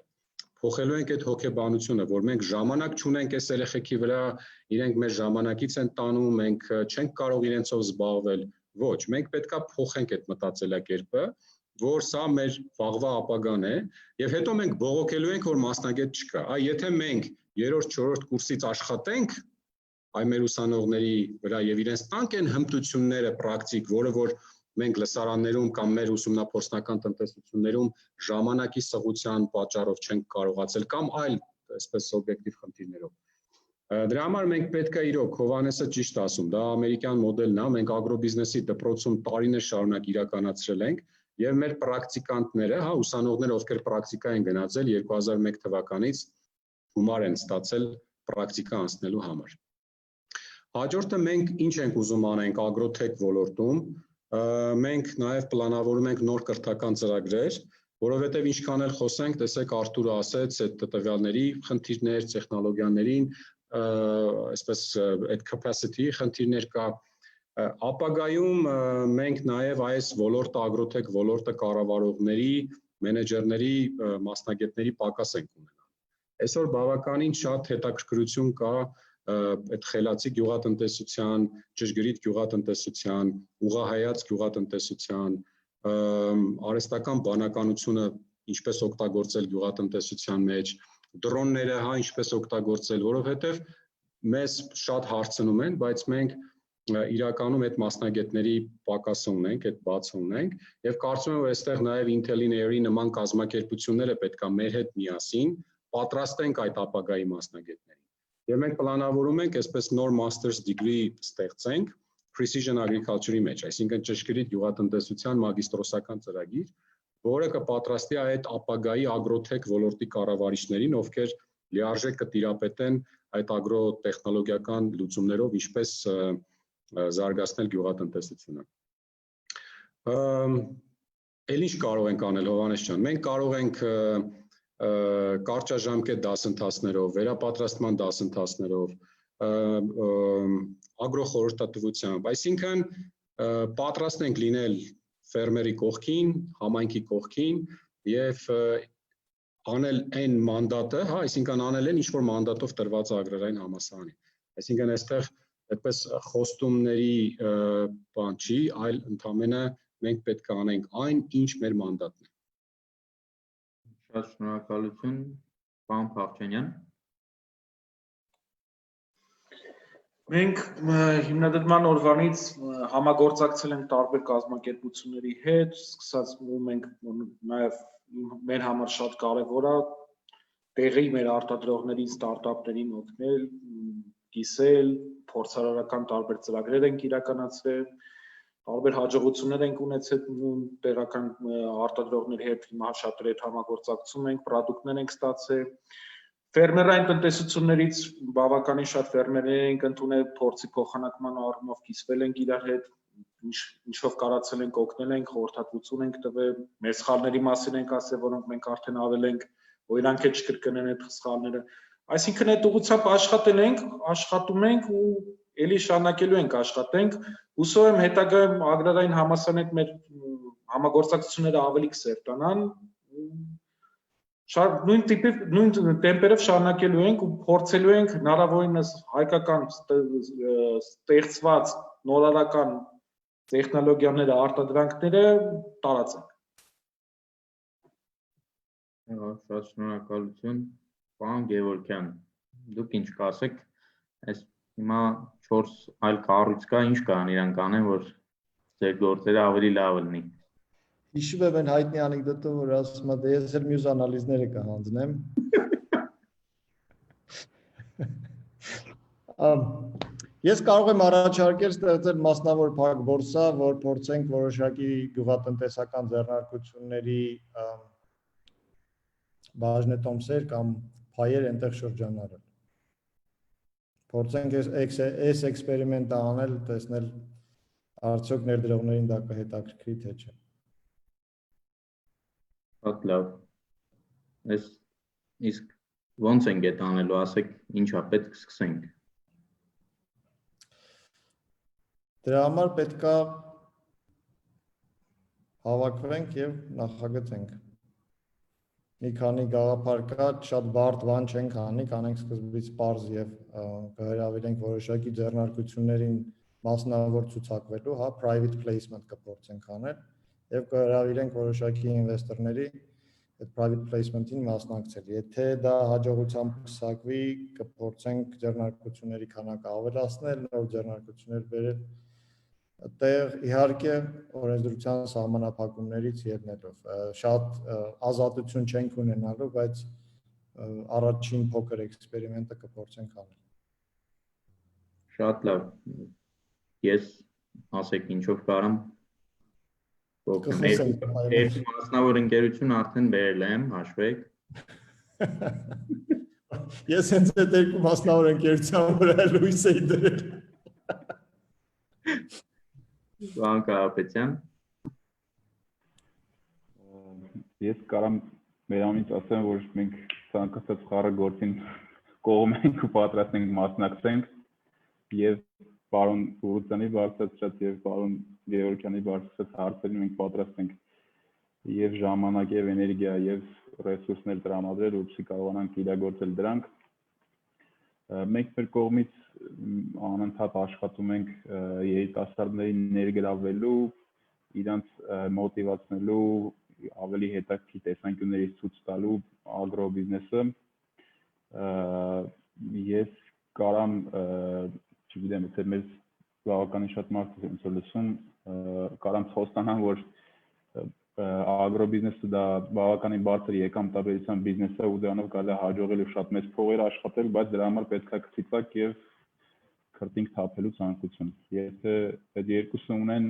փոխելու ենք այդ հոգեբանությունը, որ մենք ժամանակ չունենք այս երեխեքի վրա, իրենք մեր ժամանակից են տանում, մենք չենք կարող իրենցով զբաղվել, ոչ, մենք պետքա փոխենք այդ մտածելակերպը, որ սա մեր վաղվա ապագան է, եւ հետո մենք բողոքելու ենք, որ մասնագետ չկա։ Այ եթե մենք 3-4 կուրսից աշխատենք այ մեր ուսանողների վրա եւ իրենց տանք են հմտությունները պրակտիկ, որը որ մենք լսարաններում կամ մեր ուսումնափորձնական տնտեսություններում ժամանակի սղության պատճառով չենք կարողացել կամ այլ այսպես օբյեկտիվ խնդիրներով։ Դրա համար մենք պետք է իրոք Հովհաննեսը ճիշտ ասում, դա ամերիկյան մոդելն է, մենք ագրոբիզնեսի դպրոցում տարիներ շարունակ իրականացրել ենք եւ մեր պրակտիկանտները, հա, ուսանողները, ովքեր պրակտիկա են գնացել 2001 թվականից գումար են ստացել պրակտիկա անցնելու համար։ Հաջորդը մենք ինչ ենք ուզում անենք ագրոթեք ոլորտում, մենք նաև պլանավորում ենք նոր կրթական ծրագրեր, որովհետև ինչքան էլ խոսենք, տեսեք Արթուրը ասեց, այդ տվյալների խնդիրներ, տեխնոլոգիաներին, այսպես այդ capacity խնդիրներ կա, ապագայում մենք նաև այս ոլորտը ագրոթեք ոլորտը կառավարողների, մենեջերների, մասնագետների պակաս ենք ունենալ։ Այսօր բավականին շատ հետաքրքրություն կա այդ խելացի գյուղատնտեսության, ճշգրիտ գյուղատնտեսության, ուղղահայաց գյուղատնտեսության, արհեստական բանականությունը ինչպես օգտագործել գյուղատնտեսության մեջ, դրոնները ինչպես օգտագործել, որովհետև մեզ շատ հարցնում են, բայց մենք իրականում այդ մասնագետների պակասը ունենք, այդ բացը ունենք, եւ կարծում եմ, որ այստեղ նաեւ Intel-in Air-ի նման կազմակերպությունները պետք է մեր հետ միասին պատրաստենք այդ ապագայի մասնագետներին։ Եվ մենք պլանավորում ենք այսպես նոր master's degree ստեղծենք precision agriculture-ի մեջ, այսինքն ճշգրիտ գյուղատնտեսության մագիստրոսական ծրագիր, որը կպատրաստի այդ ապագայի ագրոթեք ոլորտի կառավարիչներին, ովքեր լիարժեք կտիրապետեն այդ ագրոտեխնոլոգիական լուծումներով ինչպես զարգացնել գյուղատնտեսությունը։ Էլ ինչ կարող ենք անել, Հովհաննես ջան, մենք կարող ենք կարճաժամկետ դասընթացներով, վերապատրաստման դասընթացներով, ագրոխորհրդատվությամբ, այսինքն պատրաստ ենք լինել ֆերմերի կողքին, համայնքի կողքին եւ անել այն մանդատը, այսինքն անել այն ինչ որ մանդատով տրված է ագրարային համալսարանի։ Այսինքն այստեղ այդպես խոստումների բան չի, այլ ընդամենը մենք պետք է անենք այն, ինչ մեր մանդատն է։ Շատ շնորհակալություն, պարոն Փախչյանյան։ Մենք հիմնադրման օրվանից համագործակցել ենք տարբեր կազմակերպությունների հետ, սկսած մենք նաև մեր համար շատ կարևոր է տեղի մեր արտադրողներին, ստարտափներին օգնել, կիսել, փորձարարական տարբեր ծրագրեր ենք իրականացրել, տարբեր հաջողություններ ենք ունեցել տեղական արտադրողների հետ, հիմա շատերի հետ համագործակցում ենք, պրոդուկտներ ենք ստացել։ Ֆերմերային տնտեսություններից բավականին շատ ֆերմերներ ենք ընդունել, փորձի փոխանակման առումով կիսվել ենք իրար հետ, ինչով կարացել ենք օգնել ենք, խորհրդատվություն ենք տվել, մեր սխալների մասին ենք ասել, որոնք մենք արդեն ավել ենք, որ իրանք էլ չկրկնեն այդ սխալները։ Այսինքն այդ ուղղությամբ աշխատել ենք, աշխատում ենք ու ելի շարունակելու ենք աշխատենք։ Հուսով եմ հետագայում ագրարային համալսարանի հետ մեր համագործակցությունները ավելի կսերտանան։ Նույն տեմպերով շարունակելու ենք ու փորձելու ենք հնարավորինս հայկական ստեղծված նորարարական տեխնոլոգիաները, արտադրանքները տարածենք։ Շատ շնորհակալություն, պարոն Գևորգյան, դուք ինչ կասեք, այս հիմա 4 այլ կառույց կա, ինչ կան իրանք անեն, որ ձեր գործերը ավելի լավ լինի։ Հիշում եմ այն հայտնի անեկդոտը, որ ասում է, ես էլ մյուս անալիզները կհանձնեմ։ Ես կարող եմ առաջարկել ստեղծել մասնավոր փակ բորսա, որ փորձենք որոշակի գյուղատնտեսական ձեռնարկությունների բաժնետոմսեր կամ փայեր այնտեղ շրջանառել։ Փորձենք այս էքսպերիմենտը անել, տեսնել արդյոք ներդրողներին դա կհետաքրքրի թե չէ։ Շատ լավ։ Իսկ ո՞նց ենք այդ անելու, ասեք, ինչա պետք սկսենք։ Դրա համար պետք է հավաքվենք եւ նախագծենք։ Մի քանի գաղափար կա, շատ բարդ բան չենք անի, կանենք սկզբից պարզ եւ կհրավիրենք որոշակի ձեռնարկություններին մասնավոր ցուցակվելու, հա, private placement կփորձենք անել եւ կհրավիրենք որոշակի ինվեստորների այդ private placement-ին մասնակցել։ Եթե դա հաջողությամբ կսակվի, կփորձենք ձեռնարկությունների քանակը ավելացնել, նոր ձեռնարկություններ բերել այդտեղ իհարկե օրենսդրության սահմանափակումներից ելնելով շատ ազատություն չենք ունենալու, բայց առաջին փոքր էքսպերիմենտը կփորձենք անել։ Շատ լավ։ Ես ասեք ինչով կարամ Երկու մասնավոր ընկերություն արդեն բերել եմ, հաշվեք։ Ես հենց այդ երկու մասնավոր ընկերության վրա լույս էի դրել։ Պարոն Կարապետյան։ Ես կարամ մերանից ասեմ, որ մենք ցանկացած խառը գործին կողմ ենք ու պատրաստ ենք մասնակցենք եւ պարոն Բուրուցյանի բարձրացրած եւ պարոն Գևորգյանի բարձրացրած հարցերին մենք պատրաստ ենք եւ ժամանակ եւ էներգիա եւ ռեսուրսներ տրամադրել, որպեսզի կարողանանք իրագործել դրանք։ Մենք մեր կողմից անընդհատ աշխատում ենք երիտասարդներին ներգրավելու, իրանց մոտիվացնելու, ավելի հետաքրքիր տեսանկյուններից ցույց տալու ագրո բիզնեսը։ Ես կարամ, չգիտեմ, թե մեզ բավականին շատ մարդ ոնց որ լսում, կարամ խոստանամ, որ ագրոբիզնեսը դա բավականին բարձր եկամտաբերության բիզնես է ու դրանով կարելի է հաջողել ու շատ մեծ փողեր աշխատել, բայց դրա համար պետք է քրտիկ եւ քրտինք թափելու ցանկություն։ Եթե այդ երկուսը ունեն,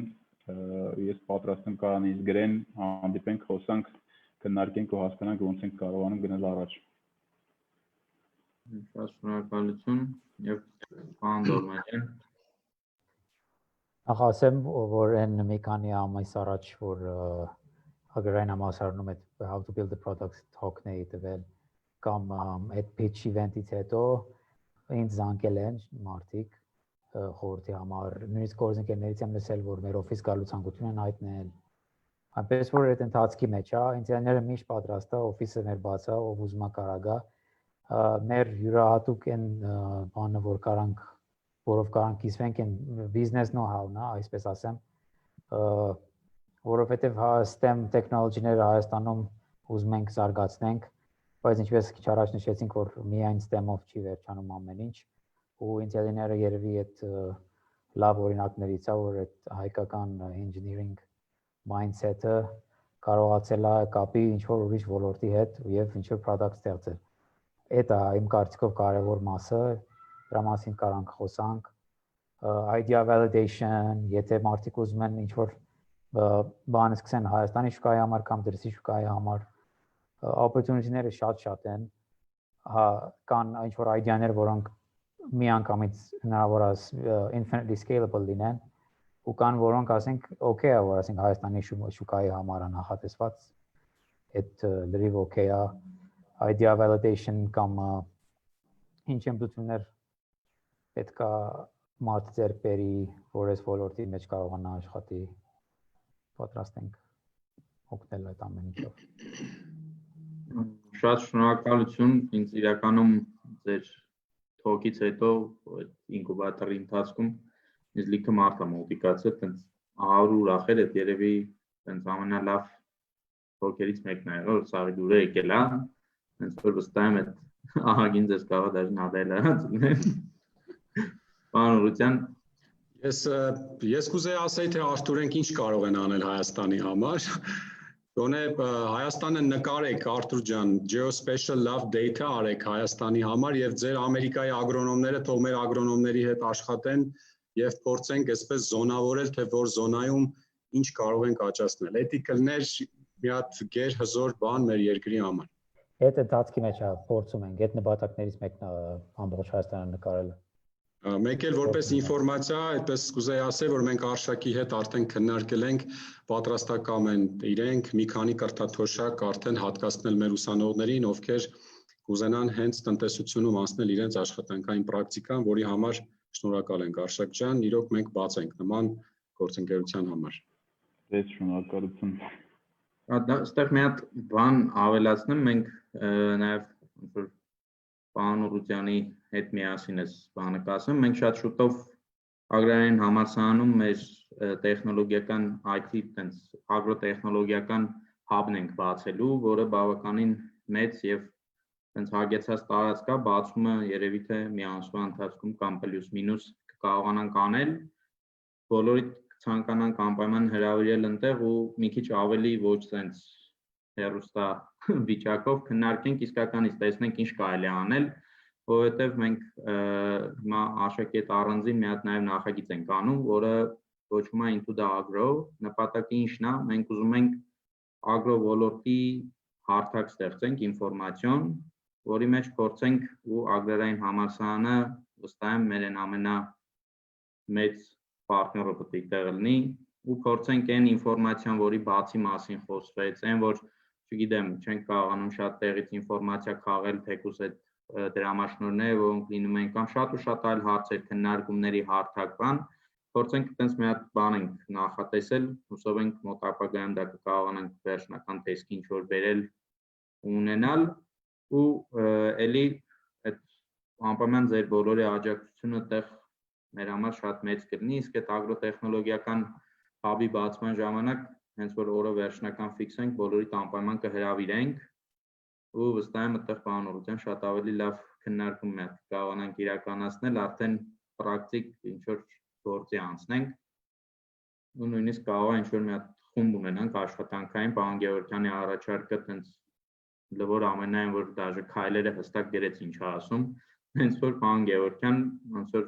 ես պատրաստ եմ կարանից գրեն, հանդիպենք, խոսանք, քննարկենք ու հասկանանք ոնց ենք կարողանում գնալ առաջ։ Շատ շնորհակալություն եւ պարոն Դոլմանյան։ Ասեմ, որ այն մի քանի ամիս առաջ, որ Agrarian համալսարանում այդ how to build the products talk-ն էի տվել, կամ այդ pitch event-ից հետո ինձ զանգել են մարդիկ խորհրդի համար, նույնիսկ գործընկերներից եմ լսել, որ մեր օֆիս գալու ցանկություն են հայտնել։ Այնպես որ այդ ընթացքի մեջ է, ինժեները միշտ պատրաստ է, օֆիսը մեր բաց է, ով ուզում է կարող է։ Մեր յուրահատուկ են բանը, որով կարանք կիսվենք են business know-how-ն է, այսպես ասեմ, որովհետև STEM տեխնոլոգիները Հայաստանում ուզում ենք զարգացնենք, բայց ինչպես քիչ առաջ նշեցինք, որ միայն STEM-ով չի վերջանում ամեն ինչ, ու ինժեներները երևի այդ լավ օրինակներից է, որ այդ հայկական engineering mindset-ը կարողացել է կապի ինչ-որ ուրիշ ոլորտի հետ եւ ինչ-որ product ստեղծել։ Այդ է իմ կարծիքով կարևոր մասը, դրա մասին կարանք խոսանք, idea validation, եթե մարդիկ ուզում են ինչ-որ բան սկսեն Հայաստանի շուկայի համար կամ դրսի շուկայի համար, opportunity-ները շատ են, կան ինչ-որ idea-ներ, որոնք միանգամից հնարավոր է infinitely scalable լինեն, ու կան որոնք ասենք okay է, որ ասենք Հայաստանի շուկայի համար է նախատեսված, այդ լրիվ okay է, idea validation կամ ինչ էմբլություններ պետք է մարդ ձեռք բերի, որ այս ոլորտի մեջ կարողանա աշխատի, պատրաստ ենք օգնել այդ ամեն ինչով։ Շատ շնորհակալություն, ինձ իրականում ձեր talk-ից հետո այդ ինկուբատորի ընթացքում ինձ լիքը մարդ է մոտիկացել, տենց ահավոր ուրախել այդ երևի տենց ամենալավ talk-երից մեկն է, որ սաղի դուրը եկել է, տենց որ վստահ եմ այդ ահագին ձեզ կարող դաժե նադել է։ Պարոն Ռուտյան, Ես կուզեի ասեի, թե Արթուրենք ինչ կարող են անել Հայաստանի համար։ Գոնե Հայաստանը նկարեք, Արթուր ջան, geospatial love data արեք Հայաստանի համար եւ ձեր Ամերիկայի ագրոնոմները թող մեր ագրոնոմների հետ աշխատեն եւ փորձենք այսպես զոնավորել, թե որ զոնայում ինչ կարող ենք աճացնել։ Դա կլներ մի հատ գերհզոր բան մեր երկրի համար։ Այդ ընթացքի մեջ փորձում ենք, այդ նպատակներից մեկն է ամբողջ Հայաստանը նկարելը։ Մեկ էլ որպես ինֆորմացիա, այդպես կուզեի ասել, որ մենք Արշակի հետ արդեն քննարկել ենք, պատրաստակամ են իրենք մի քանի կրթաթոշակ արդեն հատկացնել մեր ուսանողներին, ովքեր կուզենան հենց տնտեսությունում անցնել իրենց աշխատանքային պրակտիկան, որի համար շնորհակալ ենք Արշակ ջան, իրոք մենք բաց ենք նման գործընկերության համար։ Ձեզ շնորհակալություն։ Այստեղ մի հատ բան ավելացնեմ, մենք նաև պարոն Ռուտյանի հետ միասին էս բանը կասեմ, մենք շատ շուտով Agrarian համալսարանում մեր տեխնոլոգիական IT տենց ագրոտեխնոլոգիական hub-ն ենք բացելու, որը բավականին մեծ եւ տենց հագեցած տարածք է, բացումը երևի թե մի ամսվա ընթացքում կամ պլյուս մինուս կարողանանք անել, բոլորիդ ցանկանանք անպայման հրավիրել ընտեղ ու մի քիչ ավելի ոչ տենց հեռուստա վիճակով քննարկենք, իսկականից տեսնենք ինչ կարելի է անել, որովհետև մենք հիմա Արշակի հետ առանձին մի հատ նաև նախագիծ ենք անում, որը կոչվում է Into the Agro, նպատակը ինչն է, մենք ուզում ենք ագրո ոլորտի հարթակ ստեղծենք, ինֆորմացիոն, որի մեջ փորձենք ու Agrarian համալսարանը վստահ եմ մեր այն ամենամեծ պարտները պետք է տեղ լինի ու փորձենք այն ինֆորմացիան, որի բացի մասին խոսվեց, այն որ չգիտեմ, չենք կարողանում շատ տեղից ինֆորմացիա քաղել, թեկուզ այդ դրամաշնորհները, որոնք լինում են կամ շատ ու շատ այլ հարցեր քննարկումների հարթակ բան, փորձենք այտենց մի հատ բան ենք նախատեսել, հուսով ենք մոտ ապագայում դա կարողանանք վերջնական տեսքի ինչ որ բերել ունենալ ու էլի այդ անպայման ձեր բոլորի աջակցությունը այդտեղ մեր համար շատ մեծ կլինի, իսկ այդ ագրոտեխնոլոգիական հաբի բացման ժամանակ հենց որ օրը վերջնական ֆիքսենք, բոլորիդ անպայման կհրավիրենք ու վստահ եմ այդտեղ պարոն Օրության շատ ավելի լավ քննարկում կարողանանք իրականացնել, արդեն պրակտիկ ինչ որ գործի անցնենք ու նույնիսկ կարող է ինչ որ մի հատ խումբ ունենանք աշխատանքային պարոն Գևորգյանի առաջարկը տենց լվոր ամենայն որ դաժե քայլերը հստակ գրեց ինչ է ասում, հենց որ պարոն Գևորգյան ոնց որ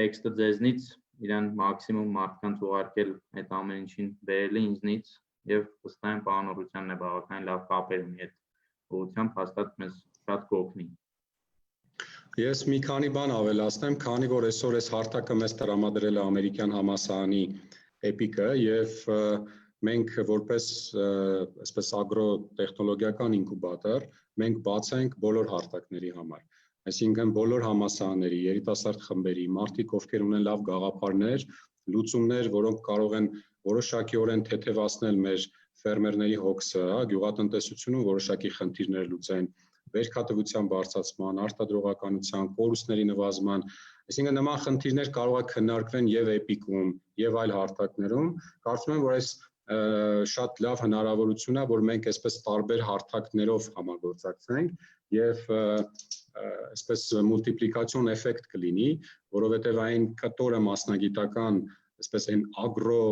տեքստը ձեզնից իրան մաքսիմում մարդկանց ուղարկել այդ ամեն ինչին բերել է ինձնից եւ վստահ եմ պարոն Օրությանն է բավականին լավ կապեր ունի այդ ուղղությամբ հաստատ մեզ շատ կօգնի։ Ես մի քանի բան ավելացնեմ, քանի որ այսօր այս հարթակը մեզ տրամադրել է ամերիկյան համալսարանի EPIC-ը եւ մենք որպես այսպես ագրոտեխնոլոգիական ինկուբատոր մենք բաց ենք բոլոր հարթակների համար։ Այսինքն բոլոր համալսարանների, երիտասարդ խմբերի, մարդիկ, ովքեր ունեն լավ գաղափարներ, լուծումներ, որոնք կարող են որոշակիորեն թեթևացնել մեր ֆերմերների հոգսը, գյուղատնտեսությունում որոշակի խնդիրներ լուծեն, վերքատվության բարձրացման, արտադրողականության, կորուստների նվազման, այսինքն նման խնդիրներ կարող է քննարկվեն եւ EPIC-ում, եւ այլ հարթակներում։ Կարծում եմ, որ այս շատ լավ հնարավորություն է, որ մենք այսպես տարբեր հարթակներով համագործակցենք եւ այսպես մուլտիպլիկացիոն էֆեկտ կլինի, որովհետեւ այն կտորը մասնագիտական, այսպես այն ագրո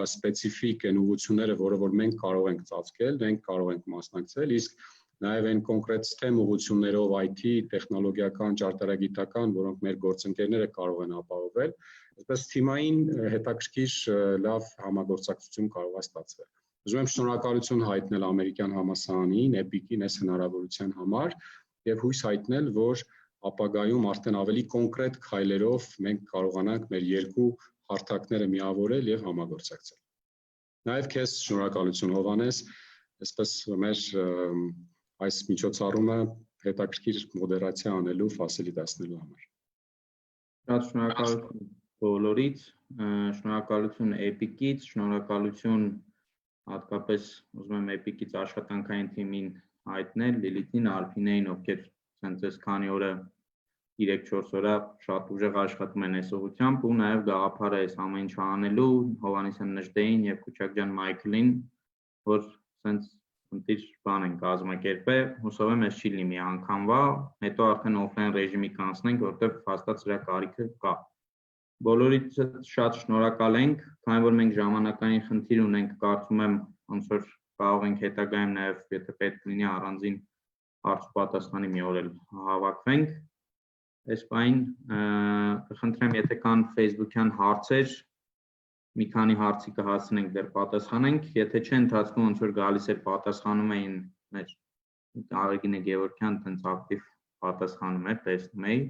սպეციფიկ են ուղղությունները, որը որ մենք կարող ենք ծածկել, մենք կարող ենք մասնակցել, իսկ նաև այն կոնկրետ STEM ուղղություններով IT, տեխնոլոգիական, ճարտարագիտական, որոնք մեր գործընկերները կարող են ապահովել, այսպես թիմային հետաքրքիր լավ համագործակցություն կարող է ստացվել։ Ուզում եմ շնորհակալություն հայտնել ամերիկյան համալսարանին, EPIC-ին այս հնարավորության համար եւ հույս հայտնել, որ ապագայում արդեն ավելի կոնկրետ քայլերով մենք կարողանանք մեր երկու հարթակները միավորել եւ համագործակցել։ Նաեւ քեզ շնորհակալություն Հովհաննես, այսպես մեր այս միջոցառումը հետաքրքիր մոդերացիա անելու, ֆասիլիտացնելու համար։ Շատ շնորհակալություն բոլորից, շնորհակալություն EPIC-ից, շնորհակալություն հատկապես ուզում եմ EPIC-ից աշխատանքային թիմին հայտնել, Լիլիթին, Ալփինեին, ովքեր ցենց այս քանի օրը 3-4 օր շատ ուժեղ աշխատում են այս ուղղությամբ ու նաև գաղափարը այս ամեն ինչը անելու Հովհաննիսյան Նժդեին եւ Քուչակյան Մայքլին, որ ցենց ընտիր բան են կազմակերպել, հուսով եմ այս չի լինի մի անգամվա, հետո արդեն օֆլայն ռեժիմի կանցնենք, որտեղ հաստատ սրա կարիքը կա։ Բոլորիդ շատ շնորհակալ ենք, քանի որ մենք ժամանակային խնդիր ունենք, կարծում եմ, ոնց որ կարող ենք հետագայում նաև եթե պետք լինի առանձին հարց ու պատասխանի մի օր էլ հավաքվենք։ Այս բան կխնդրեմ, եթե կան Facebook-յան հարցեր, մի քանի հարցի կհասցնենք դեռ պատասխանենք, եթե չէ ընթացքում ոնց որ գալիս էր պատասխանում էին մեր Արեգինե Գևորգյան տենց ակտիվ պատասխանում էր, տեսնում էի։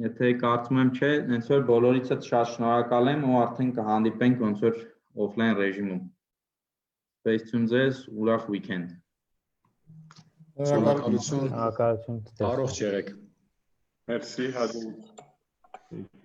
Եթե կարծում եմ չէ, հենց որ բոլորիցս շատ շնորհակալ եմ ու արդեն կհանդիպենք ոնց որ օֆլայն ռեժիմում։ Սպասություն ձեզ, ուրախ weekend։ Շնորհակալություն։ Շնորհակալություն։ Առողջ եղեք։ Մերսի, հաջողություն։